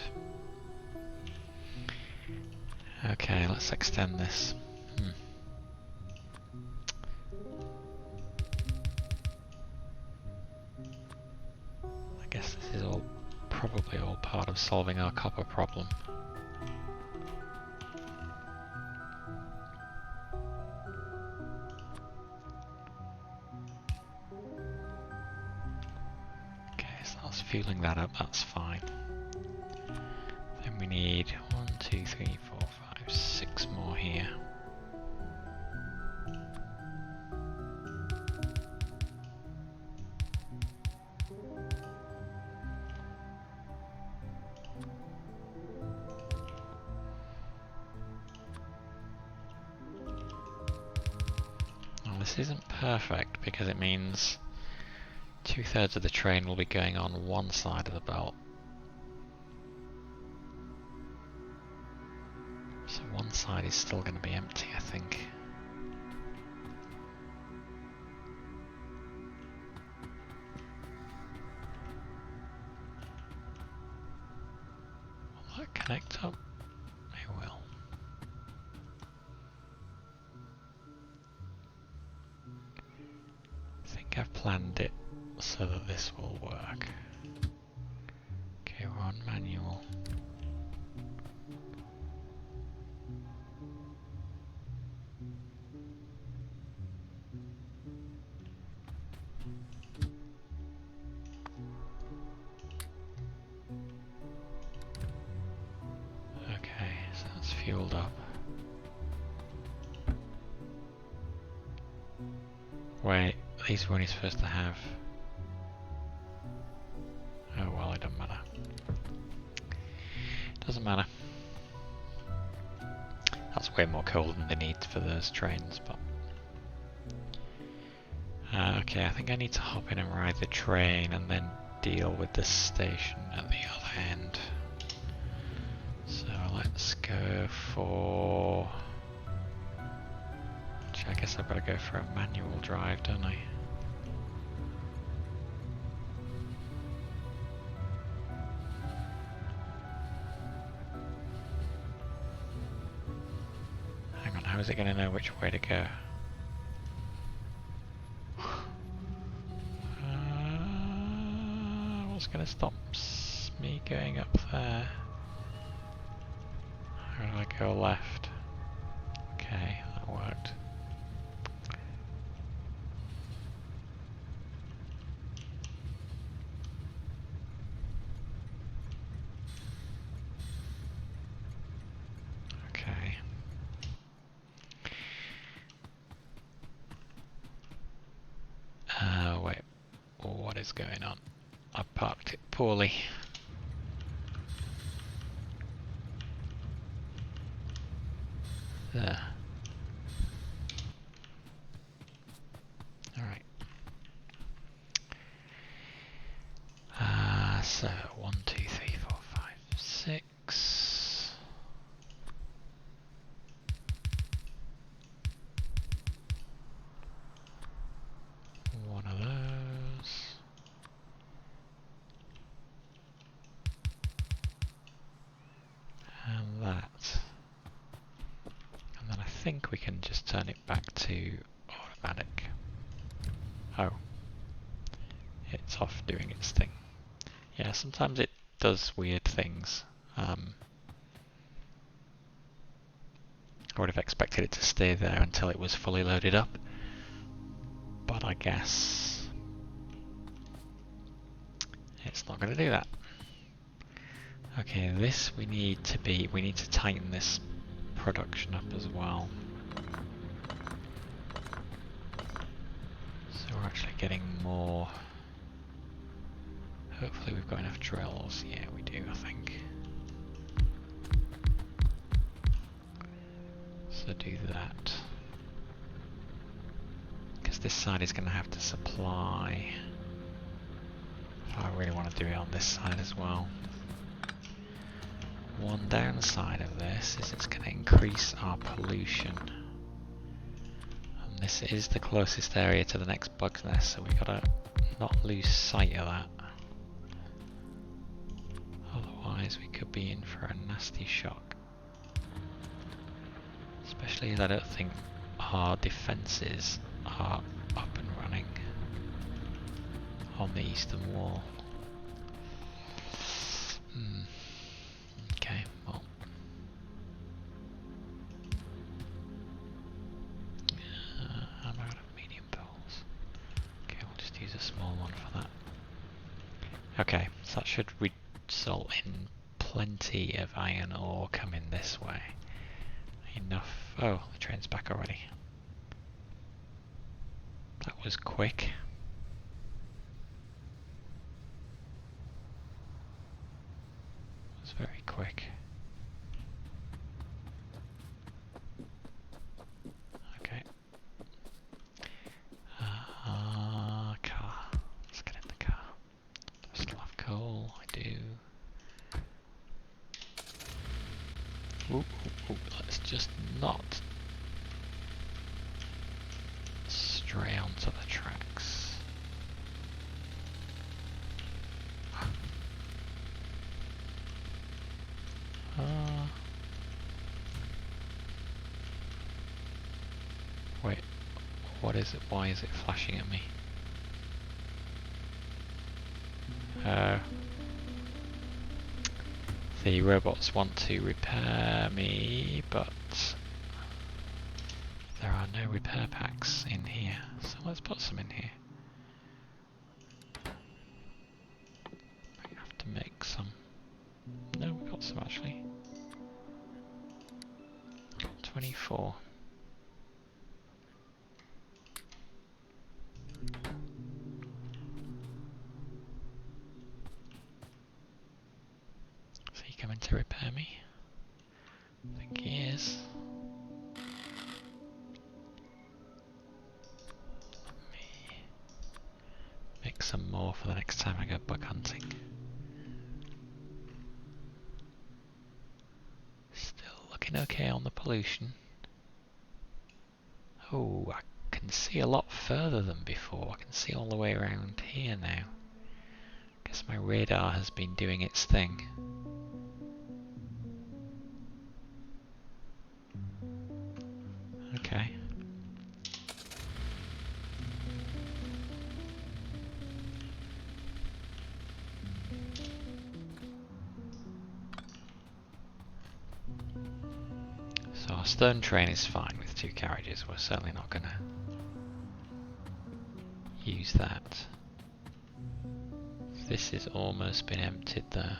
Okay, let's extend this. I guess this is all probably all part of solving our copper problem. Okay, so that's fueling that up, that's fine. Then we need 1, 2, 3, 4, 5, 6 more here. Well, this isn't perfect because it means 2/3 of the train will be going on one side of the belt. So one side is still going to be empty, I think. Will that connect up? It will. I think I've planned it so that this will work. Okay, we're on manual. fueled up. Wait, these were only supposed to have... Oh well, it doesn't matter. Doesn't matter. That's way more coal than they need for those trains, but... okay, I think I need to hop in and ride the train and then deal with the station at the other end. So let's go for... Actually, I guess I've got to go for a manual drive, don't I? Hang on, how is it going to know which way to go? What's going to stop me going up there? How do I go left? Okay, that worked. Okay. Wait, what is going on? I parked it poorly. There. Alright. So 1, 2, 3, 4, 5, 6. One of those. And that. And then I think we can just turn it back to automatic. Oh. It's off doing its thing. Yeah, sometimes it does weird things. I would have expected it to stay there until it was fully loaded up. But I guess it's not going to do that. Okay, this we need to tighten this production up as well. So we're actually getting more. Hopefully we've got enough drills. Yeah, we do, I think. So do that. Because this side is going to have to supply. I really want to do it on this side as well. One downside of this is it's going to increase our pollution. And this is the closest area to the next bug's nest, so we've got to not lose sight of that. Otherwise we could be in for a nasty shock. Especially as I don't think our defences are up and running on the eastern wall. Okay, well. I'm out of medium poles. Okay, we'll just use a small one for that. Okay, so that should result in plenty of iron ore coming this way. Enough. Oh, the train's back already. That was quick. It was very quick. Okay. Car. Let's get in the car. Do I still have coal? I do. Ooh, let's just not stray onto the tracks. Wait, what is it? Why is it flashing at me? The robots want to repair me, but there are no repair packs in here, so let's put some in here. We have to make some. No, we got some actually. 24. Is he coming to repair me? I think he is. Let me make some more for the next time I go bug hunting. Still looking okay on the pollution. Oh, I can see a lot further than before. I can see all the way around here now. Guess my radar has been doing its thing. Okay. So our stone train is fine with 2 carriages. We're certainly not going to use that. This has almost been emptied there.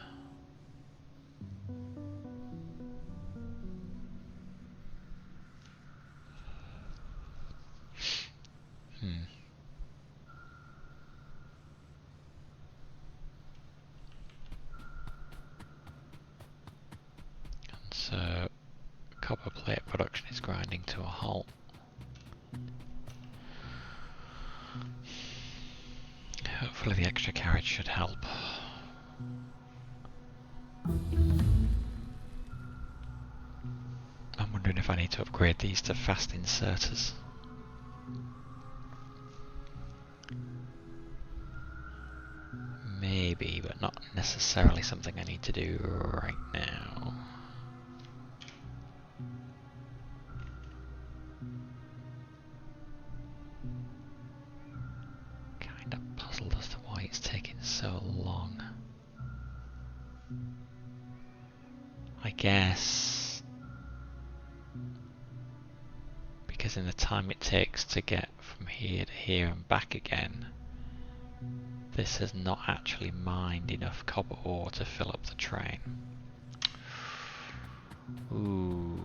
And so copper plate production is grinding to a halt. Hopefully the extra carriage should help. I'm wondering if I need to upgrade these to fast inserters. Maybe, but not necessarily something I need to do right now. Kinda puzzled as to why it's taking so long. I guess because in the time it takes to get from here to here and back again, this has not actually mined enough copper ore to fill up the train. Ooh.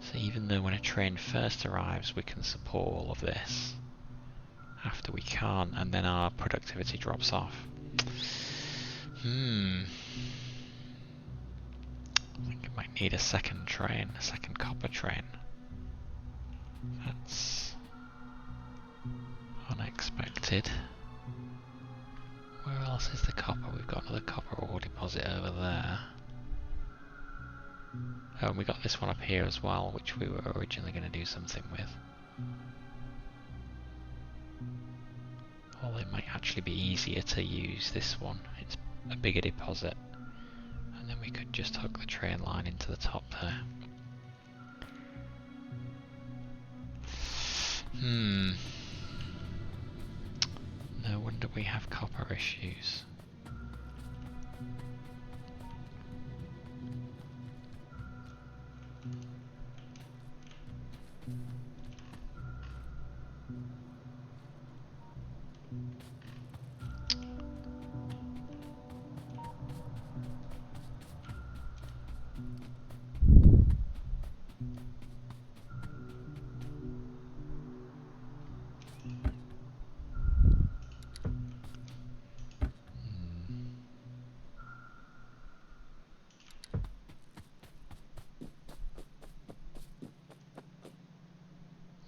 So even though when a train first arrives we can support all of this, after we can't, and then our productivity drops off. I think it might need a second train, a second copper train. That's unexpected. Where else is the copper? We've got another copper ore deposit over there. Oh, and we got this one up here as well, which we were originally going to do something with. Well, it might actually be easier to use this one. It's a bigger deposit. And then we could just hook the train line into the top there. No wonder we have copper issues.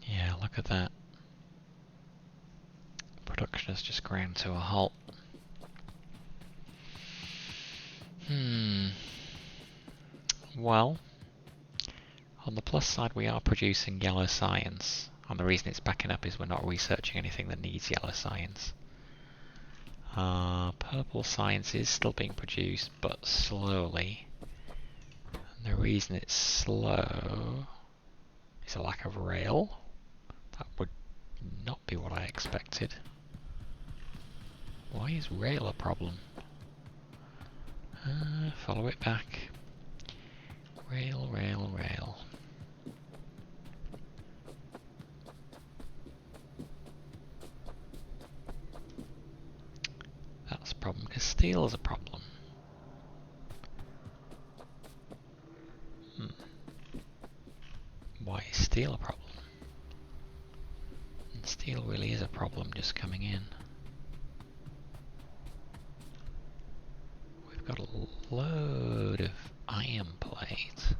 Yeah, look at that. Production has just ground to a halt. Well, on the plus side we are producing yellow science, and the reason it's backing up is we're not researching anything that needs yellow science. Purple science is still being produced, but slowly. And the reason it's slow is a lack of rail. That would not be what I expected. Why is rail a problem? Follow it back. Rail, rail, rail. That's a problem because steel is a problem. steel a problem? And steel really is a problem just coming in. We've got a load of iron plate.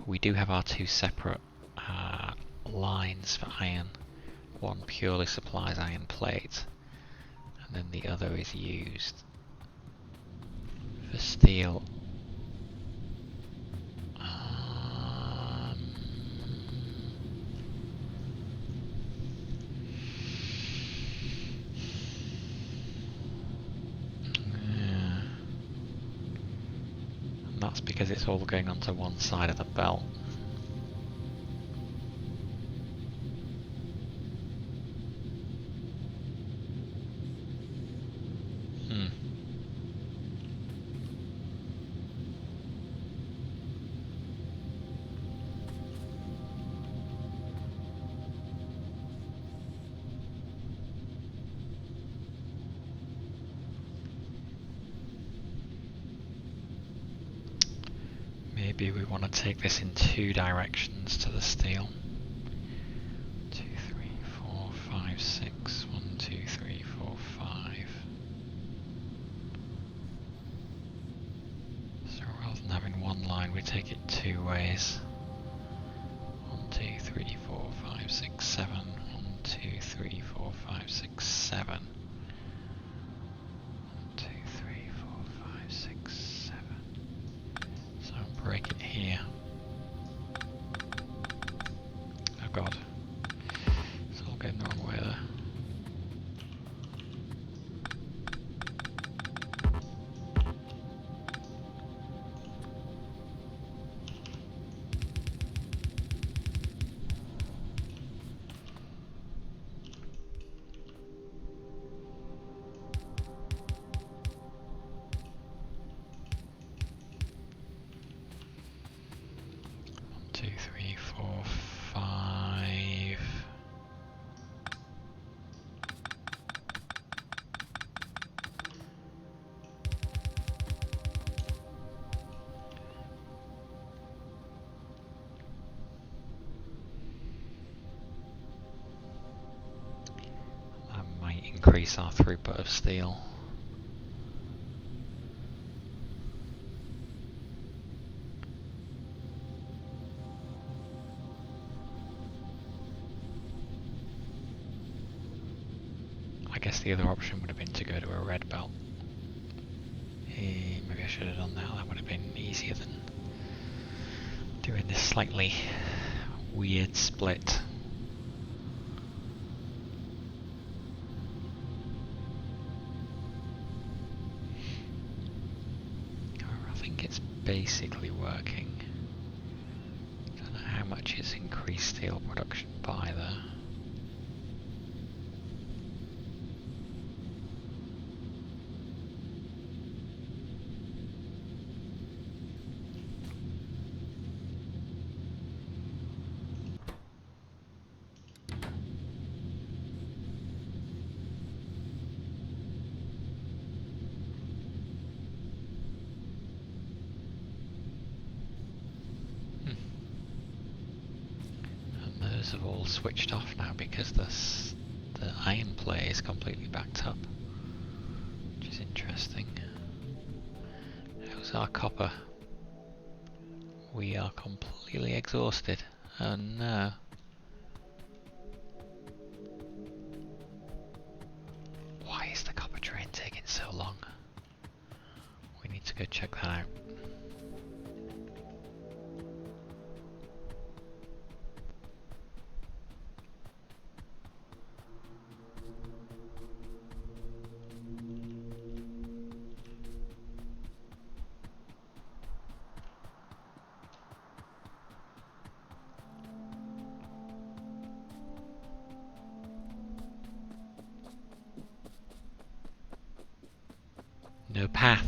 We do have our two separate lines for iron. One purely supplies iron plate, and then the other is used for steel. Yeah. And that's because it's all going onto one side of the belt. Maybe we want to take this in two directions to the steel. 2, 3, 4, 5, 6. 1, 2, 3, 4, 5. So rather than having one line, we take it two ways. 1, 2, 3, 4, 5, 6, 7. 1, 2, 3, 4, 5, 6, 7. 1, 2, 3, 4, 5, 6, 7. So break it here. Oh god. It's all going the wrong way there. Increase our throughput of steel. I guess the other option would have been to go to a red belt. Maybe I should have done that. That would have been easier than doing this slightly weird split. Basically working. Don't know how much it's increased steel production by there. Have all switched off now because the iron plate is completely backed up, which is interesting. How's our copper? We are completely exhausted. Oh no. Why is the copper train taking so long? We need to go check that out. No path.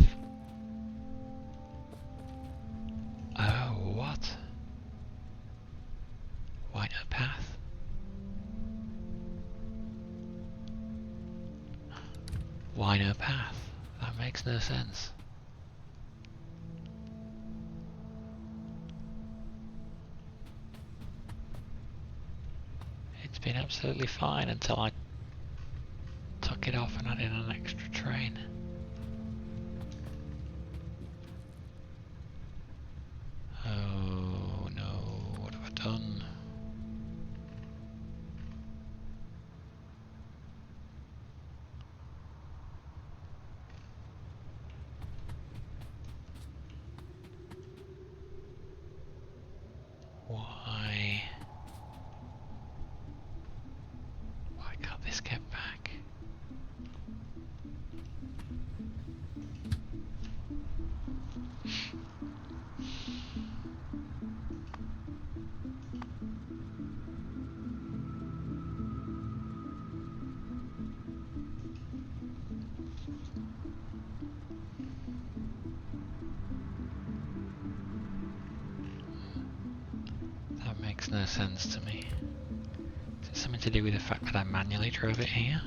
Oh, what? Why no path? Why no path? That makes no sense. been absolutely fine until I took it off and added an extra train. Oh no, what have I done? Why? Why can't this get back? That makes no sense to me. Is it something to do with the fact that I manually drove it here?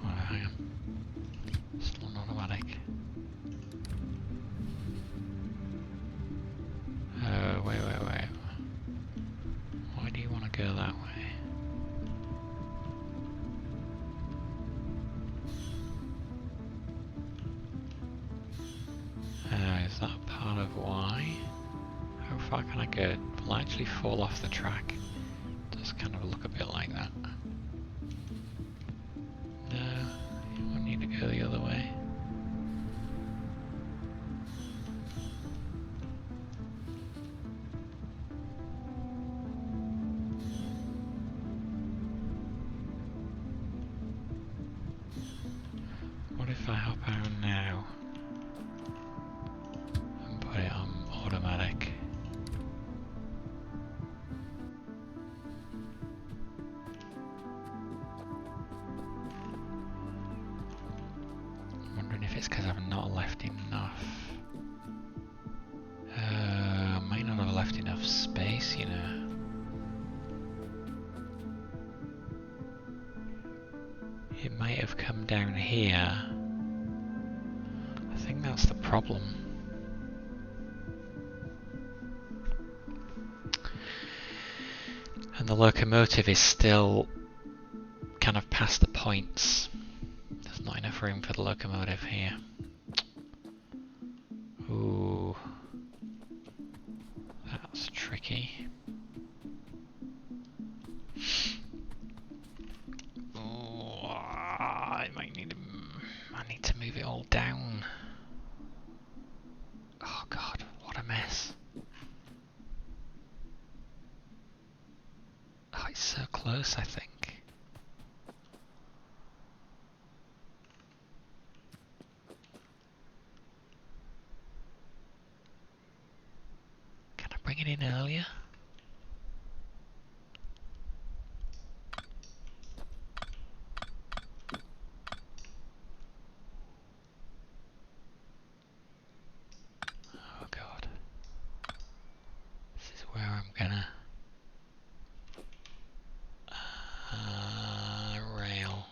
Oh, hang on. Still an automatic. Oh, wait. Why do you want to go that way? Is that part of why? How far can I go? Will I actually fall off the track? It does kind of look a bit like that. No, you won't need to go the other way. What if I hop out now and put it on automatic? I'm wondering if it's because I've not left enough. I might not have left enough space, you know. It might have come down here. I think that's the problem. And the locomotive is still kind of past the points. There's not enough room for the locomotive here. Ooh. That's tricky. Ooh, I need to move it all down. Oh god, what a mess. Oh, it's so close, I think. Can I bring it in earlier? Oh god. This is where I'm gonna... rail.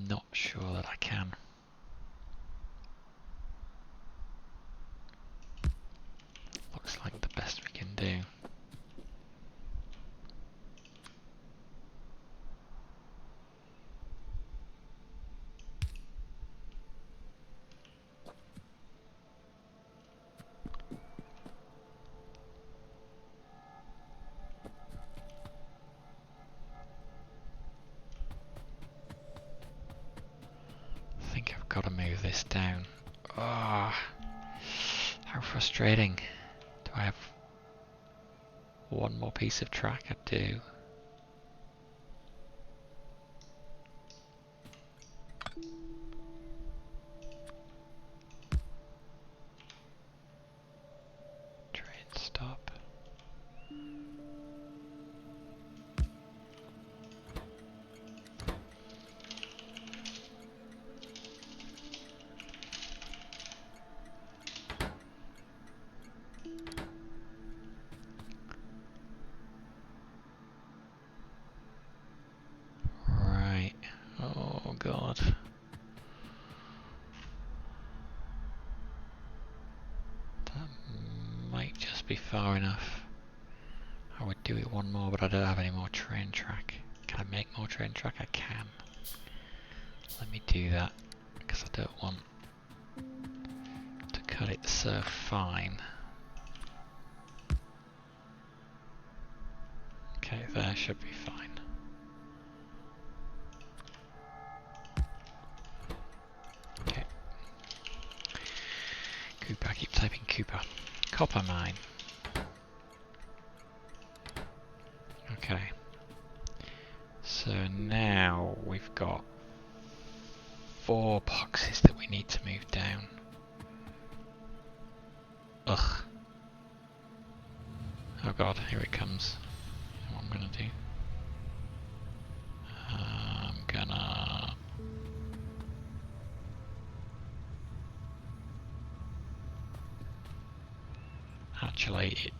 Not sure that I can. Looks like the best we can do. I think I've got to move this down. Ah, how frustrating. Do I have one more piece of track? I do. Train stop. god. That might just be far enough. I would do it one more, but I don't have any more train track. Can I make more train track? I can. Let me do that, because I don't want to cut it so fine. Okay, there should be fine. Okay. Cooper, I keep typing Cooper. Copper mine. Okay. So now we've got 4 boxes that we need to move down. Ugh. Oh god, here it comes. What I'm gonna do. I'm gonna... Actually,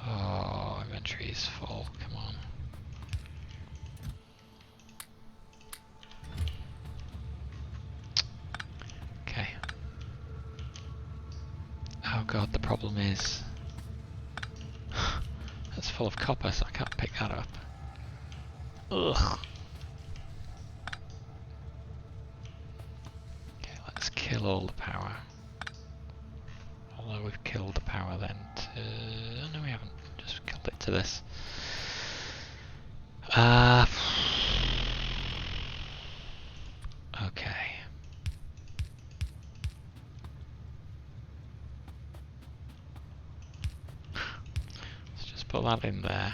oh, inventory is full, come on. Okay. Oh god, the problem is... That's full of copper, so I can't pick that up. Ugh. Okay, let's kill all the power. Although we've killed the power then to... Oh, no, we haven't. Just killed it to this. Okay. Let's just put that in there.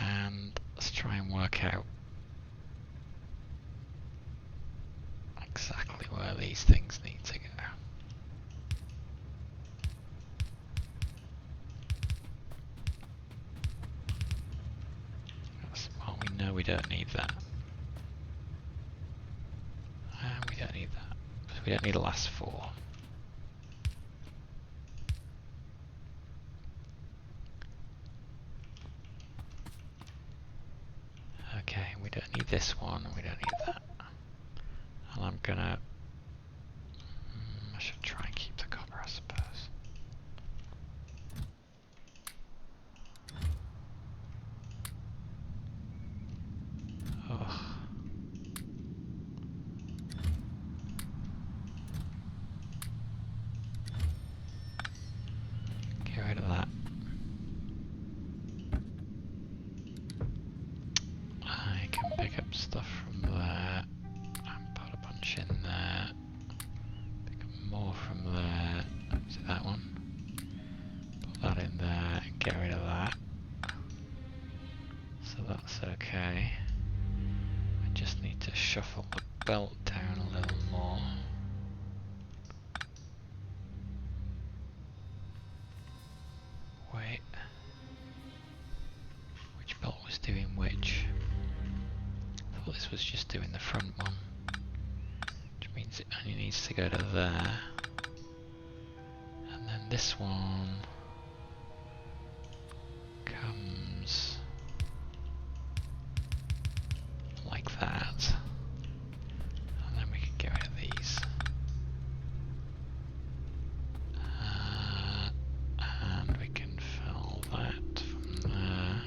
And let's try and work out exactly where these things need to go. Well, we know we don't need that. And we don't need that. So we don't need the last 4. Okay, we don't need this one, and we don't need that. And I'm gonna... I should try and keep the copper, I suppose. Ugh. Get rid of that. I can pick up stuff from there and put a bunch in there. Pick up more from there. Is it that one? Put that in there and get rid of that. So that's okay. I just need to shuffle the belt down a little more. Wait. Which belt was doing which? I thought this was just doing the front one. Which means it only needs to go to there. And then this one comes like that. And then we can get rid of these. And we can fill that from there.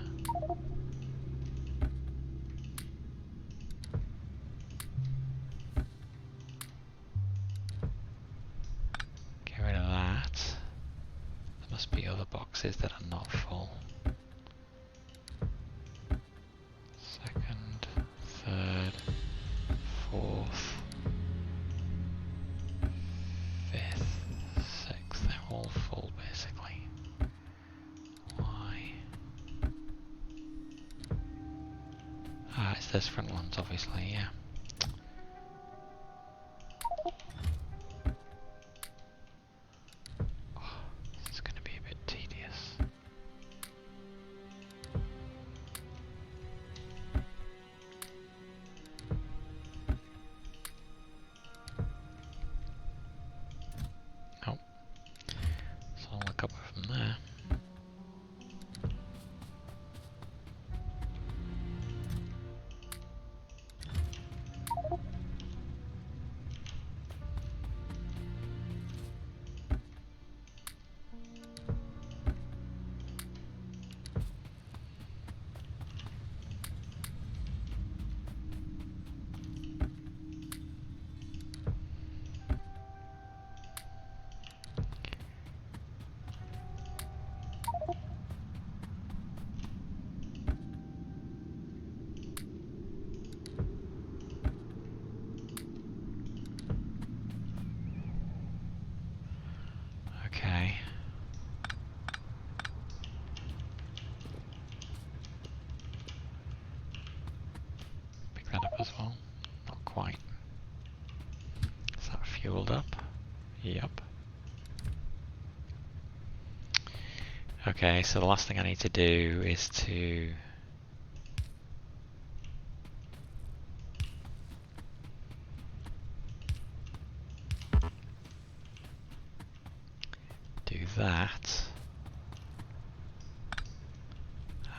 Get rid of that. There must be other boxes that are not full. Second, third, fourth, fifth, sixth. They're all full basically. Why? Ah, it's those front ones obviously, yeah. Oh, this is going to be a bit tedious. Nope. So I'll look up from there. as well. Not quite. Is that fueled up? Yep. Okay, so the last thing I need to do is to do that,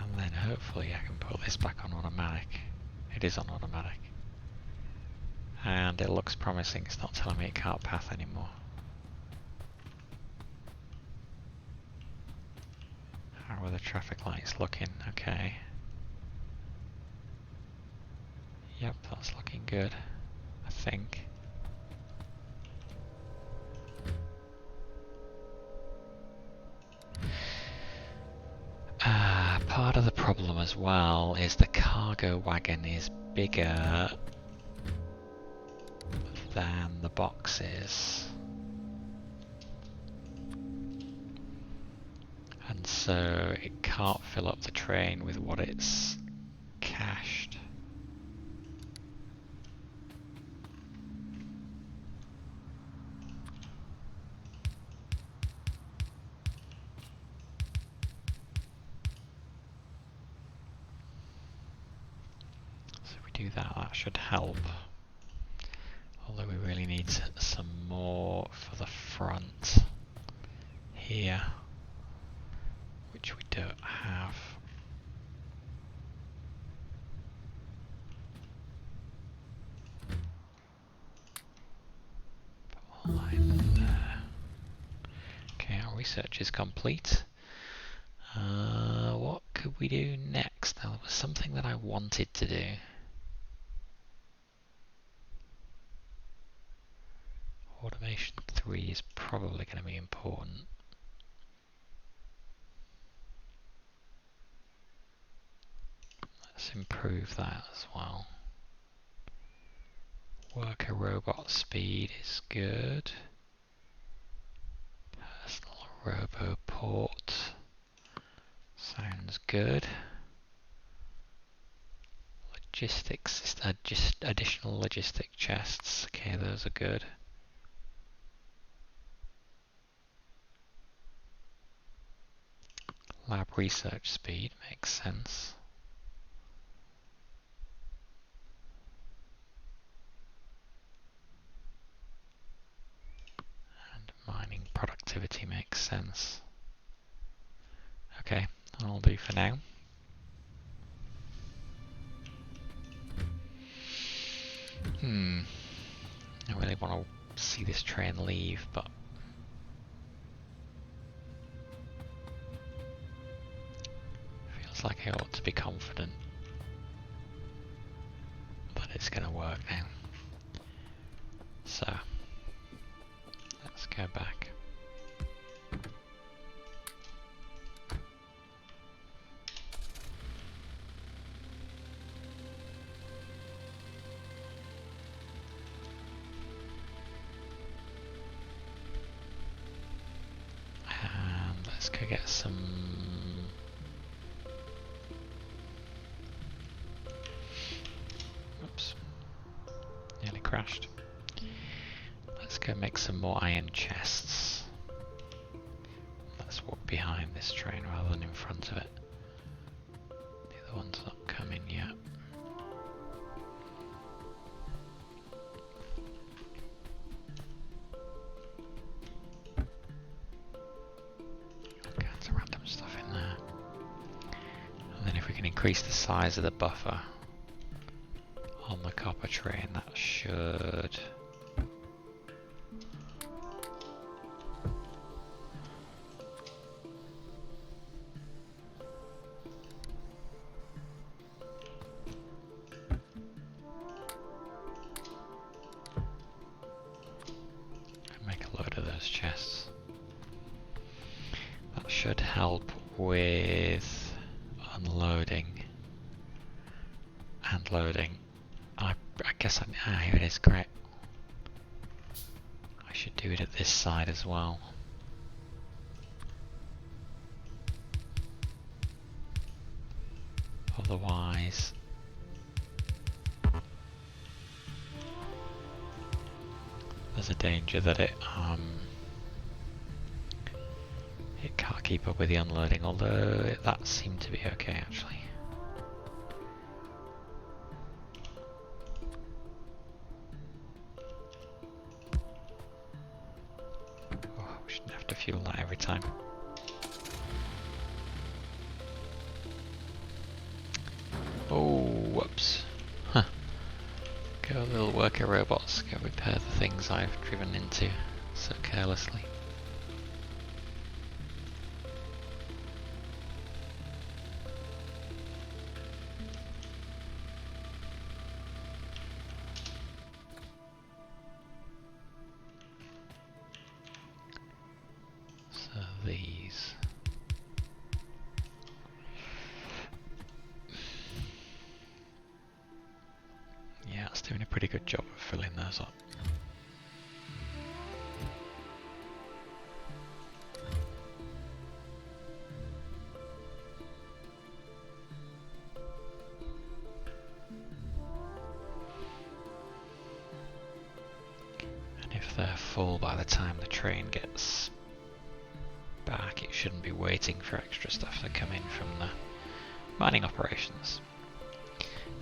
and then hopefully I can put this back on automatic. It is on automatic. And it looks promising, it's not telling me it can't path anymore. How are the traffic lights looking? Okay. Yep, that's looking good, I think. Part of the problem as well is the cargo wagon is bigger than the box is. And so it can't fill up the train with what it's cached. So if we do that, that should help. Although we really need some more for the front here, which we don't have. Put a line there. Okay, our research is complete. What could we do next? Now, there was something that I wanted to do. Automation 3 is probably going to be important. Let's improve that as well. Worker robot speed is good. Personal robo port sounds good. Logistics, just additional logistic chests. Okay, those are good. Lab research speed makes sense. And mining productivity makes sense. Okay, that'll do for now. I really want to see this train leave, but feels like I ought to be confident that it's going to work now. So, let's go back. And let's go get some... Oops. Nearly crashed. Let's go make some more iron chests. Let's walk behind this train rather than in front of it. The other one's not coming yet. All kinds of random stuff in there. And then if we can increase the size of the buffer on the copper train, that should... make a load of those chests. That should help with unloading and loading. I guess here it is, great. I should do it at this side as well. Otherwise, there's a danger that it can't keep up with the unloading, although that seemed to be okay actually. Oh, we shouldn't have to fuel that every time. Oh, whoops. Huh. Go little worker robots, go repair the things I've driven into so carelessly. So these. Yeah, it's doing a pretty good job of filling those up. And if they're full by the time the train gets back, it shouldn't be waiting for extra stuff to come in from the mining operations.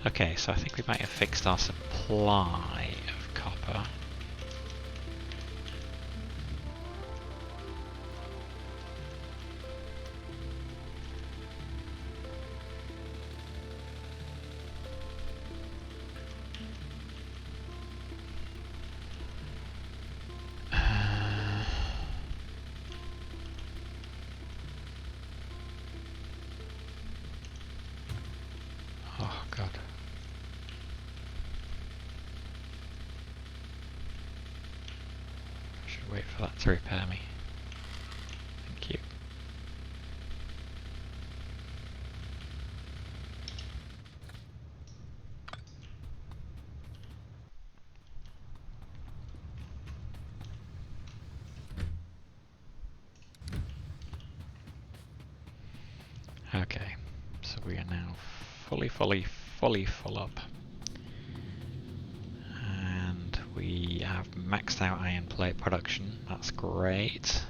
Okay, so I think we might have fixed our supply of copper. Oh god. I should wait for that to repair me. Thank you. Okay, so we are now fully full up. And we have maxed out iron plate production, that's great.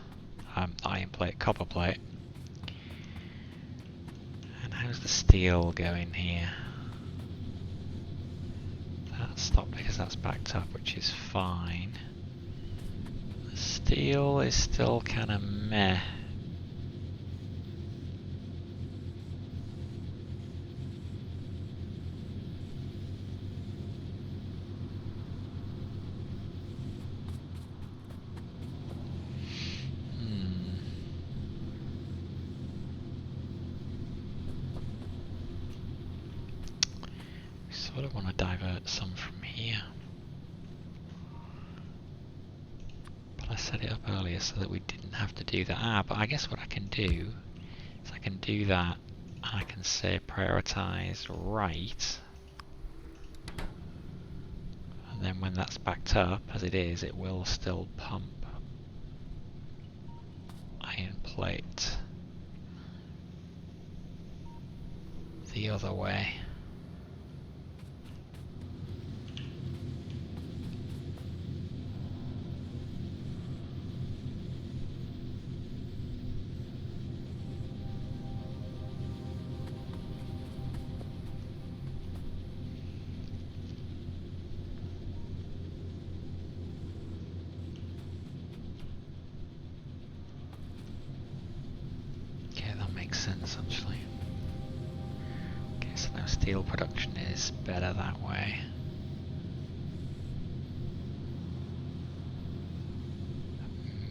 Iron plate, copper plate. And how's the steel going here? That stopped because that's backed up, which is fine. The steel is still kind of meh. Sort of want to divert some from here. But I set it up earlier so that we didn't have to do that. But I guess what I can do is I can do that and I can say prioritize right. And then when that's backed up, as it is, it will still pump iron plate the other way. Sense actually. Okay, so now steel production is better that way.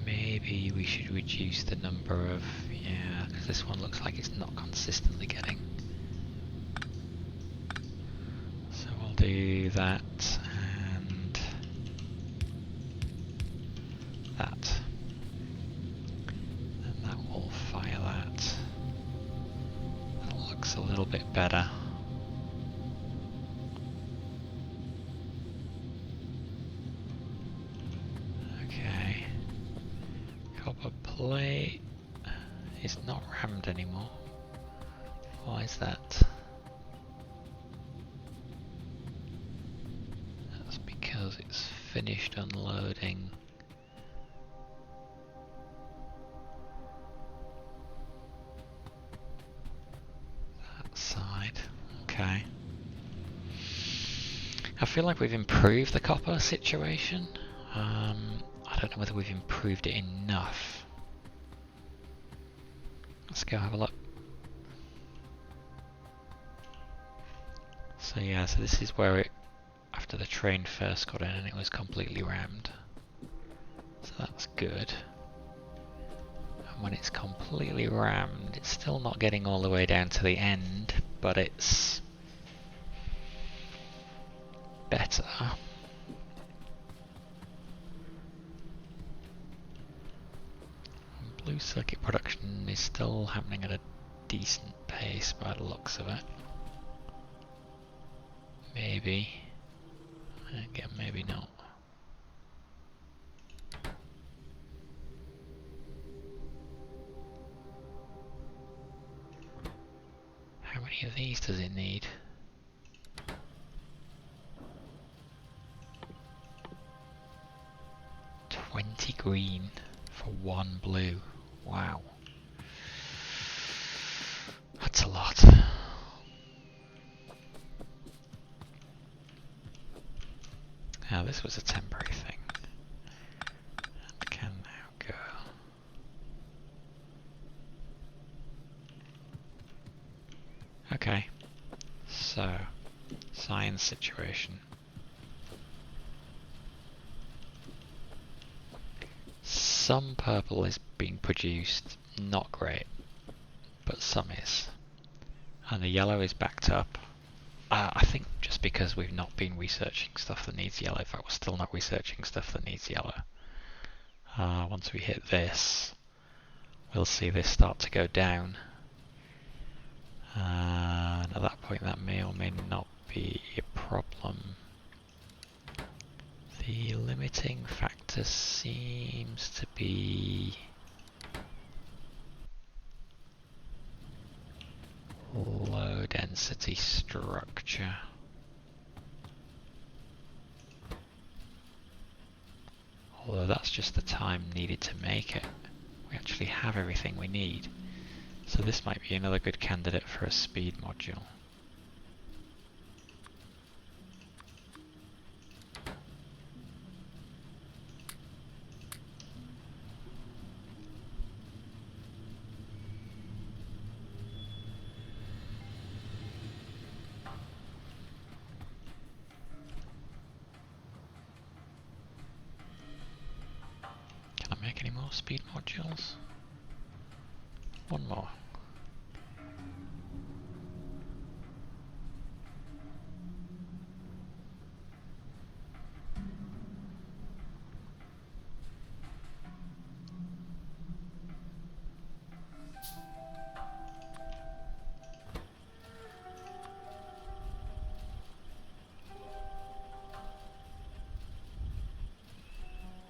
Maybe we should reduce the number of, yeah, because this one looks like it's not consistently getting. So we'll do that and that. And that will fire that. A little bit better. Okay. Copper plate is not rammed anymore. Why is that? That's because it's finished unloading. That side. Okay. I feel like we've improved the copper situation. I don't know whether we've improved it enough. Let's go have a look. So yeah, so this is where it, after the train first got in and it was completely rammed. So that's good. And when it's completely rammed, it's still not getting all the way down to the end, but it's better. Blue circuit production is still happening at a decent pace by the looks of it. Maybe. Again, maybe not. How many of these does it need? $20 green for 1 blue. Wow. That's a lot. Now this was a temporary thing. And can now go. Okay. So, science situation. Some purple is being produced, not great, but some is. And the yellow is backed up. I think just because we've not been researching stuff that needs yellow. In fact, we're still not researching stuff that needs yellow. Once we hit this, we'll see this start to go down. And at that point that may or may not be a problem. The limiting factor seems to be low density structure. Although that's just the time needed to make it. We actually have everything we need. So this might be another good candidate for a speed module. Can I make any more speed modules? One more.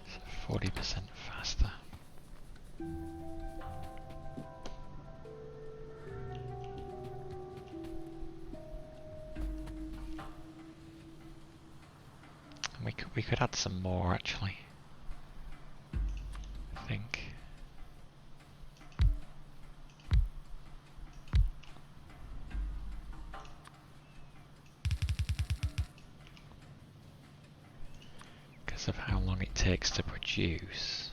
So 40% faster. We could add some more actually. I think. Because of how long it takes to produce.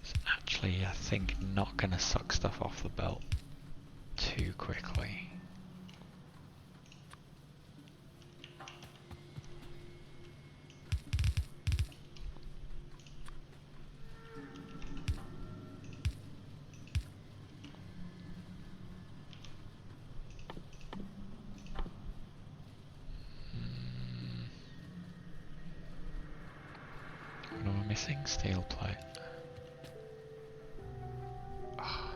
It's actually, I think, not going to suck stuff off the belt too quickly. What am I missing? Steel plate. Oh.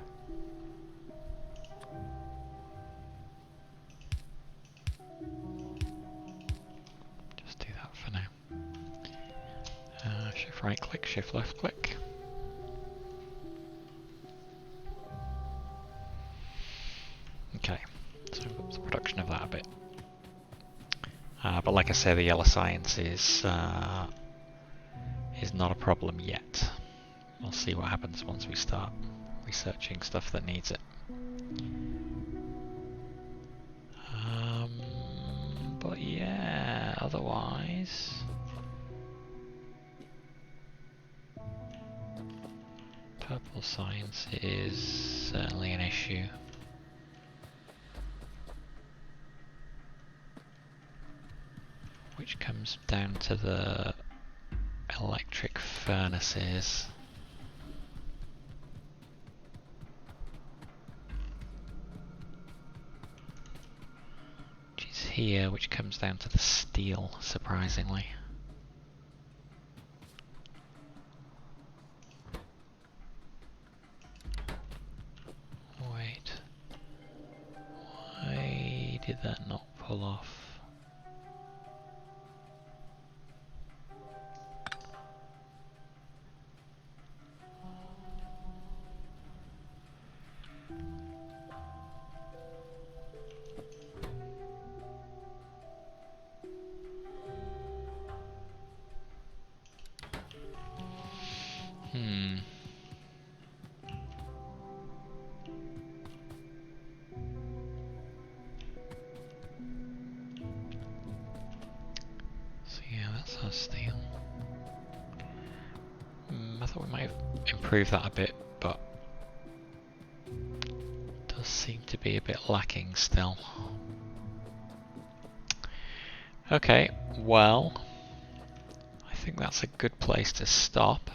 Just do that for now. Shift right click, shift left click. Okay, so we've got the production of that a bit. But like I say, the yellow science is not a problem yet. We'll see what happens once we start researching stuff that needs it. But yeah, otherwise... Purple science is certainly an issue. Which comes down to the electric furnaces. Which is here, which comes down to the steel, surprisingly. Wait. Why did that not pull off? So yeah, that's our steel. I thought we might have improved that a bit, but it does seem to be a bit lacking still. Okay, well, I think that's a good place to stop.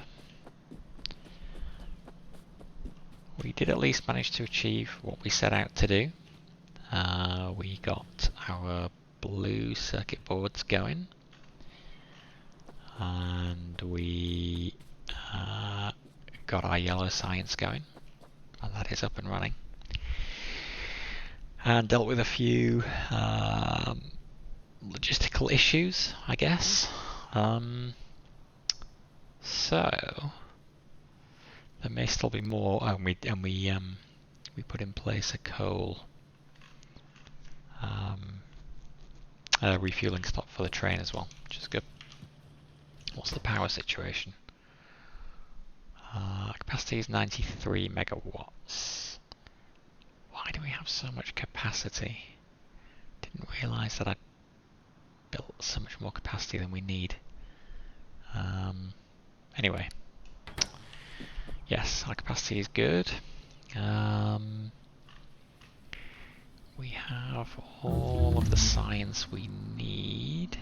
We did at least manage to achieve what we set out to do. We got our blue circuit boards going, and we got our yellow science going, and that is up and running. And dealt with a few logistical issues, I guess. So there may still be more, and we put in place a coal refueling stop for the train as well, which is good. What's the power situation? Capacity is 93 megawatts. Why do we have so much capacity? Didn't realise that I built so much more capacity than we need. Anyway, yes, our capacity is good. We have all of the science we need.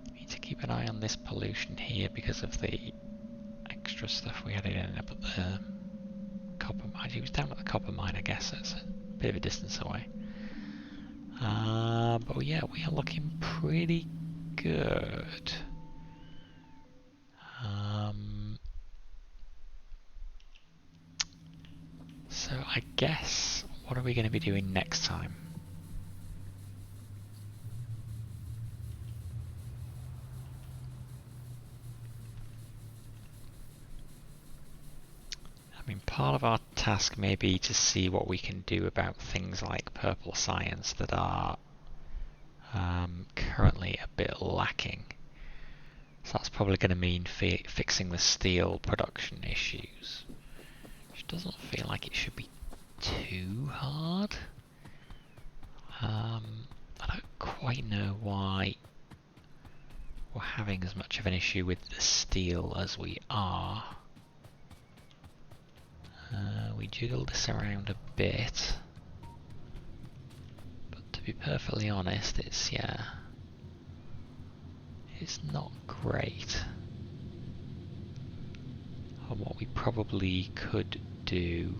We need to keep an eye on this pollution here because of the extra stuff we had in up at the copper mine. It was down at the copper mine, I guess. It's a bit of a distance away. But yeah, we are looking pretty good. So I guess, what are we going to be doing next time? I mean, part of our task may be to see what we can do about things like purple science that are currently a bit lacking. So that's probably going to mean fixing the steel production issues, which doesn't feel like it should be too hard. I don't quite know why we're having as much of an issue with the steel as we are. We jiggled this around a bit, but to be perfectly honest, it's not great. And what we probably could do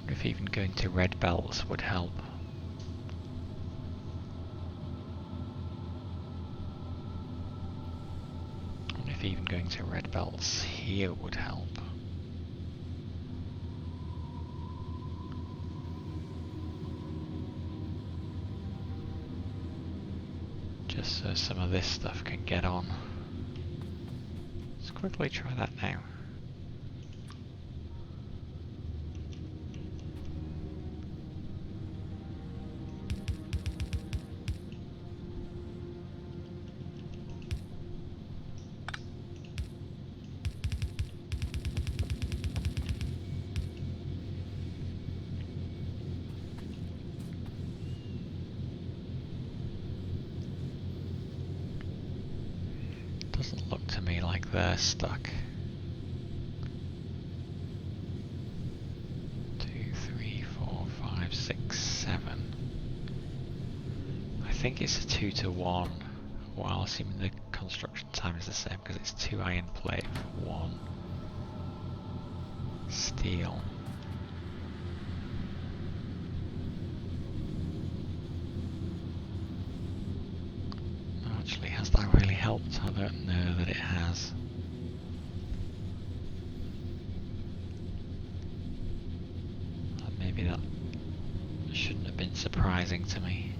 if even going to red belts would help. And if even going to red belts here would help. Just so some of this stuff can get on. Let's quickly try that now. Doesn't look to me like they're stuck. 2, 3, 4, 5, 6, 7. I think it's a 2 to 1. While assuming the construction time is the same because it's 2 iron plate for 1 steel. Actually, has that really helped? I don't know that it has. Maybe that shouldn't have been surprising to me.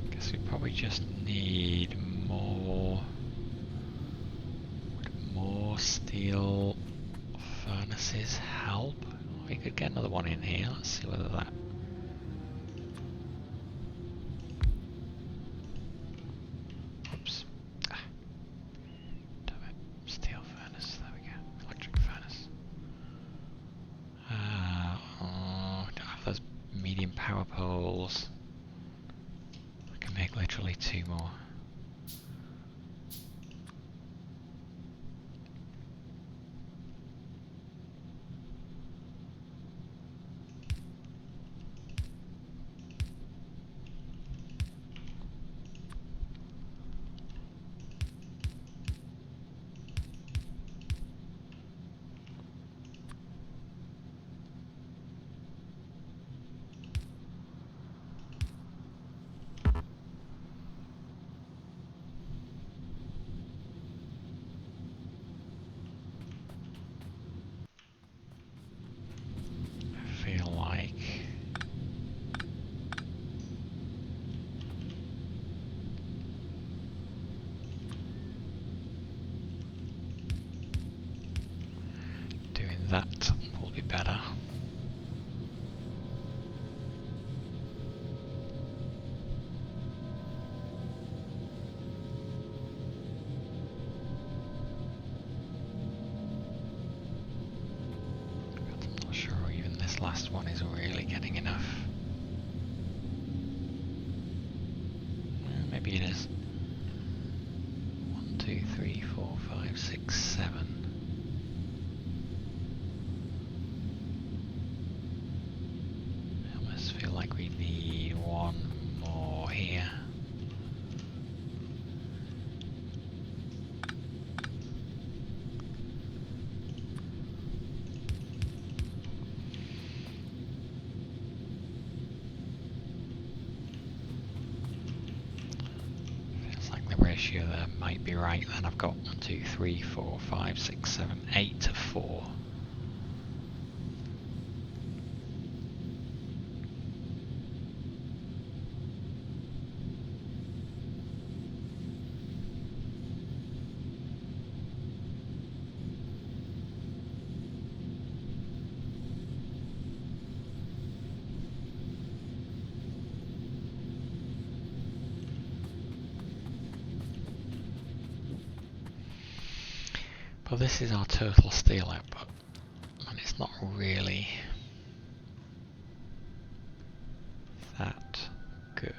Guess we probably just need more steel furnaces help. We could get another one in here. Let's see whether that. Oops. Damn it. Steel furnace. There we go. Electric furnace. Don't have those medium power poles. I can make literally 2 more. Feel like doing that will be better. Last one is really getting enough. Maybe it is. 1, 2, 3, 4, 5, 6, 7. I almost feel like we need 1 more here. Ratio there might be right. Then I've got 1, 2, 3, 4, 5, 6, 7, 8 to 4. But this is our total steel output, and it's not really that good.